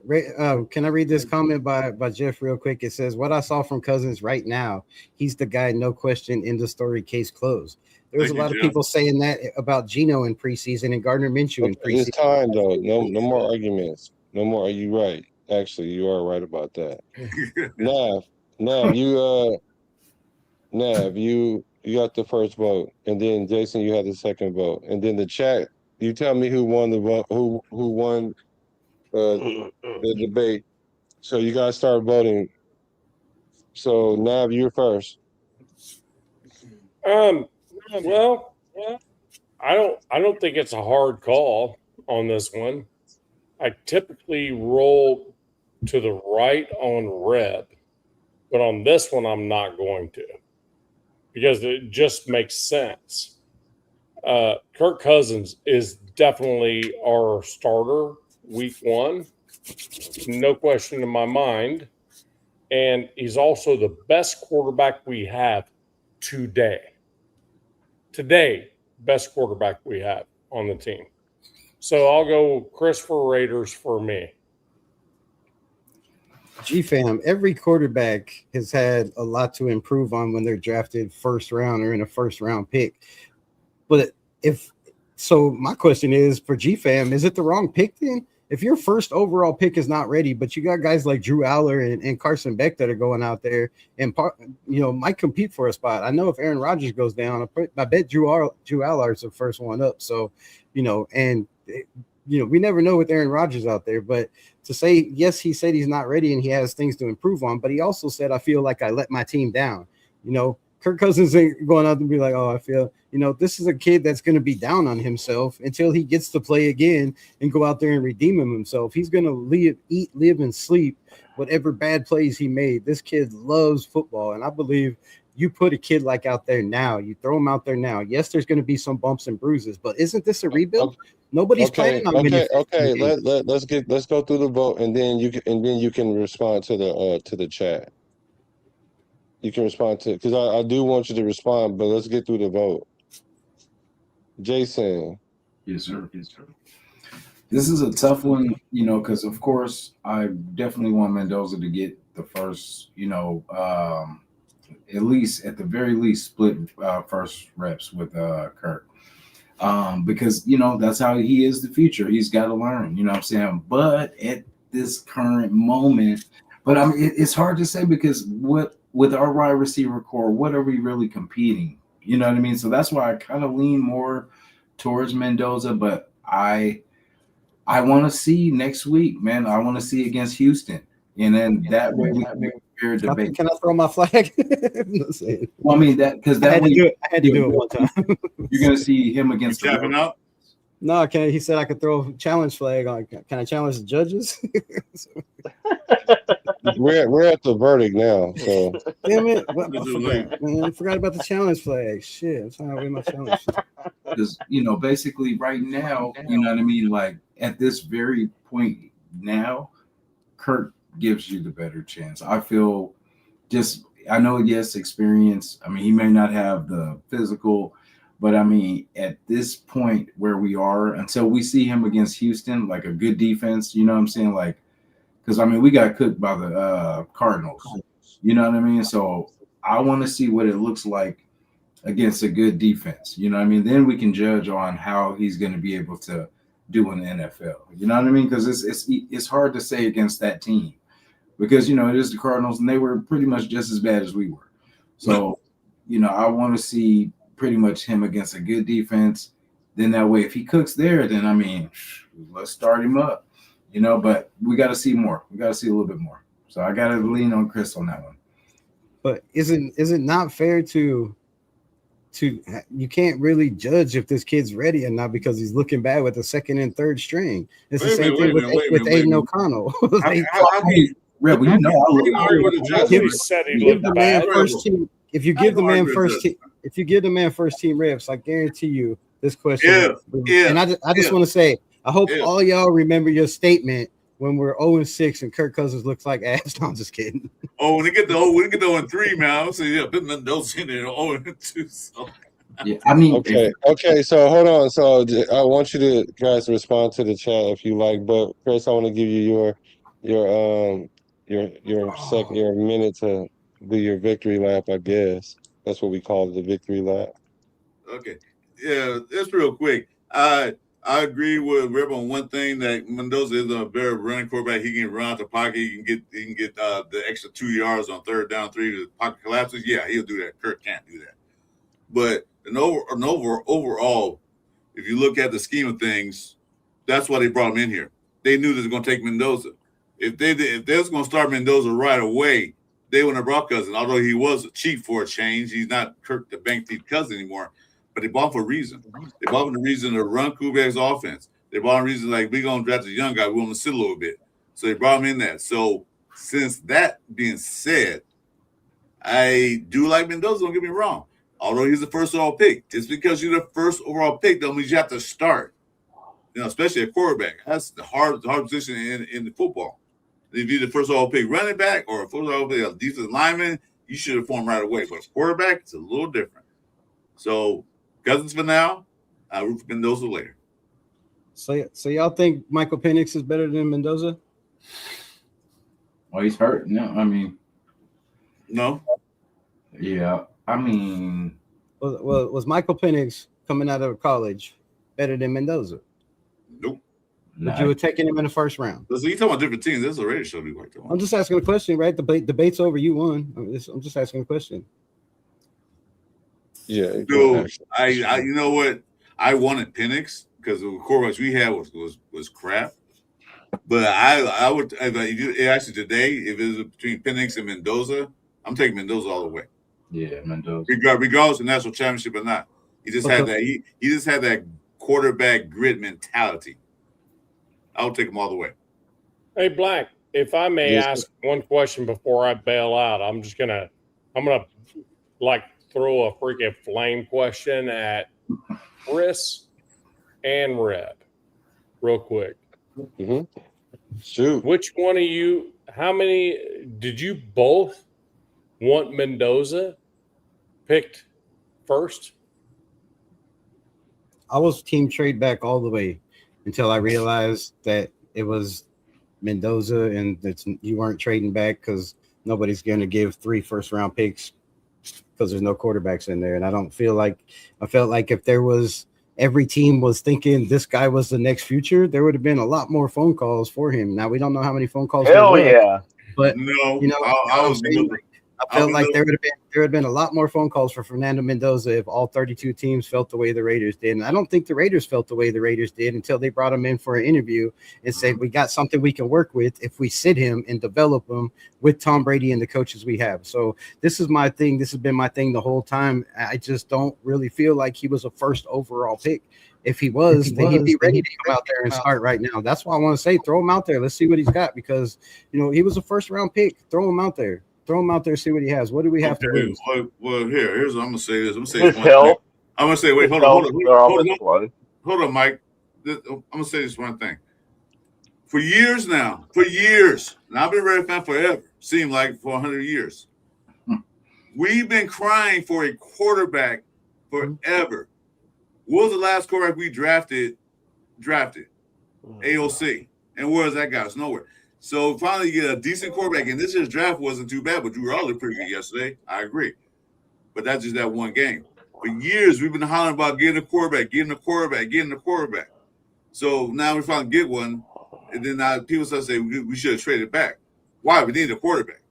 can I read this comment by Jeff real quick? It says, "What I saw from Cousins right now, he's the guy, no question. End of story. Case closed." There was a lot of people saying that about Geno in preseason and Gardner Minshew in preseason. It's time though. No more arguments. No more. Are you right? Actually, you are right about that. Nav, you got the first vote, and then Jason, you had the second vote, and then the chat. You tell me who won the vote, who won the debate. So you guys start voting. So Nav, you're first. Well, I don't think it's a hard call on this one. I typically roll to the right on Reb, but on this one I'm not going to, because it just makes sense. Kirk Cousins is definitely our starter week one, no question in my mind, and he's also the best quarterback we have today. Best quarterback we have on the team. So I'll go Christopher Raiders for me. G-Fam, every quarterback has had a lot to improve on when they're drafted first round or in a first round pick. But my question is for G-Fam, is it the wrong pick then? If your first overall pick is not ready, but you got guys like Drew Aller and Carson Beck that are going out there and might compete for a spot. I know if Aaron Rodgers goes down, I bet Drew Aller is the first one up. So, we never know with Aaron Rodgers out there. But to say, yes, he said he's not ready and he has things to improve on, but he also said, I feel like I let my team down. Kirk Cousins ain't going out and be like, oh, I feel, this is a kid that's going to be down on himself until he gets to play again and go out there and redeem himself. He's going to eat, live, and sleep whatever bad plays he made. This kid loves football, and I believe you put a kid like out there now, you throw him out there now. Yes, there's going to be some bumps and bruises, but isn't this a rebuild? Nobody's planning on Okay. Let's go through the vote, and then you can respond to the chat. You can respond to, because I do want you to respond, but let's get through the vote. Jason. Yes, sir. This is a tough one, because of course I definitely want Mendoza to get the first, at the very least split first reps with Kirk. Because that's how he is the future. He's got to learn, what I'm saying? But at this current moment, it's hard to say, because with our wide receiver core, what are we really competing? You know what I mean? So that's why I kind of lean more towards Mendoza, but I want to see next week, man. I want to see against Houston, and then that way we can make a fair debate. Can I throw my flag? Well, I mean because I had to do it one time. You're gonna see him against the up. No, he said I could throw a challenge flag on. Can I challenge the judges? We're at the verdict now. So damn it! I forgot about the challenge flag. Shit, I'm trying to win my challenge. Because basically right now, you know what I mean. Like at this very point now, Kirk gives you the better chance. I feel I know, yes, experience. I mean, he may not have the physical. But I mean, at this point where we are, until we see him against Houston, like a good defense, you know what I'm saying? Like, because I mean, we got cooked by the Cardinals, you know what I mean? So I want to see what it looks like against a good defense, you know what I mean? Then we can judge on how he's going to be able to do in the NFL, you know what I mean? Because it's hard to say against that team, because it is the Cardinals and they were pretty much just as bad as we were. So I want to see pretty much him against a good defense. Then that way, if he cooks there, then I mean, let's start him up. you know, but we got to see more. We got to see a little bit more. So I got to lean on Chris on that one. But is it not fair to you can't really judge if this kid's ready or not because he's looking bad with the second and third string. It's the same thing with Aiden O'Connell. Rebel, you know, give the man first team. If you give the man first team reps, I guarantee you this question. And I just want to say, I hope all y'all remember your statement when we're 0-6 and Kirk Cousins looks like ass. No, I'm just kidding. Oh, when they get the 0-3, man, I'm saying yeah, but those in there 0-2. So. Yeah, I mean, okay. So hold on. So I want you to guys respond to the chat if you like. But Chris, I want to give you your minute to do your victory lap. I guess that's what we call it, the victory lap. Okay, yeah, that's real quick. I agree with Rebel on one thing, that Mendoza is a very running quarterback. He can run out the pocket. He can get the extra 2 yards on third down, 3. The pocket collapses. Yeah, he'll do that. Kirk can't do that. But overall, if you look at the scheme of things, that's why they brought him in here. They knew they were going to take Mendoza. If they was going to start Mendoza right away, they wouldn't have brought Cousins. Although he was cheap for a change, he's not Kirk the bank thief Cousins anymore. But they bought him for a reason. They bought him for the reason to run Kubiak's offense. They bought him for a reason like, we're going to draft a young guy. We want him to sit a little bit. So they brought him in there. So since that being said, I do like Mendoza, don't get me wrong. Although he's the first overall pick. Just because you're the first overall pick don't mean you have to start. You know, especially a quarterback. That's the hard position in the football. If you're the first overall pick running back or a first overall pick a defensive lineman, you should have formed right away. But quarterback, it's a little different. So Cousins for now, I root for Mendoza later. So y'all think Michael Penix is better than Mendoza? Well, he's hurt. No, I mean, no. Yeah, I mean, was Michael Penix coming out of college better than Mendoza? Nope. But you were taking him in the first round. So you talking about different teams? This is a radio show. I'm just asking a question, right? Debate's over. You won. I'm just asking a question. Yeah. Dude, I you know what? I wanted Penix because the quarterbacks we had was crap. But I would actually today, if it was between Penix and Mendoza, I'm taking Mendoza all the way. Yeah, Mendoza. Regardless of national championship or not, he just had that. He just had that quarterback grit mentality. I would take him all the way. Hey, Black, if I may ask one question before I bail out, I'm gonna like throw a freaking flame question at Chris and Reb real quick. Mm-hmm. Shoot. Which one of you, how many did you both want Mendoza picked first? I was team trade back all the way until I realized that it was Mendoza and that you weren't trading back because nobody's going to give 3 first-round picks because there's no quarterbacks in there. And I felt like if there was every team was thinking this guy was the next future, there would have been a lot more phone calls for him. Now we don't know how many phone calls. Hell yeah! But no, you know, I felt like there would have been a lot more phone calls for Fernando Mendoza if all 32 teams felt the way the Raiders did. And I don't think the Raiders felt the way the Raiders did until they brought him in for an interview and said, we got something we can work with if we sit him and develop him with Tom Brady and the coaches we have. So this is my thing. This has been my thing the whole time. I just don't really feel like he was a first overall pick. If he was, then he'd be ready to come out there and start right now. That's why I want to say, throw him out there. Let's see what he's got because, you know, he was a first round pick. Throw him out there. Throw him out there, see what he has. What do we have to lose? Well, here's what I'm gonna say this. I'm gonna say this one thing. I'm gonna say, wait, hold on, Mike. I'm gonna say this one thing. For years, and I've been a Red fan forever. Seemed like for 100 years. We've been crying for a quarterback forever. What was the last quarterback we drafted? AOC. And where is that guy? It's nowhere. So finally you get a decent quarterback, and this year's draft wasn't too bad, but Drew Hall looked pretty good yesterday. I agree. But that's just that one game. For years, we've been hollering about getting a quarterback. So now we finally get one, and then now people start saying we should have traded back. Why? We need a quarterback.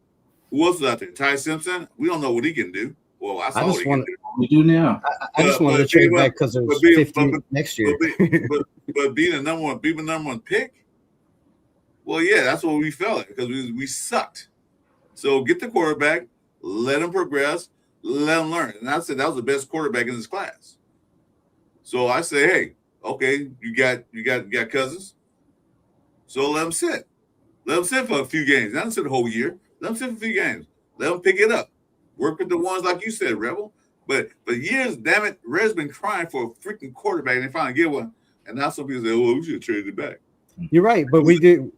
Who else is out there? Ty Simpson? We don't know what he can do. Well, I saw what he can do. We do now. I just wanted to trade back because there's 50 next year. But being the number one pick, Well, yeah, that's what we felt because we sucked. So get the quarterback, let him progress, let him learn. And I said that was the best quarterback in this class. So I say, hey, okay, you got Cousins. So let him sit. Let him sit for a few games. Let him sit the whole year. Let him sit for a few games. Let him pick it up. Work with the ones like you said, Rebel. But for years, damn it, Red's been crying for a freaking quarterback, and they finally get one. And now some people say, "Oh, we should have traded it back." You're right, but we did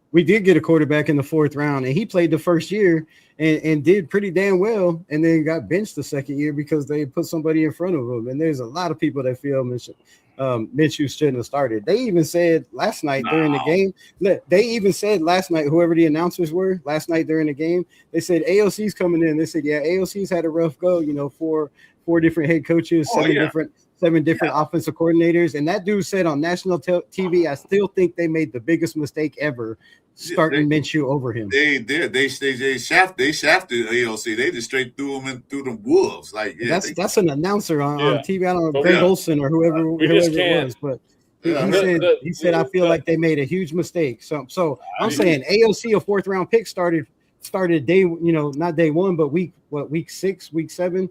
get a quarterback in the 4th round, and he played the first year and did pretty damn well, and then got benched the second year because they put somebody in front of him. And there's a lot of people that feel Minshew shouldn't have started. They even said last night during the game. They even said last night, whoever the announcers were last night during the game, they said AOC's coming in. They said, yeah, AOC's had a rough go. You know, four different head coaches, seven different offensive coordinators, and that dude said on national TV, I still think they made the biggest mistake ever starting Minshew over him. They did. They shafted AOC. They just straight threw them wolves. Like that's an announcer on TV. I don't know, Greg Olson or whoever it was, but he said I feel like they made a huge mistake. So I'm saying AOC a 4th round pick started day, not day 1, but week 6, week 7.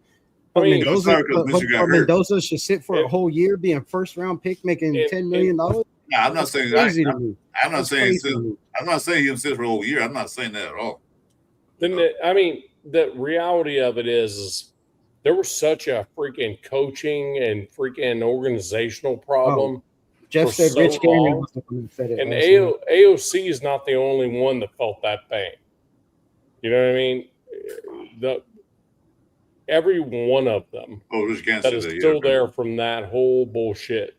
But Mendoza should sit for a whole year, being 1st round pick, making $10 million. Nah, I'm not saying I'm not saying he'll sit for a whole year. I'm not saying that at all. Then the reality of it is there was such a freaking coaching and freaking organizational problem. Jeff said Rich Gannon was the one who said it. And AOC is not the only one that felt that pain. You know what I mean? Every one of them that is still there from that whole bullshit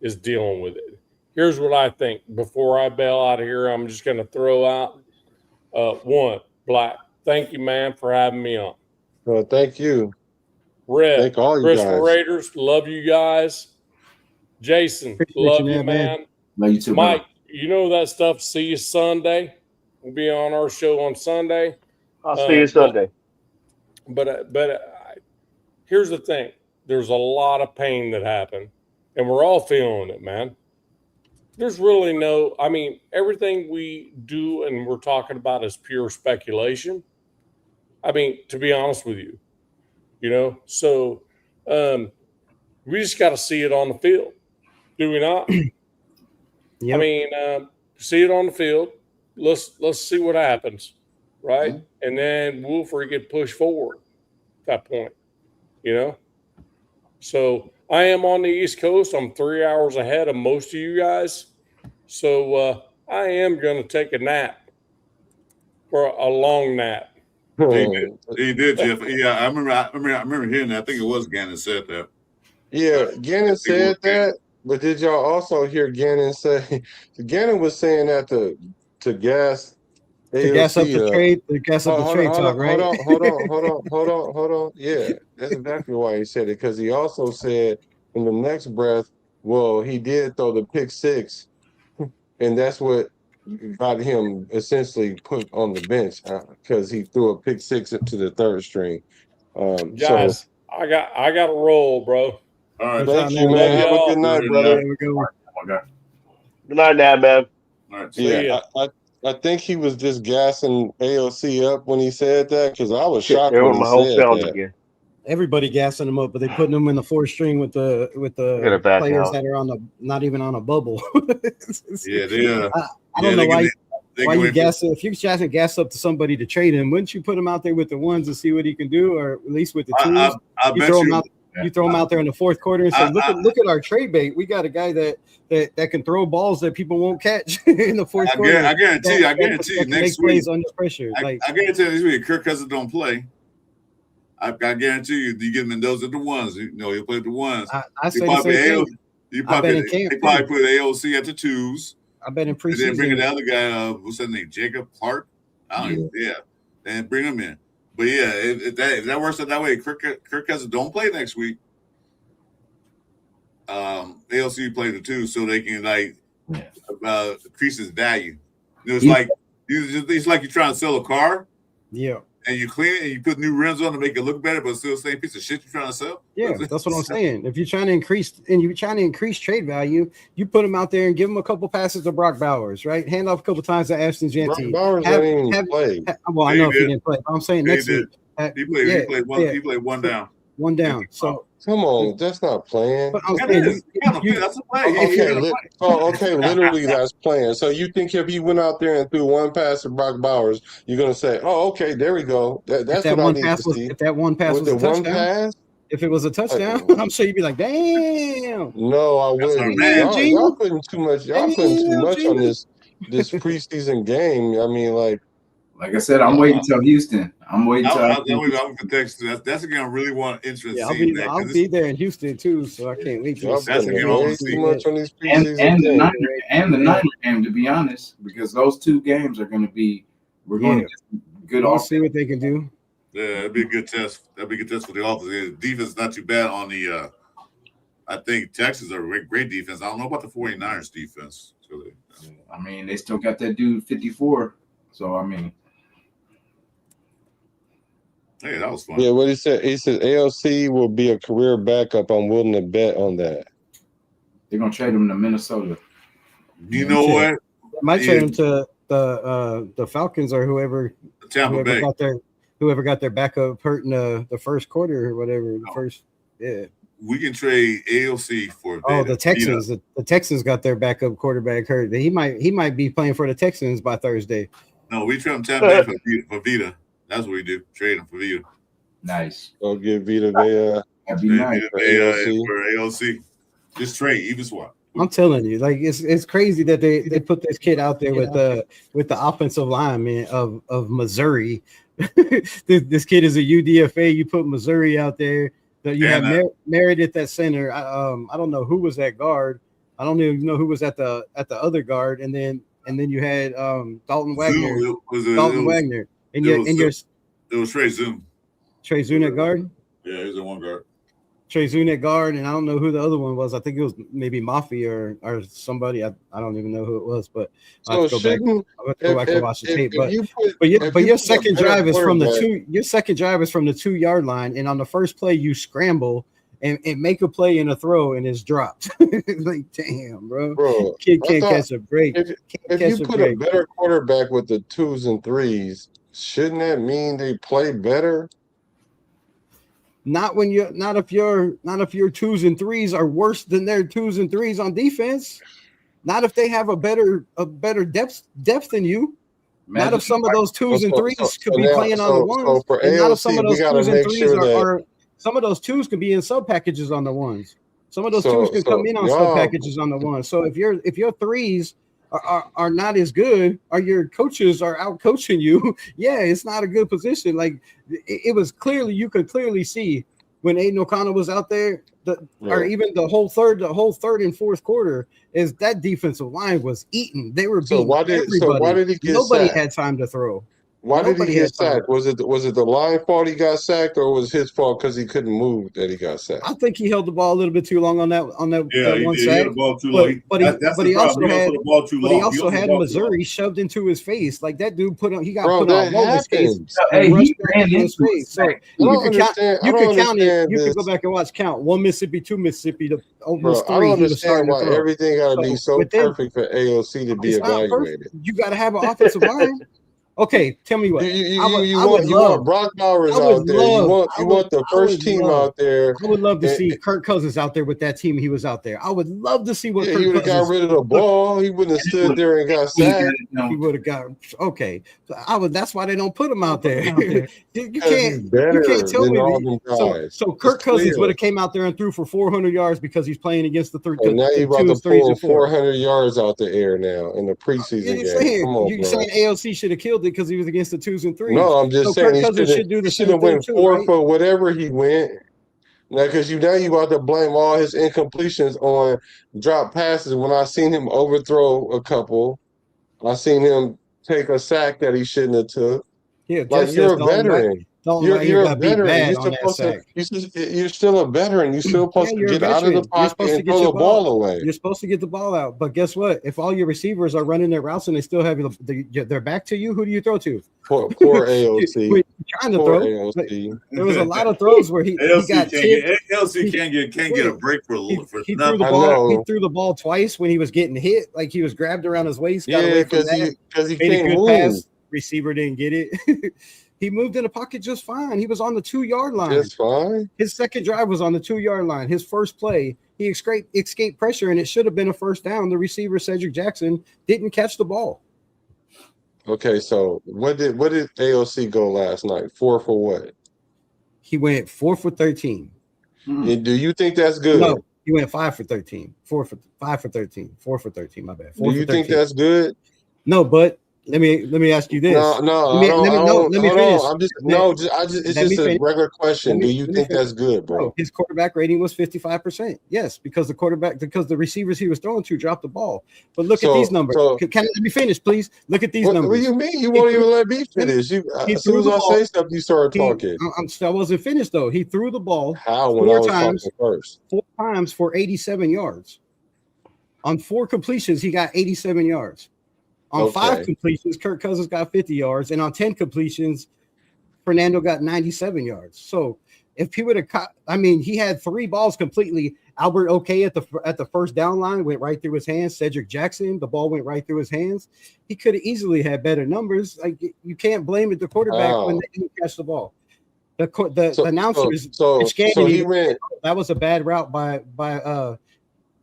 is dealing with it. Here's what I think. Before I bail out of here, I'm just going to throw out one. Black, thank you, man, for having me on. Well, thank you. Red, thank all you Christopher guys. Raiders, love you guys. Jason, love you, man. Love you too, Mike, brother. you know that stuff. See you Sunday. We'll be on our show on Sunday. I'll see you Sunday. But here's the thing. There's a lot of pain that happened, and we're all feeling it, man. There's really everything we do and we're talking about is pure speculation. To be honest with you, so we just got to see it on the field. Do we not? Yep. See it on the field. Let's see what happens, right? Mm-hmm. And then we'll freaking push forward at that point, So I am on the East Coast. I'm 3 hours ahead of most of you guys. So I am going to take a nap, for a long nap. He did, Jeff. Yeah, I remember hearing that. I think it was Gannon said that. Yeah, Gannon said that, but did y'all also hear Gannon say? Gannon was saying that to gas AOC to gas up the trade, talk, right? Hold on. Yeah, that's exactly why he said it, because he also said in the next breath, well, he did throw the pick 6, and that's what got him essentially put on the bench because he threw a pick 6 into the 3rd string. Guys, so I got to roll, bro. All right, thank you, man. Have a good night, brother. Good night, man. All right, yeah, I think he was just gassing AOC up when he said that, because I was shocked when he said that. Again. Everybody gassing him up, but they putting him in the 4th string with the players that are not even on a bubble. Yeah, they are. I don't know why you gas if you're trying gas up to somebody to trade him. Wouldn't you put him out there with the ones and see what he can do, or at least with the twos? You throw him out there in the 4th quarter and say, "Look at our trade bait. We got a guy that can throw balls that people won't catch in the 4th quarter." I guarantee you, next week under pressure. I guarantee you, this week, Kirk Cousins don't play. I guarantee you get Mendoza the ones. He'll play the ones. I say the same thing. They probably put AOC at the 2s. I bet in preseason. And then bring in the other guy. What's that name? Jacob Clark. And bring him in. But yeah, if that works out that way, Kirk Cousins don't play next week. AOC play the 2 so they can increase his value. It's like you're trying to sell a car. Yeah. and you clean it and you put new rims on to make it look better, but still the same piece of shit you're trying to sell. Yeah, that's what I'm saying. If you're trying to increase trade value, you put him out there and give him a couple passes to Brock Bowers, right? Hand off a couple times to Ashton Jeanty. Brock Bowers didn't even play. Well, I know if he didn't play, but I'm saying next week. He played one down. One down. So come on, that's not playing. But I'm saying that's a play. Okay, literally that's playing. So you think if he went out there and threw one pass to Brock Bowers, you're gonna say, "Oh, okay, there we go." That's what I need to see. If that one pass was a touchdown, if it was a touchdown, I'm sure you'd be like, "Damn." No, I wouldn't. Y'all putting too much. Y'all putting too much on this preseason game. I mean, like I said, I'm waiting till Houston. I'm waiting till. I'm for Texas. That's a game I really want interest. Yeah, I'll be there in Houston too, so I can't wait. That's a game I want to see. Too much on these preseason and the Niner game, to be honest, because those two games are going to be. We're going to get good. We'll see what they can do. Yeah, that'd be a good test. That'd be a good test for the offense. The defense is not too bad on the. I think Texas are a great defense. I don't know about the 49ers defense. I mean, they still got that dude 54. So I mean. Hey, that was fun. Yeah, what he said ALC will be a career backup. I'm willing to bet on that. They're gonna trade him to Minnesota. You know what? Might trade him to the Falcons or whoever got their backup hurt in the first quarter or whatever. We can trade ALC for the Texans. The Texans got their backup quarterback hurt. He might be playing for the Texans by Thursday. No, we trade him Tampa for Vita. That's what we do. Trade him for Vita. Nice. Go get Vita that'd be nice. For ALC. Just trade, even swap. I'm telling you, like it's crazy that they put this kid out there with the offensive lineman of Missouri. This kid is a UDFA. You put Missouri out there. You have Meredith at center. I don't know who was at guard. I don't even know who was at the other guard. And then you had Dalton Wagner. Wagner. It was Trey Zoom. Trey Zoom at guard? Yeah, he was at one guard. Trey Zoom at guard, and I don't know who the other one was. I think it was maybe Mafia or somebody. I don't even know who it was, but I have to go back and watch the tape. But your second drive is from the 2-yard line, and on the first play you scramble and make a play and a throw, and it's dropped. Like, damn, bro. Kid can't catch a break. If you put a better quarterback with the 2s and 3s, shouldn't that mean they play better? Not if your 2s and 3s are worse than their 2s and 3s on defense. Not if they have a better depth than you. Not if some of those 2s and 3s could be playing on the ones. And not if some of those 2s and 3s are some of those 2s could be in sub packages on the ones. Some of those 2s can come in on sub packages on the ones. So if your 3s are not as good, or your coaches are out coaching you, yeah, it's not a good position. Like it was clearly, you could clearly see when Aiden O'Connell was out there, or even the whole third and fourth quarter, is that defensive line was eating. They were beating everybody. So why did he get Nobody sacked? had time to throw. Why did he get sacked? Was it the line fault he got sacked, or was his fault because he couldn't move that he got sacked? I think he held the ball a little bit too long on that one sack. He held the ball too long. But he also had Missouri shoved into his face. Like that dude got put on roller skates. Hey, he ran into his face. So you can count it. You can go back and watch count. 1 Mississippi, 2 Mississippi, to almost 3. I don't understand why everything got to be so perfect for AOC to be evaluated. You got to have an offensive line. Okay, tell me what. You want Brock Bowers out there. You want the first team out there. I would love to see Kirk Cousins out there with that team he was out there. I would love to see what Kirk he would have got rid of the ball. He wouldn't have stood there and got sacked. He would have got that's why they don't put him out there. You can't tell me. So Kirk Cousins would have came out there and threw for 400 yards because he's playing against the 3. And now you're about to pull 400 yards out the air now in the preseason game. Come on, you're saying AOC should have killed it because he was against the 2s and 3s. No, I'm just saying he should have went 4 for whatever he went. Now, because you about to blame all his incompletions on drop passes. When I seen him overthrow a couple, I seen him take a sack that he shouldn't have took. Yeah, like you're a veteran. Don't You're like you a got beat veteran. bad You're on that supposed to. sack. You're still a veteran. You're still Yeah, supposed to you're a get out of the veteran. You're pocket supposed to and get throw your the ball away. You're supposed to get the ball out. But guess what? If all your receivers are running their routes and they still have their back to you, who do you throw to? Poor AOC. You're trying to Poor throw. AOC. There was a lot of throws where he got tipped. LC can't get a break for a little for He threw nothing. the I ball. He know. threw the ball twice when he was getting hit. Like he was grabbed around his waist, got Yeah, away from because that. he Made a can't good move. pass. Receiver didn't get it. He moved in the pocket just fine. He was on the 2-yard line. That's fine. His second drive was on the 2-yard line. His first play, he escaped pressure, and it should have been a first down. The receiver, Cedric Jackson, didn't catch the ball. Okay, so what did AOC go last night? 4 for what? He went 4 for 13. And do you think that's good? No, he went 5 for 13. 5 for 13. 4 for 13. My bad. 4 Do you for 13. think that's good? No, but let me ask you this. No, let me finish. It's just a regular question. Do you think that's good, bro? No, his quarterback rating was 55%. Yes, because the receivers he was throwing to dropped the ball. But look at these numbers. Can let me finish, please? Look at these numbers. What do you mean? You won't even let me finish. As soon as I say something, you start talking. I wasn't finished though. He threw the ball How when I was talking first? 4 times for 87 yards. On 4 completions, he got 87 yards. On 5 completions, Kirk Cousins got 50 yards, and on 10 completions, Fernando got 97 yards. So if he would have caught, he had 3 balls completely. Albert OK at the first down line went right through his hands. Cedric Jackson, the ball went right through his hands. He could have easily had better numbers. Like you can't blame the quarterback when they didn't catch the ball. The announcers, he went. That was a bad route by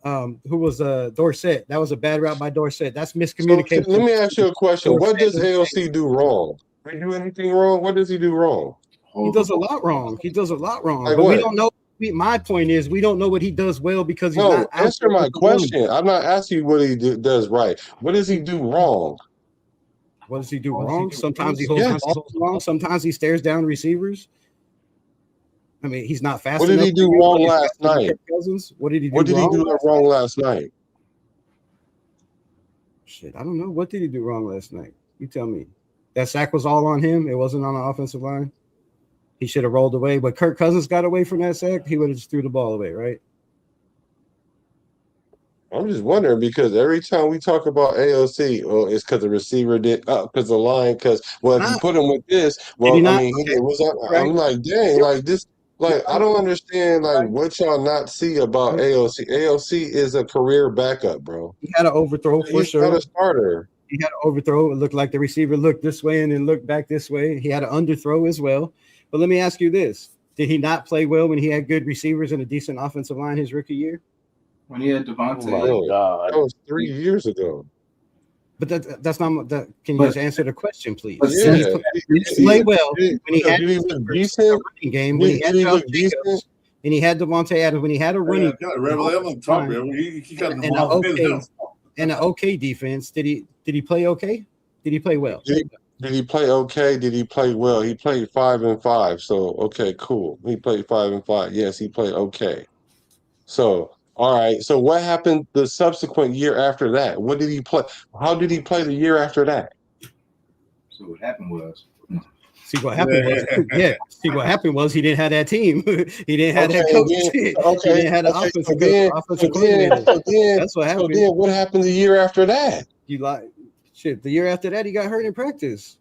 who was Dorsett. That was a bad route by Dorsett. That's miscommunication. So let me ask you a question. What does AOC do wrong? Did he do anything wrong? What does he do wrong? He does a lot wrong. Like but what? we don't know. My point is, we don't know what he does well because he's not. Answer my question. I'm not asking you what he does right. What does he do wrong? What does he do wrong? Sometimes he holds the ball wrong. Sometimes he stares down receivers. He's not fast enough. What did he do wrong last night? What did he do? What did he do wrong last night? Shit, I don't know. What did he do wrong last night? You tell me. That sack was all on him. It wasn't on the offensive line. He should have rolled away, but Kirk Cousins got away from that sack. He would have just threw the ball away, right? I'm just wondering because every time we talk about AOC, it's because the receiver did because the line. Because if you put him with this, he was up. Right. I'm like, dang, like this. Like, I don't understand, like, what y'all not see about AOC. AOC is a career backup, bro. He had an overthrow for sure. He's not a starter. He had an overthrow. It looked like the receiver looked this way and then looked back this way. He had an underthrow as well. But let me ask you this. Did he not play well when he had good receivers and a decent offensive line his rookie year? When he had Devontae. Oh, my God. That was 3 years ago. But that's not that. Can you just answer the question, please? Yeah. Did he play well when he had a decent running game? When he had Josh Jacobs and he had Devontae Adams, when he had a running and an okay defense, did he play okay? Did he play well? Did he play okay? Did he play well? He played 5-5. So okay, cool. He played 5-5. Yes, he played okay. So. All right. So what happened the subsequent year after that? What did he play? How did he play the year after that? So what happened was. See what happened was he didn't have that team. He didn't have that coach. He didn't have the offensive coordinator. That's what happened. So then what happened the year after that? The year after that he got hurt in practice.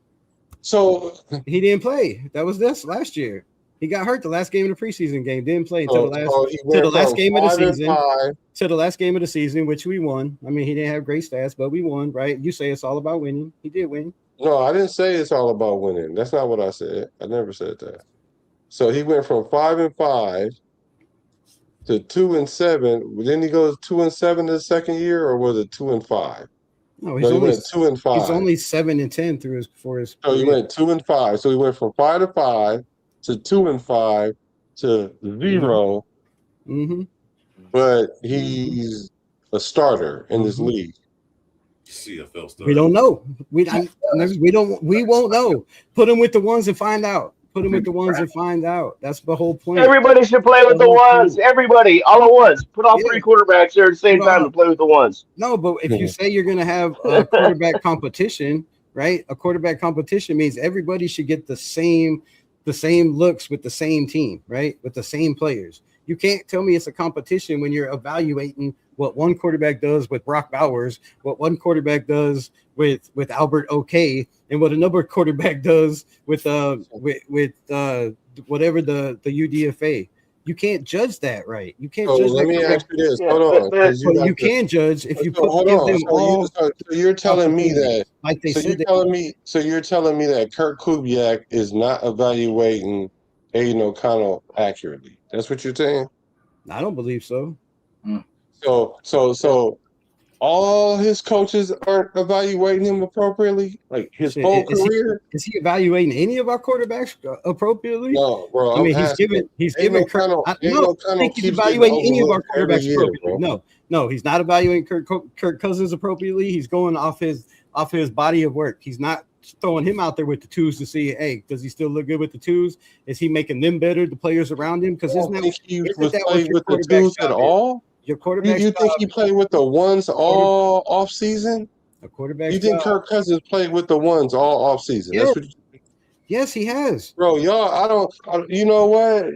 So he didn't play. That was this last year. He got hurt the last game of the preseason game. Didn't play until the last game of the season. To the last game of the season, which we won. He didn't have great stats, but we won, right? You say it's all about winning. He did win. No, I didn't say it's all about winning. That's not what I said. I never said that. So he went from 5-5 to 2-7. Then he goes 2-7 the second year, or was it 2-5? No, he went 2-5. He's only 7-10 for his. So he went 2-5. So he went from 5-5 to 2-5 to 0. Mm-hmm. But he's a starter in this league. CFL starter. We don't know. We won't know. Put him with the ones and find out. That's the whole point. Everybody should play with the ones. Everybody, all at once. Put all 3 quarterbacks there at the same time and play with the ones. No, but if you say you're going to have a quarterback competition, right? A quarterback competition means everybody should get the same the same looks with the same team, right? With the same players. You can't tell me it's a competition when you're evaluating what one quarterback does with Brock Bowers, what one quarterback does with Albert OK, and what another quarterback does with whatever the UDFA. You can't judge that, right? You can't So judge let that. me ask you this. Yeah, Hold on, but because you But got you the. can judge if you So hold give on. them all So you're telling me opportunities, that. like they So you're said they telling would. me. So you're telling me that Kirk Kubiak is not evaluating Aiden O'Connell accurately. That's what you're saying. I don't believe so. So all his coaches aren't evaluating him appropriately, like his Shit, whole career. is he evaluating any of our quarterbacks appropriately? No, bro. I I'm mean, asking. he's Ain't given Kirk. Ain't No, I O'Connell think he's keeps getting evaluating any of our overlooked every quarterbacks year, appropriately. bro. No, he's not evaluating Kirk Cousins appropriately. He's going off his body of work. He's not throwing him out there with the twos to see, hey, does he still look good with the twos? Is he making them better, the players around him? Because You don't think he isn't was that what playing your with the quarterback's twos at job is? all? Your quarterback's You think job, he played with the ones all off season? a quarterback's You think job. Kirk Cousins played with the ones all off season? Yeah, That's what. yes, he has. Bro, you know what?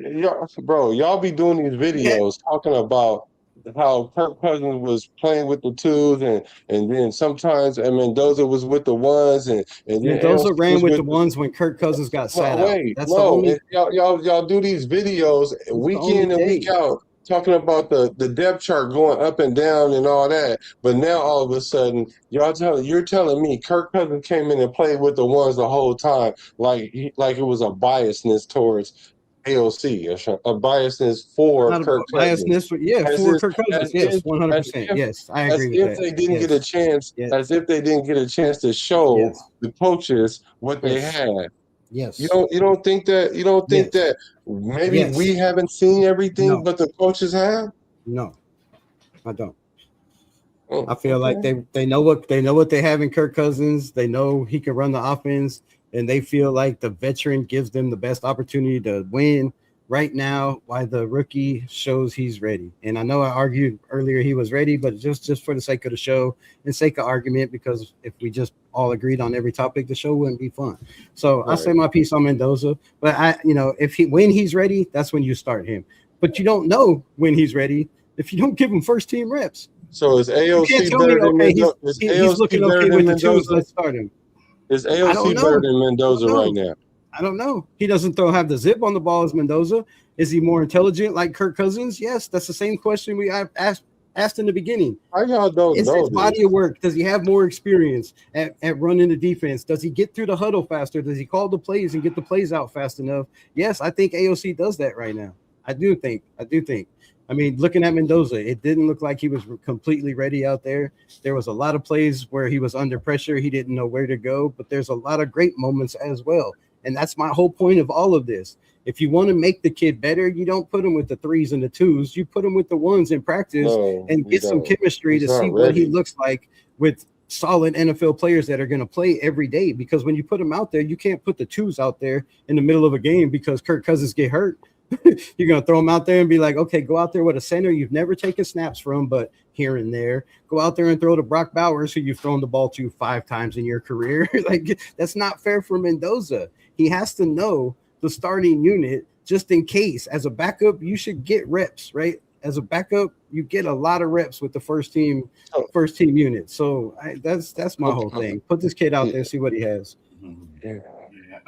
Y'all be doing these Yeah, videos talking about how Kirk Cousins was playing with the twos and then sometimes and Mendoza was with the ones and then Mendoza AOC ran was with with the ones when Kirk Cousins got sat out. wait, That's the no. only. Y'all do these videos That's the week only in and week day. out talking about the depth chart going up and down and all that. But now all of a sudden, you're telling me Kirk Cousins came in and played with the ones the whole time, like it was a biasness towards AOC, a biasness for Not a Kirk Cousins. biasness, but yeah, As for if, Kirk as Cousins. Yes, if, as 100%. if, Yes, I as agree with if that. they didn't get a Yes, chance, as yes, if they didn't get a chance to show yes, the coaches what they yes, had. yes, You don't think yes, that maybe yes. we haven't seen everything, No, but the coaches have? no, I don't. Oh, I feel like okay. they know what they have in Kirk Cousins. They know he can run the offense, and they feel like the veteran gives them the best opportunity to win right now. Why the rookie shows he's ready. And I know I argued earlier he was ready, but just for the sake of the show and sake of argument, because if we just all agreed on every topic, the show wouldn't be fun. So I say Right. my piece on Mendoza, but when he's ready, that's when you start him. But you don't know when he's ready if you don't give him first team reps. So is You can't AOC tell me, better than okay, Mendoza? Is he's AOC looking better okay than with the twos. Mendoza? Let's start him. Is I don't AOC better know. than I don't Mendoza right know. now? I don't know. He doesn't have the zip on the ball as Mendoza. Is he more intelligent like Kirk Cousins? Yes, that's the same question we asked in the beginning. How y'all don't Is know his this? body of work? Does he have more experience at running the defense? Does he get through the huddle faster? Does he call the plays and get the plays out fast enough? Yes, I think AOC does that right now. I do think. I mean, looking at Mendoza, it didn't look like he was completely ready out there. There was a lot of plays where he was under pressure. He didn't know where to go, but there's a lot of great moments as well. And that's my whole point of all of this. If you want to make the kid better, you don't put him with the threes and the twos. You put him with the ones in practice No, and you get some don't. chemistry He's to see not what he ready. looks like with solid NFL players that are going to play every day. Because when you put them out there, you can't put the twos out there in the middle of a game because Kirk Cousins get hurt. You're going to throw him out there and be like, okay, go out there with a center you've never taken snaps from, but here and there. Go out there and throw to Brock Bowers, who you've thrown the ball to 5 times in your career. Like, that's not fair for Mendoza. He has to know the starting unit just in case. As a backup, you should get reps, right? As a backup, you get a lot of reps with the first team unit. So that's my whole thing. Put this kid out there, see what he has. Yeah.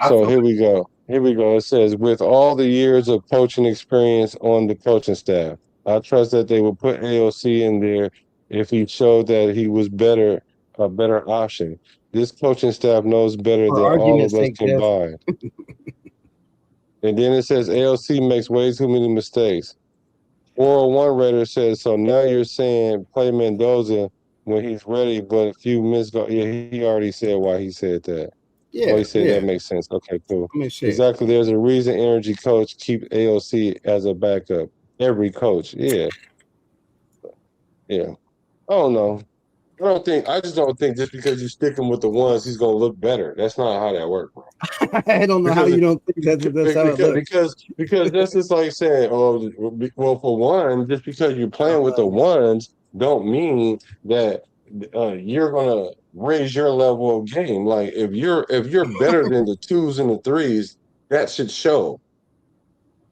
So here we go. It says, with all the years of coaching experience on the coaching staff, I trust that they will put AOC in there if he showed that he was a better option. This coaching staff knows better For than all argument's of us sake, Jeff. combined. And then it says AOC makes way too many mistakes. 401 Raider says, so now you're saying play Mendoza when he's ready, but a few minutes ago, yeah, he already said why he said that. Yeah, He said that makes sense. Okay, cool. I mean, shit. Exactly. There's a reason energy coach keep AOC as a backup. Every coach. Yeah. Yeah. I don't know. I just don't think just because you stick him with the ones, he's gonna look better. That's not how that works, bro. I don't know how you don't think that's how it looks. Because that's just like saying, oh, well, for one, just because you're playing with the ones, don't mean that you're gonna raise your level of game. Like if you're better than the twos and the threes, that should show.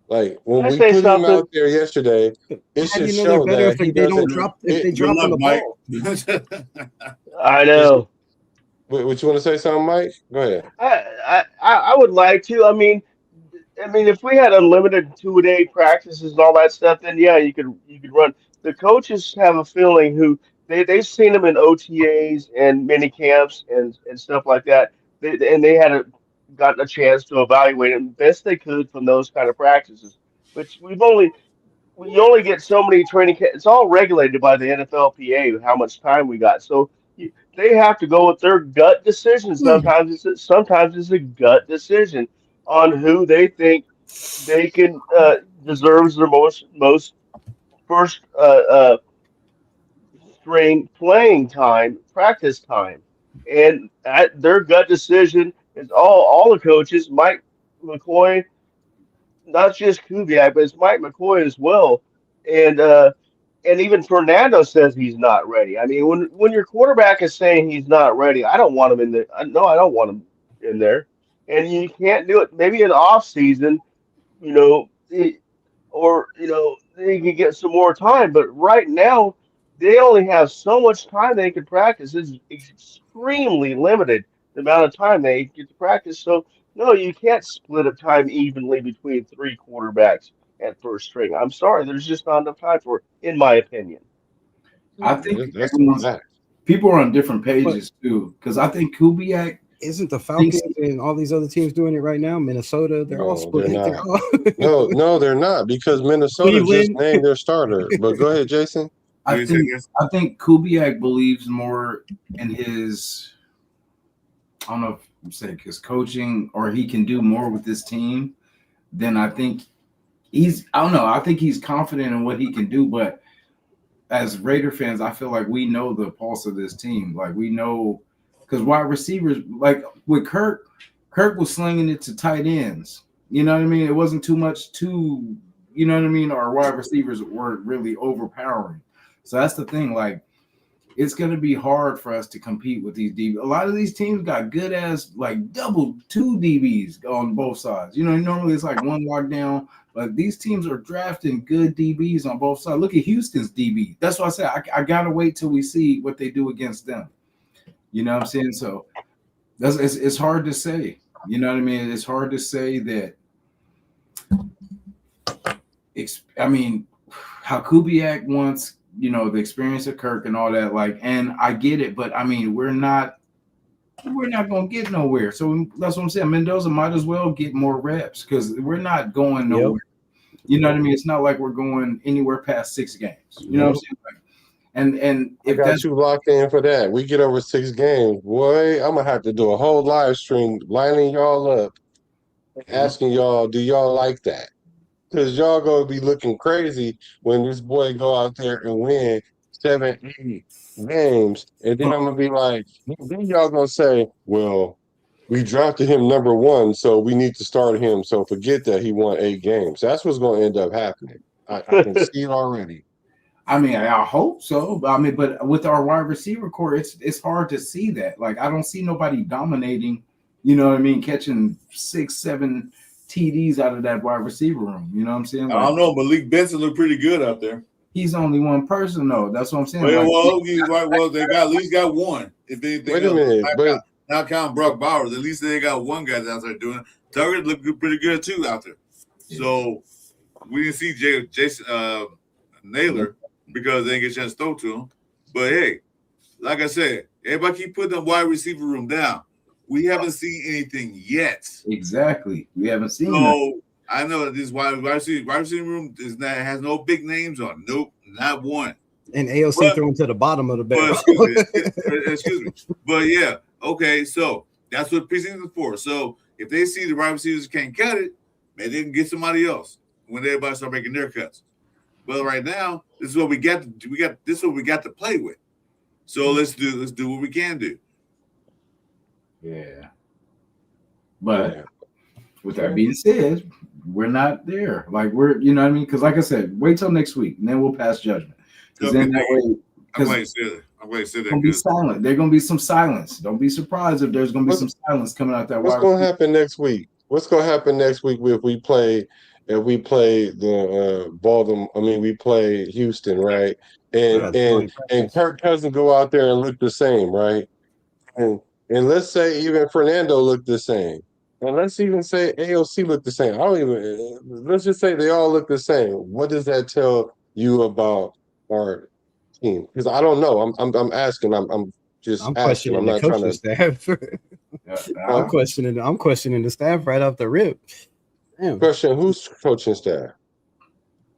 Like when Can I we say put him something? out there yesterday, it How do should you know they're show better that if he they don't doesn't. drop if they Good dropping luck, the Mike. ball? I Is it, know. what you want to say, something, Mike? Go ahead. I would like to. I mean, if we had unlimited 2-a-day practices and all that stuff, then yeah, you could run. The coaches have a feeling who they've seen them in OTAs and mini camps and stuff like that. And they had gotten a chance to evaluate them best they could from those kind of practices. Which we only get so many training. It's all regulated by the NFLPA how much time we got. So they have to go with their gut decision. Sometimes it's a gut decision on who they think they can deserves their most first string playing time, practice time, and their gut decision is all the coaches. Mike McCoy, not just Kubiak, but it's Mike McCoy as well, and even Fernando says he's not ready. I mean, when your quarterback is saying he's not ready, I don't want him in there. No, I don't want him in there, and you can't do it. Maybe in off season, you know, or they can get some more time. But right now, they only have so much time they can practice. It's extremely limited the amount of time they get to practice. So no, you can't split up time evenly between three quarterbacks at first string. I'm sorry, there's just not enough time for it, in my opinion. I think That's a everyone's fact. people are on different pages too, because I think Kubiak Isn't the thinks Falcons and all these other teams doing it right now? Minnesota, they're all No, they're split. They're not. all No, they're not because Minnesota just Cleveland. named their starter. But go ahead, Jason. I think Kubiak believes more in his, I don't know if I'm saying his coaching, or he can do more with this team than I think I don't know. I think he's confident in what he can do, but as Raider fans, I feel like we know the pulse of this team. Like we know, because wide receivers, like with Kirk was slinging it to tight ends. You know what I mean? It wasn't too much you know what I mean? Our wide receivers weren't really overpowering. So that's the thing. Like, it's going to be hard for us to compete with these DBs. A lot of these teams got good ass, like two DBs on both sides. You know, normally it's like one lockdown, but these teams are drafting good DBs on both sides. Look at Houston's DB. That's what I said. I got to wait till we see what they do against them. You know what I'm saying? So it's hard to say. You know what I mean? It's hard to say that. I mean, how Kubiak wants, the experience of Kirk and all that, like, and I get it, but I mean, we're not gonna get nowhere. So that's what I'm saying. Mendoza might as well get more reps because we're not going nowhere. Yep. You know what I mean? It's not like we're going anywhere past 6 games. You know what I'm saying? Like, and if that's you locked in for that, we get over 6 games, boy, I'm gonna have to do a whole live stream lining y'all up, asking y'all, do y'all like that? Because y'all gonna be looking crazy when this boy go out there and win 7, 8 games, and then I'm gonna be like, then y'all gonna say, well, we drafted him number 1, so we need to start him. So forget that he won 8 games. That's what's gonna end up happening. I can see it already. I mean, I hope so. I mean, but with our wide receiver core, it's hard to see that. Like, I don't see nobody dominating. You know what I mean? Catching 6, 7 TDs out of that wide receiver room. You know what I'm saying? Like, I don't know. Malik Benson looked pretty good out there. He's only one person though. That's what I'm saying. Well, they at least got one. If anything, wait a minute, but not count Brock Bowers, at least they got one guy that's out there doing it. Tucker looked pretty good too out there. Yeah. So we didn't see Jason Naylor because they didn't get a chance to throw to him. But hey, like I said, everybody keep putting the wide receiver room down. We haven't seen anything yet. Exactly. We haven't seen that. I know that this wide receiver room has no big names on. Nope, not one. And AOC thrown to the bottom of the barrel. Excuse me. But yeah, okay, so that's what preseason is for. So if they see the wide receivers can't cut it, maybe they can get somebody else when everybody start making their cuts. But right now, this is what we got. This is what we got to play with. So let's do what we can do. Yeah. But with that being said, we're not there. Like you know what I mean? Because like I said, wait till next week and then we'll pass judgment. Because then that way, I'm glad you said that. Gonna be silent. There's gonna be some silence. Don't be surprised if there's gonna be some silence coming out that. What's gonna happen next week? What's gonna happen next week if we play the Baltimore? I mean, we play Houston, right? We And got and joint and practice. Kirk Cousins go out there and look the same, right? And let's say even Fernando looked the same. And let's even say AOC looked the same. I don't even let's just say they all look the same. What does that tell you about our team? Because I don't know. I'm asking. I'm just I'm asking. I'm questioning the not trying coaching to staff. I'm questioning the staff right off the rip. Damn. question who's coaching staff.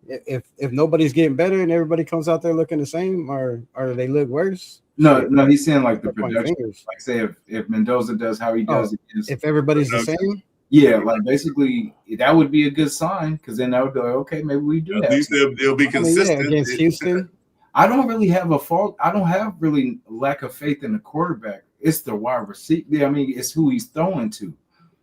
If nobody's getting better and everybody comes out there looking the same, or they look worse. No, shit, no, he's saying like the I point production. fingers. Like say if Mendoza does how he does against if everybody's the same, yeah, like basically that would be a good sign because then that would be like, okay, maybe we do At have least it'll be consistent. against Houston. I don't really have a fault. I don't have really lack of faith in the quarterback. It's the wide receiver. I mean, it's who he's throwing to.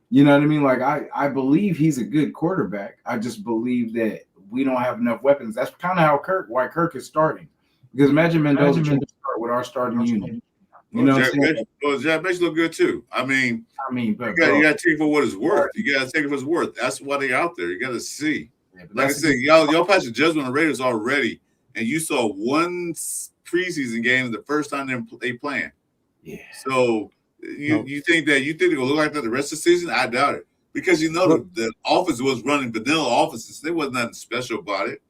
You know what I mean? Like I believe he's a good quarterback. I just believe that we don't have enough weapons. That's kind of why Kirk is starting. Because imagine Mendoza trying to start with our starting unit. You know what I'm saying? Jack makes look good too. I mean, but you got to take it for what it's worth. You got to take it for its worth. That's why they're out there. You got to see. Like I said, y'all passed the judgment on the Raiders already, and you saw one preseason game the first time they playing. Yeah. So you think they're gonna look like that the rest of the season? I doubt it, because the offense was running vanilla offenses. There wasn't nothing special about it.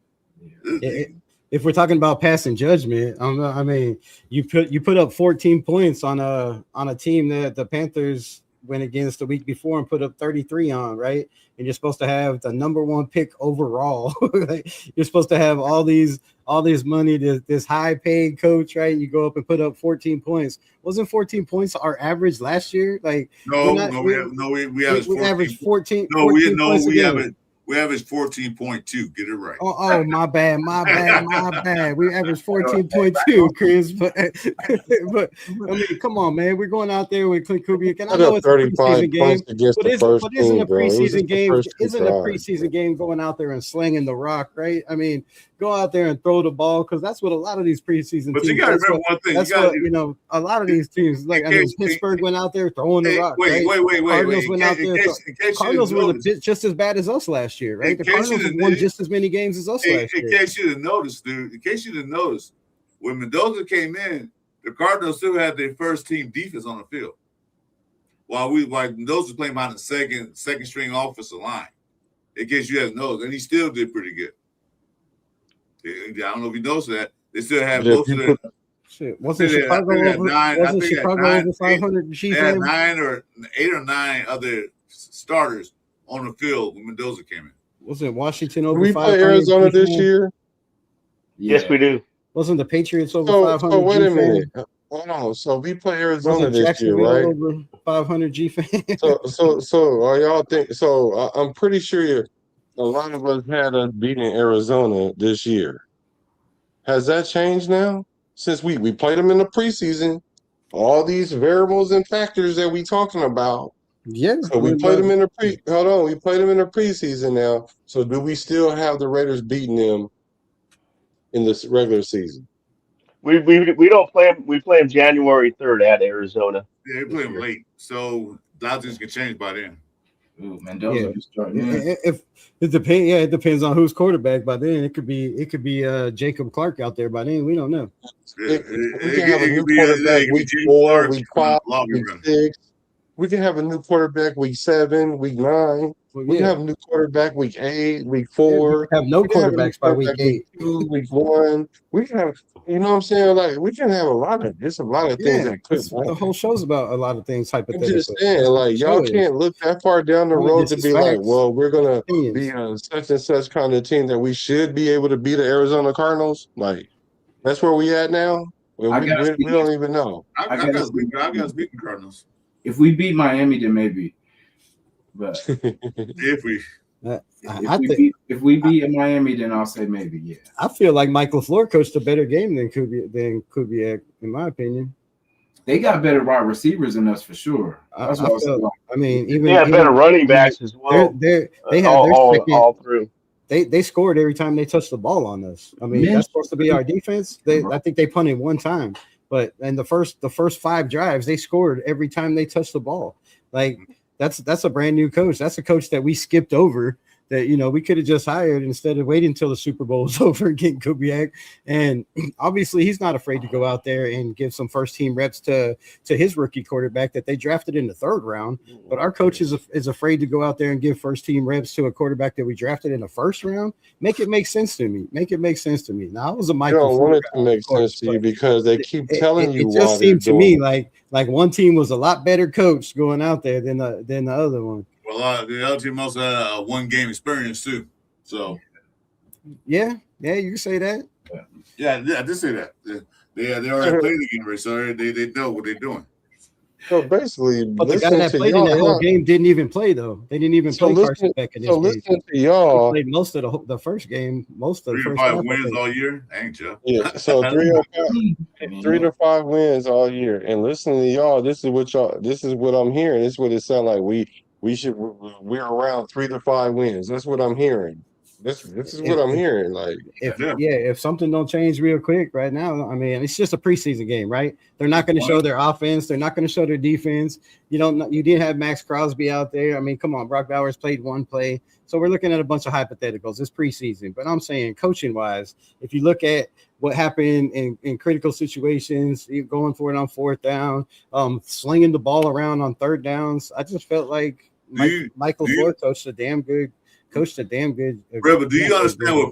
If we're talking about passing judgment, I mean, you put up 14 points on a team that the Panthers went against the week before and put up 33 on, right? And you're supposed to have the number 1 pick overall. You're supposed to have all this money, this high paid coach, right? You go up and put up 14 points. Wasn't 14 points our average last year? Like we averaged 14. We averaged 14.2. Get it right. Oh, my bad. We averaged 14.2, Chris. But I mean, come on, man. We're going out there with Clint Kubiak, and I know it's a preseason game, but isn't a preseason game? Isn't a preseason game going out there and slinging the rock, right? I mean, go out there and throw the ball because that's what a lot of these preseason but teams. You got to remember one thing. That's a lot of these teams. Like Pittsburgh went out there throwing the rock. Wait. Cardinals went out there. Cardinals were just as bad as us last year, right? The Cardinals have won just as many games as us last year. In case you didn't notice, dude. In case you didn't notice, when Mendoza came in, the Cardinals still had their first team defense on the field. While Mendoza was playing behind the second string offensive line. In case you hadn't noticed, and he still did pretty good. I don't know if you noticed that. They still had most of their. Shit, wasn't Chicago over 500 G? They had 8 or 9 other starters on the field when Mendoza came in. Wasn't Washington over 500? We play Arizona this year? Yes, we do. Wasn't the Patriots over 500? So wait a minute. Hold on. So we play Arizona this year, right? Over 500 G fans. So are y'all think? So I'm pretty sure a lot of us had us beating Arizona this year. Has that changed now? Since we played them in the preseason, all these variables and factors that we talking about. Yeah. So we played them in the we played them in the preseason now. So do we still have the Raiders beating them in this regular season? We don't play them. We play them January 3rd at Arizona. Yeah, they play them late, so a lot of things can change by then. Ooh, Mendoza if it depends, it depends on who's quarterback. By then, it could be Jacob Clark out there. By then, we don't know. We can have a new quarterback week 4, week 5, week 6. We can have a new quarterback week 7, week 9. We can have a new quarterback week 8, week 4. We have no quarterbacks by week 8. 2, week 1. We can have, you know what I'm saying? Like we can have a lot of things that could. The whole show's about a lot of things hypothetical. I'm just saying, like y'all can't look that far down the road to be like, well, we're gonna be such and such kind of team that we should be able to beat the Arizona Cardinals. Like that's where we at now. We don't even know. I got beating Cardinals. If we beat Miami, then maybe. But if we beat Miami, then I'll say maybe, yeah. I feel like Mike LaFleur coached a better game than Kubiak, in my opinion. They got better wide receivers than us for sure. That's what I mean, even they have better running backs as well. They had all through. They scored every time they touched the ball on us. I mean, that's supposed to be our defense. I think they punted one time, but in the first 5 drives, they scored every time they touched the ball. Like That's a brand new coach. That's a coach that we skipped over. That we could have just hired instead of waiting until the Super Bowl was over and getting Kubiak. And obviously, he's not afraid to go out there and give some first team reps to his rookie quarterback that they drafted in the 3rd round. But our coach is afraid to go out there and give first team reps to a quarterback that we drafted in the 1st round. Make it make sense to me. Now, I was a You Michael. don't want it to make sense to you because they keep telling you It why just they're seemed to doing me it. like one team was a lot better coached going out there than the other one. Well, the other team also had a 1-game experience too. So Yeah, you can say that. yeah, I did say that. They already played the game already, so they know what they're doing. So basically, But the guy listening that to played in that whole y'all, game didn't even play though. They didn't even play Carson Beck in this game. listening to He y'all, played most of the first game, most of the 3 to first 5 half. I wins think. all year, ain't you? yeah. So 3 to 5 wins all year, and listening to y'all, this is what I'm hearing. This is what it sounds like. We're around 3 to 5 wins. That's what I'm hearing. This is what I'm hearing. Like, If something don't change real quick right now, I mean, it's just a preseason game, right? They're not going to show their offense. They're not going to show their defense. You didn't have Max Crosby out there. I mean, come on, Brock Bowers played one play. So we're looking at a bunch of hypotheticals. It's preseason. But I'm saying coaching-wise, if you look at what happened in critical situations, going for it on 4th down, slinging the ball around on 3rd downs, I just felt like Michael Ford coached a damn good. Rebel, do you understand what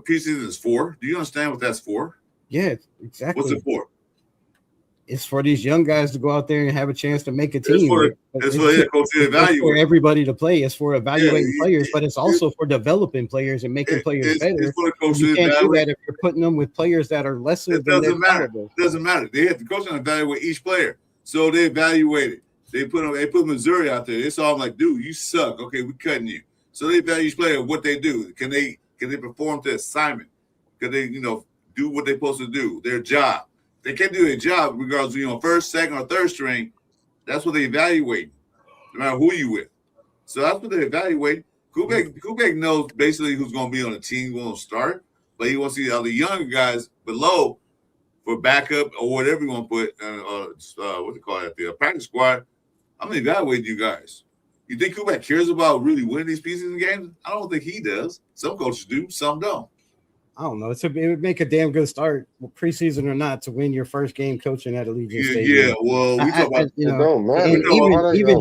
preseason is for? Do you understand what that's for? Yeah, exactly. What's it for? It's for these young guys to go out there and have a chance to make a team. It's for everybody to play. It's for evaluating players, but it's also for developing players and making players better. It's for the coach you to can't evaluate. do that if you're putting them with players that are lesser It than doesn't matter. Caliber. It doesn't matter. They have the coach to evaluate each player. So they evaluate it. They put Missouri out there. It's all like, dude, you suck. Okay, we're cutting you. So they evaluate each player what they do. Can they perform the assignment? Can they, do what they're supposed to do? Their job. They can't do their job regardless of, 1st, 2nd, or 3rd string. That's what they evaluate, no matter who you with. So that's what they evaluate. Kubek knows basically who's going to be on the team, going to start, but he wants to see the other younger guys below for backup or whatever you want to put. What they call it, the practice squad. I'm going to evaluate you guys. You think Kubek cares about really winning these preseason games? I don't think he does. Some coaches do, some don't. I don't know. It would make a damn good start, preseason or not, to win your first game coaching at Allegiant Stadium. Yeah, well, we talk about it don't matter. Even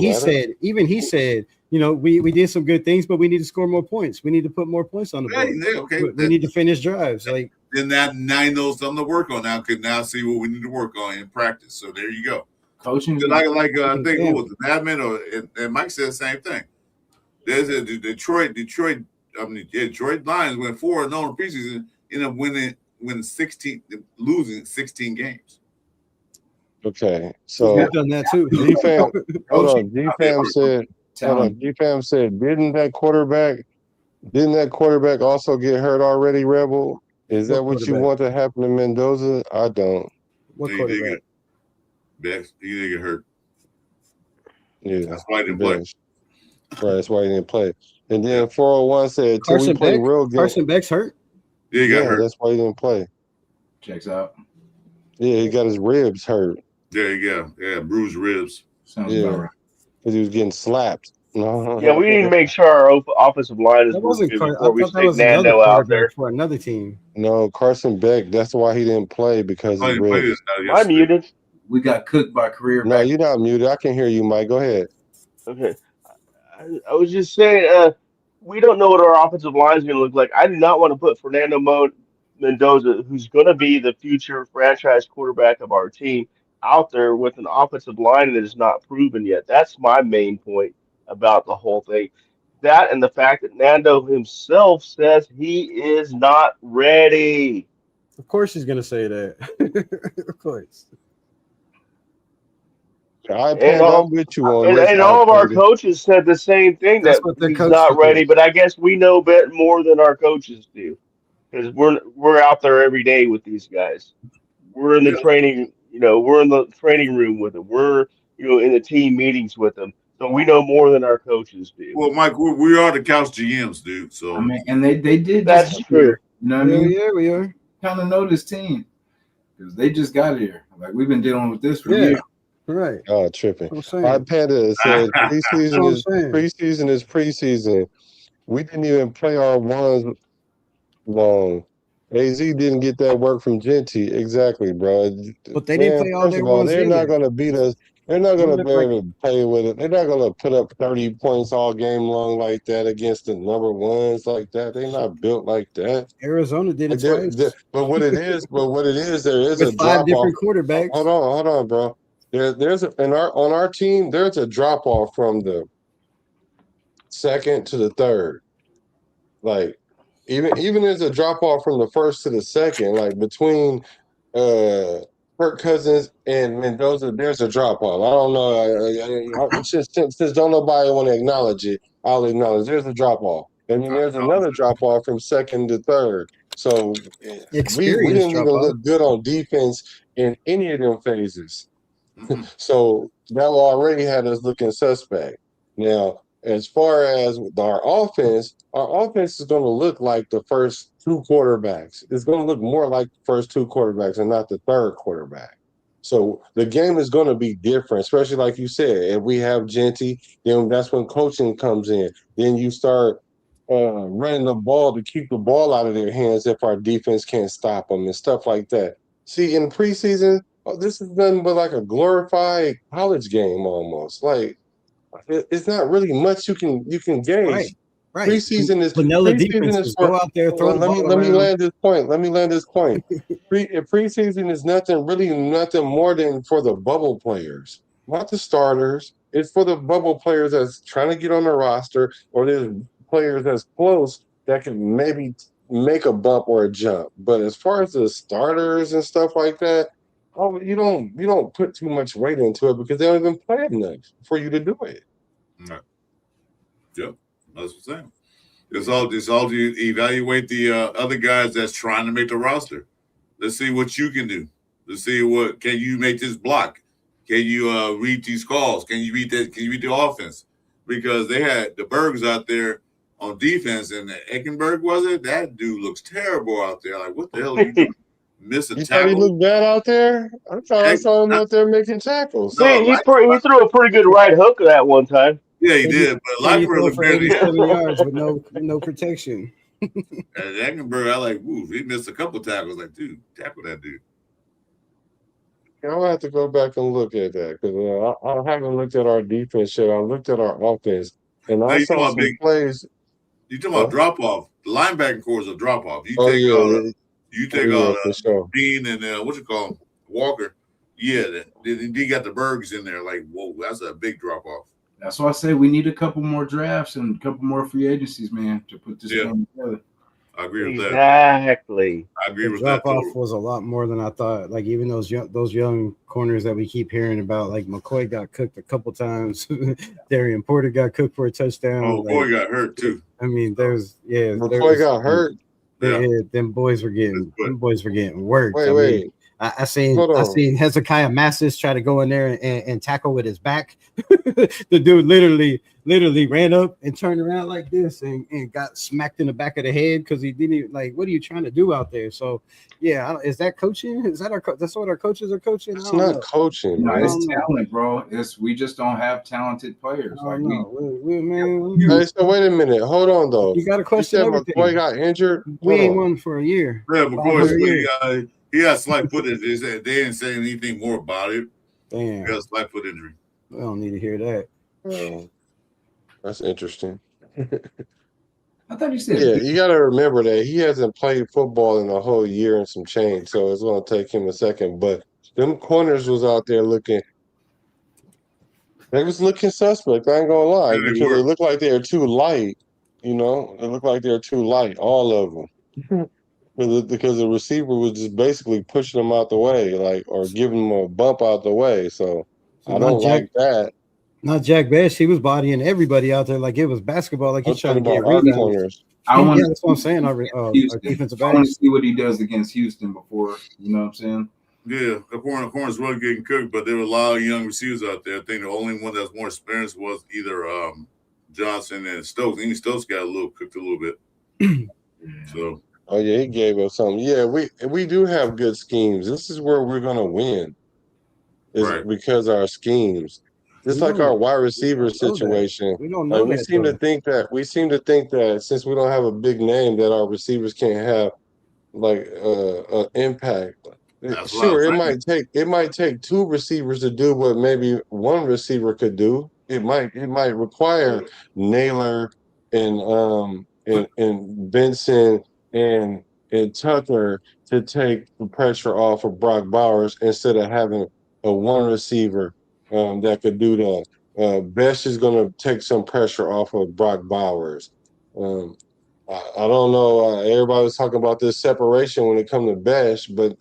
he said, we did some good things, but we need to score more points. We need to put more points on the board. Okay. We need to finish drives. Like then now he knows something to work on. Now can now see what we need to work on in practice. So there you go. Coaching, I think who was it, Madman and Mike said the same thing. There's a Detroit Lions went 4-0 in preseason, ended up losing 16 games. okay, so I've done that too. G-Fam, hold on. G-Fam said, didn't that quarterback also get hurt already, Rebel? Is that what you want to happen to Mendoza? I don't. What quarterback? He didn't get hurt. Yeah, that's why he didn't play. Right, that's why he didn't play. And then 401 said, till we play real good. Carson Beck's hurt? Yeah, he got hurt. That's why he didn't play. Checks out. Yeah, he got his ribs hurt. There you go. Yeah, bruised ribs. Sounds about right. Because he was getting slapped. Yeah, we need to make sure our offensive line is working before we stick Nando out there. For another team. No, Carson Beck, that's why he didn't play, because of ribs. I'm muted. We got cooked by career. No, you're not muted. I can hear you, Mike. Go ahead. Okay. I was just saying, we don't know what our offensive line is going to look like. I do not want to put Fernando Mendoza, who's going to be the future franchise quarterback of our team, out there with an offensive line that is not proven yet. That's my main point about the whole thing. That and the fact that Nando himself says he is not ready. Of course he's going to say that. Of course. I'm with you on this. And all of our coaches said the same thing, that he's not ready. But I guess we know a bit more than our coaches do, because we're out there every day with these guys. We're in the training, we're in the training room with them. We're in the team meetings with them. So we know more than our coaches do. Well, Mike, we are the couch GMs, dude. So I mean, and they did. That's true. You know what I mean? Yeah, we are. Kind of know this team because they just got here. Like, we've been dealing with this for years. Right. Oh, tripping. I'm All saying. right, Panda said That's what I'm saying. preseason is preseason. We didn't even play our ones long. AZ didn't get that work from Genty. Exactly, bro. But they didn't Man, play all first their of all, ones they're not either. going to beat us. They're not going to be Like able to play with it. They're not going to put up 30 points all game long like that against the number ones like that. They're not built like that. Arizona did it Like twice but what it is, there is a with 5 drop off. different quarterbacks. Hold on, bro. There's on our team, there's a drop off from the second to the third. Like even there's a drop off from the first to the second. Like between Kirk Cousins and Mendoza, there's a drop off. I don't know. Since don't nobody want to acknowledge it, I'll acknowledge there's a drop off. And then there's another drop off from second to third. So we Experience didn't drop even off. look good on defense in any of them phases. So that already had us looking suspect. Now, as far as our offense is going to look like the first two quarterbacks. It's going to look more like the first two quarterbacks and not the third quarterback. So the game is going to be different, especially like you said. If we have Genty, then that's when coaching comes in. Then you start running the ball to keep the ball out of their hands if our defense can't stop them and stuff like that. See, in preseason, this is nothing but like a glorified college game almost. Like it's not really much you can gauge. Right. Preseason is Vanilla defenses for. go out there, throw the ball Let me around. land this point. Preseason is nothing more than for the bubble players, not the starters. It's for the bubble players that's trying to get on the roster, or there's players that's close that can maybe make a bump or a jump. But as far as the starters and stuff like that, you don't put too much weight into it because they don't even play enough for you to do it. Right. Yep, that's what I'm saying. It's all to evaluate the other guys that's trying to make the roster. Let's see what you can do. Let's see what can you make this block. Can you read these calls? Can you read that? Can you read the offense? Because they had the Bergs out there on defense, and Eckenberg was it? That dude looks terrible out there. Like, what the hell are you doing? Miss a You tackle? thought he looked bad out there? I thought I saw him out there making tackles. See, he threw a pretty good right hook that one time. Yeah, he did. But Then you Lightfoot throw looked for better than 87 yards with no protection. And Eckenberg, I like, woo, he missed a couple tackles. Like, dude, tackle that dude. I'll have to go back and look at that because I haven't looked at our defense yet. I looked at our offense, and Now, I saw some plays. You talking about drop off? The linebacking core is a drop off. You take for sure. Bean and what you call him, Walker. Yeah, they got the Bergs in there. Like, whoa, that's a big drop off. That's why I say we need a couple more drafts and a couple more free agencies, man, to put this game together. I agree with that. Exactly. I agree with drop that. off was a lot more than I thought. Like even those young corners that we keep hearing about, like McCoy got cooked a couple times. Darian Porter got cooked for a touchdown. Oh, McCoy got hurt too. I mean, McCoy got hurt. Yeah, them boys were getting worked. Wait. I seen Hezekiah Massis try to go in there and tackle with his back. The dude literally ran up and turned around like this and got smacked in the back of the head because he didn't what are you trying to do out there? So yeah, is that coaching? Is that that's what our coaches are coaching? It's not coaching. No, it's talent, bro. We just don't have talented players. Hey, so wait a minute. Hold on though. You got a question? McCoy got injured. We ain't won for a year. Yeah, McCoy. He had slight foot injury. They didn't say anything more about it. Damn. He had a slight foot injury. I don't need to hear that. Oh, that's interesting. I thought you said. Yeah, you got to remember that he hasn't played football in a whole year and some change, so it's going to take him a second. But them corners was out there looking. They was looking suspect. I ain't gonna lie, because they look like they're too light. You know, they look like they're too light, all of them. Because the receiver was just basically pushing them out the way, or giving them a bump out the way. So I don't like that. Not Jack Bash. He was bodying everybody out there like it was basketball. Like he's trying to get rebounds. That's what I'm saying. Our defensive I want to see what he does against Houston before. You know what I'm saying? Yeah, the corner's really getting cooked, but there were a lot of young receivers out there. I think the only one that's more experienced was either Johnson and Stokes. Even Stokes got cooked a little bit. So. Oh yeah, he gave us something. Yeah, we do have good schemes. This is where we're gonna win. is Right. because of our schemes. Just like our wide receiver situation, We don't know we that, seem to though. think that since we don't have a big name, that our receivers can't have like impact. That's what I Sure, was it might take two receivers to do what maybe one receiver could do. It might require Naylor and Benson and Tucker to take the pressure off of Brock Bowers instead of having a one receiver that could do that. Best is going to take some pressure off of Brock Bowers. I don't know. Everybody was talking about this separation when it comes to Bash, but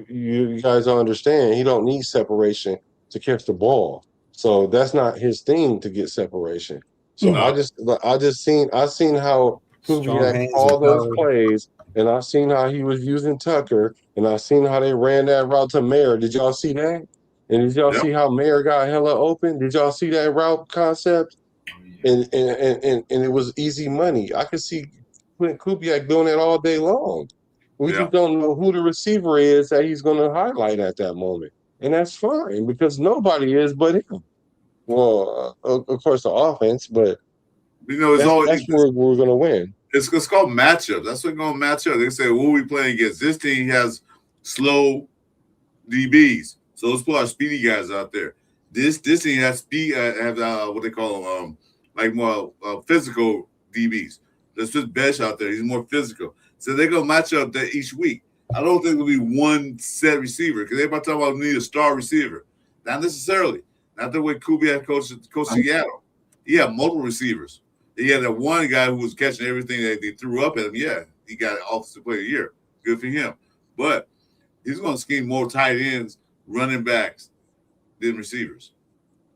you guys don't understand. He don't need separation to catch the ball, so that's not his thing to get separation. So No. I seen how Strong Kubiak hands and called those power. plays, and I seen how he was using Tucker, and I seen how they ran that route to Mayer. Did y'all see that? And did y'all Yep. see how Mayer got hella open? Did y'all see that route concept? And it was easy money. I could see Kubiak doing it all day long. We Yeah. just don't know who the receiver is that he's going to highlight at that moment, and that's fine because nobody is but him. Well, of course the offense, but You know, it's all that's where we're going to win. it's called matchup. That's what going to match up. They say, "What are we playing against?" This team has slow DBs, so let's put our speedy guys out there. This team has speed, have what they call them, like more physical DBs. Let's put Besh out there. He's more physical, so they're gonna match up that each week. I don't think it'll be one set receiver because everybody talking about we need a star receiver. Not necessarily. Not the way Kubiak coached Seattle. He had multiple receivers. He had that one guy who was catching everything that they threw up at him. Yeah, he got Offensive Player of the Year. Good for him. But he's going to scheme more tight ends, running backs than receivers.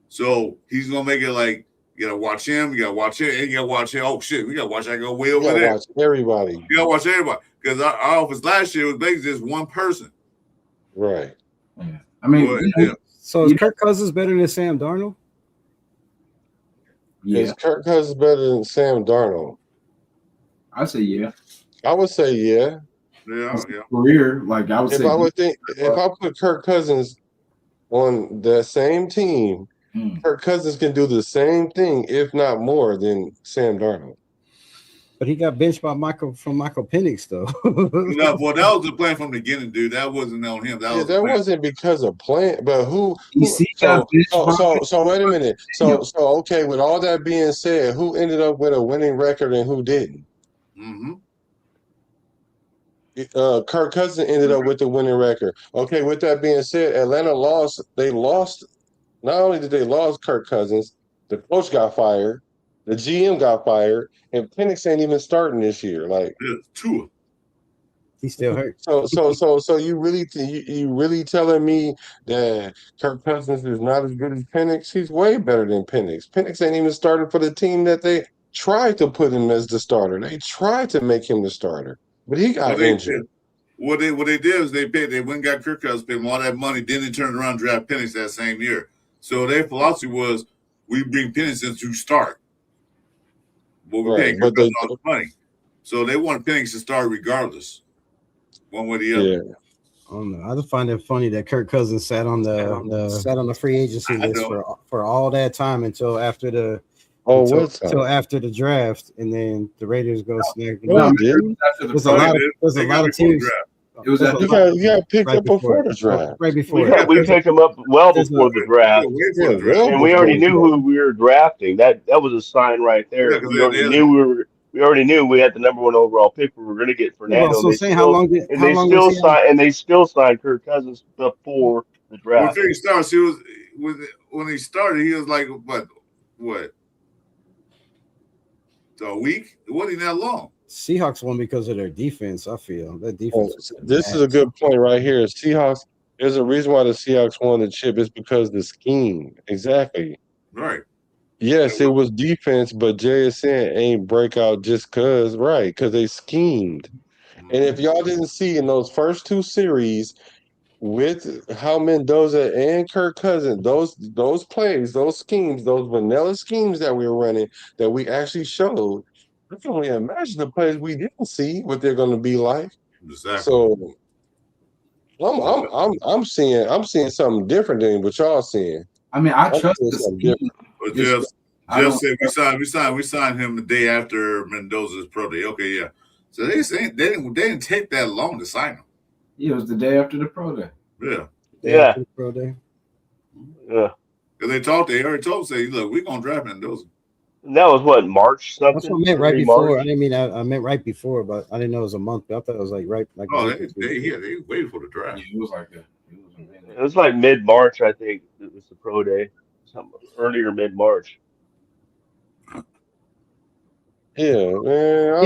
So he's going to make it like you got to watch him, you got to watch him, and you got to watch him. Oh, shit, we got to watch that go way over there. Watch everybody. You got to watch everybody. Because our offense last year was basically just one person. Right. Yeah. I mean, Well, yeah. So is Kirk Cousins better than Sam Darnold? Yeah. Is Kirk Cousins better than Sam Darnold? I say yeah. I would say yeah. Yeah. Career, like I would say. If I put Kirk Cousins on the same team, Kirk Cousins can do the same thing, if not more, than Sam Darnold. But he got benched by Michael Penix, though. No, well, that was the plan from the beginning, dude. That wasn't on him. That wasn't because of plan, but who got so wait a minute. So okay, with all that being said, who ended up with a winning record and who didn't? Mm-hmm. Kirk Cousins ended up with the winning record. Okay, with that being said, Atlanta lost. They lost. Not only did they lose Kirk Cousins, the coach got fired, the GM got fired, and Penix ain't even starting this year. Like Tua. He's still hurt. So you really telling me that Kirk Cousins is not as good as Penix? He's way better than Penix. Penix ain't even started for the team that they tried to put him as the starter. They tried to make him the starter, but he got injured. What they did is they went and got Kirk Cousins, paid him all that money, then they turned around and draft Penix that same year. So their philosophy was we bring Penix in to start. But we pay Kirk Cousins all the money. So they wanted Penix to start regardless. One way or the other. Yeah. I don't know. I just find it funny that Kirk Cousins sat on the free agency list for all that time until after the after the draft, and then the Raiders go snag him. There's a lot of teams. It was you got picked up before the draft. Right before. We picked him up well before the draft, and we already knew who we were drafting. That was a sign right there. Yeah, we already knew we had the number one overall pick. We were going to get Fernando. They still signed Kirk Cousins before the draft. Before he started, when he started, he was like what? A week? It wasn't that long. Seahawks won because of their defense. I feel that defense. This is a good point right here. Seahawks. There's a reason why the Seahawks won the chip. It's because the scheme. Exactly. Right. Yes, it was defense, but JSN ain't breakout just because they schemed. And if y'all didn't see in those first two series with how Mendoza and Kirk Cousins, those plays, those schemes, those vanilla schemes that we were running that we actually showed, I can only imagine the plays we didn't see what they're going to be like. Exactly. So I'm seeing something different than what y'all seeing. I mean, I I'm trust seeing the something scheme. different. But It's- I Jeff don't. said we signed him the day after Mendoza's pro day. Okay, yeah. So they didn't take that long to sign him. Yeah, it was the day after the pro day. Yeah. Yeah. Pro day. Yeah. Because they already told say, look, we're gonna draft Mendoza. And that was what, March That's what something? I meant right Early before. I March. didn't mean I meant right before, but I didn't know it was a month. I thought it was like right like. Oh, right they waited for the draft. Yeah, it was like that. It was like mid March, I think. It was the pro day. Something earlier mid March. Yeah, man.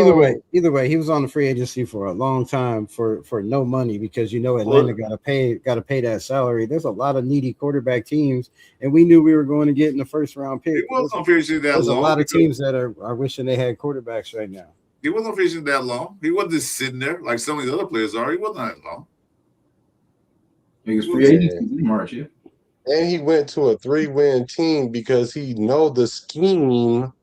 Either way, he was on the free agency for a long time for no money because Atlanta Well, got to pay that salary. There's a lot of needy quarterback teams, and we knew we were going to get in the first round pick. He wasn't officially that There's long. a lot of teams that are wishing they had quarterbacks right now. He wasn't officially that long. He wasn't just sitting there like some of the other players are. He wasn't that long. He was free agency in March, yeah. And he went to a 3-win team because he know the scheme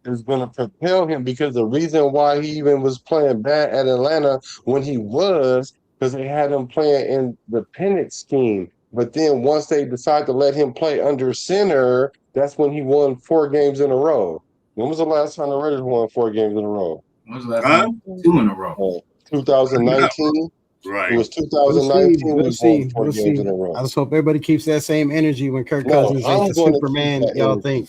is going to propel him, because the reason why he even was playing bad at Atlanta when he was because they had him playing in the pennant scheme. But then once they decided to let him play under center, that's when he won 4 games in a row. When was the last time the Raiders won 4 games in a row? When was the last time? 2 in a row. 2019. Right. It was 2019. We'll We see. won 4 games in a row. I just hope everybody keeps that same energy when Kirk Cousins ain't the Superman. Y'all think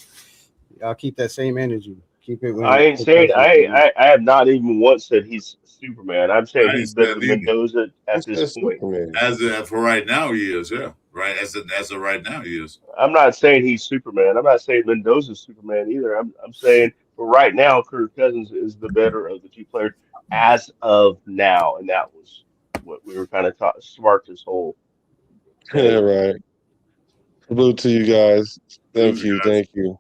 y'all keep that same energy. Keep it. When I ain't Kirk saying Cousins I have not even once said he's Superman. I'm saying I he's ain't better said than either. Mendoza at this point. As for right now, he is. Yeah. Right. As of right now, he is. I'm not saying he's Superman. I'm not saying Mendoza's Superman either. I'm saying for right now, Kirk Cousins is the better of the two players as of now, and that was what we were kind of taught smart this whole Yeah, thing. right. Salute to you guys. Thank you. Thank you.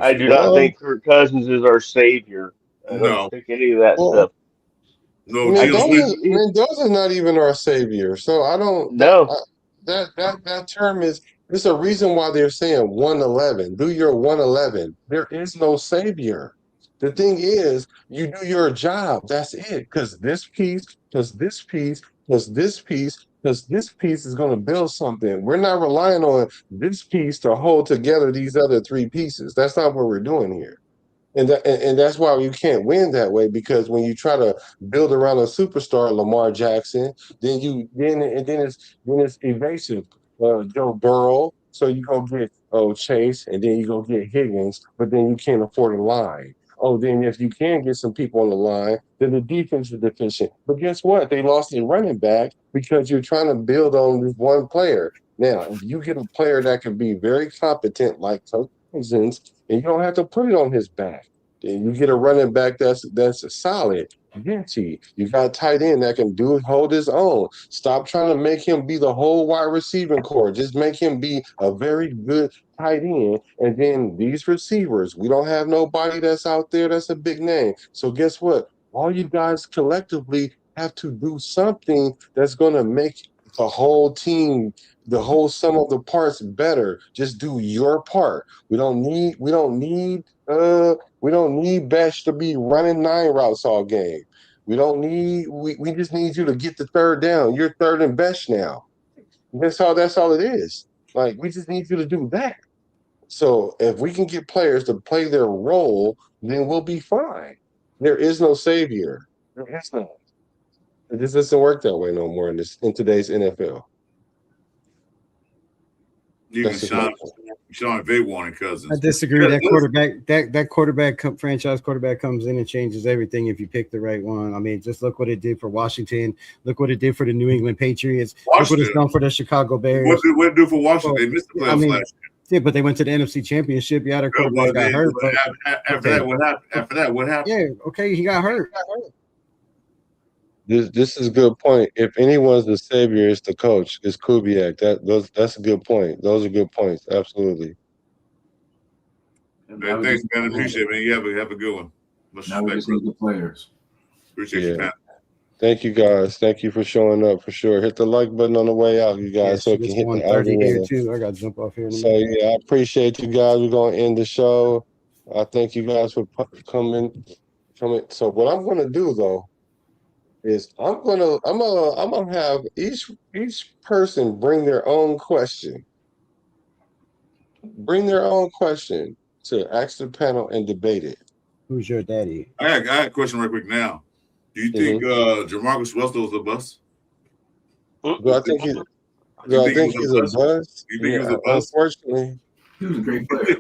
I do not Well, think Kirk Cousins is our savior. I don't No. think any of that well, stuff. No, I think Mendoza's not even our savior. So I don't no. that term is, there's a reason why they're saying 111. Do your 111. There is no savior. The thing is, you do your job. That's it. Because this piece, because this piece, because this piece, because this piece is going to build something. We're not relying on this piece to hold together these other 3 pieces. That's not what we're doing here. And that's why you can't win that way, because when you try to build around a superstar, Lamar Jackson, then it's evasive. Joe Burrow, so you go get Chase, and then you go get Higgins, but then you can't afford a line. Oh, then if you can get some people on the line, then the defense is deficient. But guess what? They lost their running back because you're trying to build on this one player. Now, if you get a player that can be very competent, like Cousins, and you don't have to put it on his back. Then you get a running back that's a solid. Ginty. You got a tight end that can hold his own. Stop trying to make him be the whole wide receiving core. Just make him be a very good tight end. And then these receivers, we don't have nobody that's out there that's a big name. So guess what? All you guys collectively have to do something that's going to make the whole team, the whole sum of the parts better. Just do your part. We don't need Besh to be running 9 routes all game. We just need you to get the 3rd down. You're 3rd and Besh now. That's all it is. Like, we just need you to do that. So if we can get players to play their role, then we'll be fine. There is no savior. There is none. It just doesn't work that way no more in today's NFL. Even Sean Vay wanted Cousins. I disagree. That quarterback franchise quarterback comes in and changes everything if you pick the right one. I mean, just look what it did for Washington. Look what it did for the New England Patriots. Look what it's done for the Chicago Bears. What did it do for Washington? They missed the playoffs last year. Yeah, but they went to the NFC Championship. Yeah, their quarterback got hurt. After that, what happened? Yeah, okay, he got hurt. This is a good point. If anyone's the savior, it's the coach. It's Kubiak. That's a good point. Those are good points. Absolutely. Man, thanks, man. Appreciate it, man. You have a good one. Much now we just need the players. Appreciate you, man. Thank you, guys. Thank you for showing up for sure. Hit the like button on the way out, you guys, so it can hit the algorithm. Here too. I got to jump off here. So yeah, I appreciate you guys. We're gonna end the show. I thank you guys for coming. So what I'm gonna do though is I'm gonna have each person bring their own question. Bring their own question to ask the panel and debate it. Who's your daddy? I got a question right quick now. Do you think Jamarcus Russell is a bust? Do I think he's a bust? You think he was a bust? Unfortunately, he was a great player.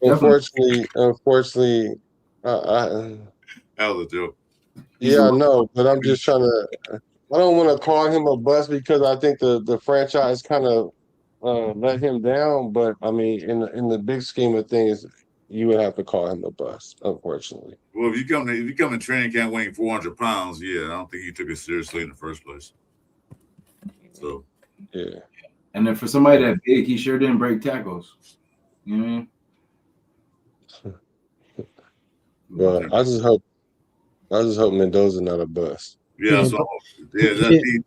unfortunately, that was a joke. Yeah, I know, but I'm just trying to. I don't want to call him a bust because I think the franchise kind of let him down. But I mean, in the big scheme of things, you would have to call him a bust, unfortunately. Well, if you come in training camp weighing 400 pounds, yeah, I don't think he took it seriously in the first place. So, yeah. And then for somebody that big, he sure didn't break tackles. You know what I mean? Well, I just hope Mendoza's not a bust. Yeah, so that's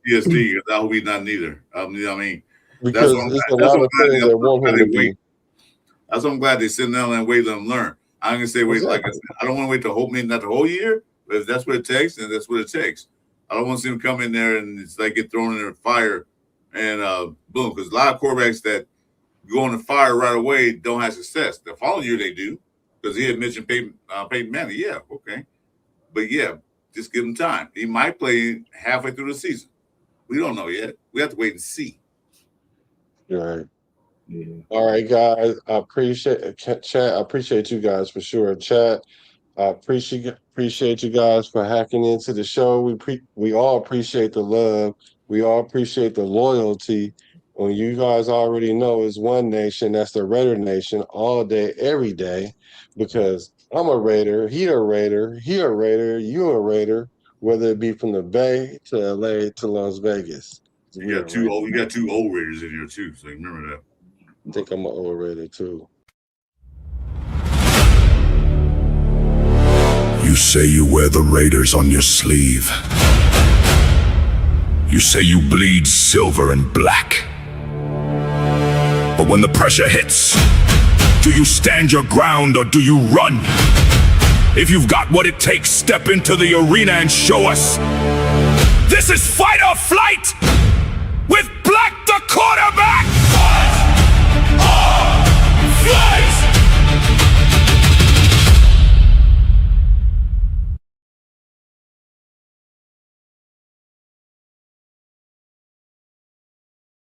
PTSD. I hope he's not neither. I mean, because there's a lot of things that want him to be. That's why I'm glad they sit down and wait, let them learn. I'm gonna say wait, like I said, I don't want to wait the whole not the whole year, but if that's what it takes, then that's what it takes. I don't want to see him come in there and it's like get thrown in the fire and boom. Because a lot of quarterbacks that go in the fire right away don't have success. The following year they do, because he had mentioned Peyton Manning. Yeah, okay, but yeah, just give him time. He might play halfway through the season. We don't know yet. We have to wait and see. Right. Yeah. All right, guys. I appreciate chat. I appreciate you guys for sure. Chat. I appreciate you guys for hacking into the show. We all appreciate the love. We all appreciate the loyalty. When you guys already know it's one nation, that's the Raider Nation, all day, every day. Because I'm a Raider, he a Raider, you a Raider, whether it be from the Bay to LA to Las Vegas. You got two old Raiders in here too, so remember that. I think I'm an old Raider too. You say you wear the Raiders on your sleeve. You say you bleed silver and black. But when the pressure hits, do you stand your ground or do you run? If you've got what it takes, step into the arena and show us. This is fight or flight!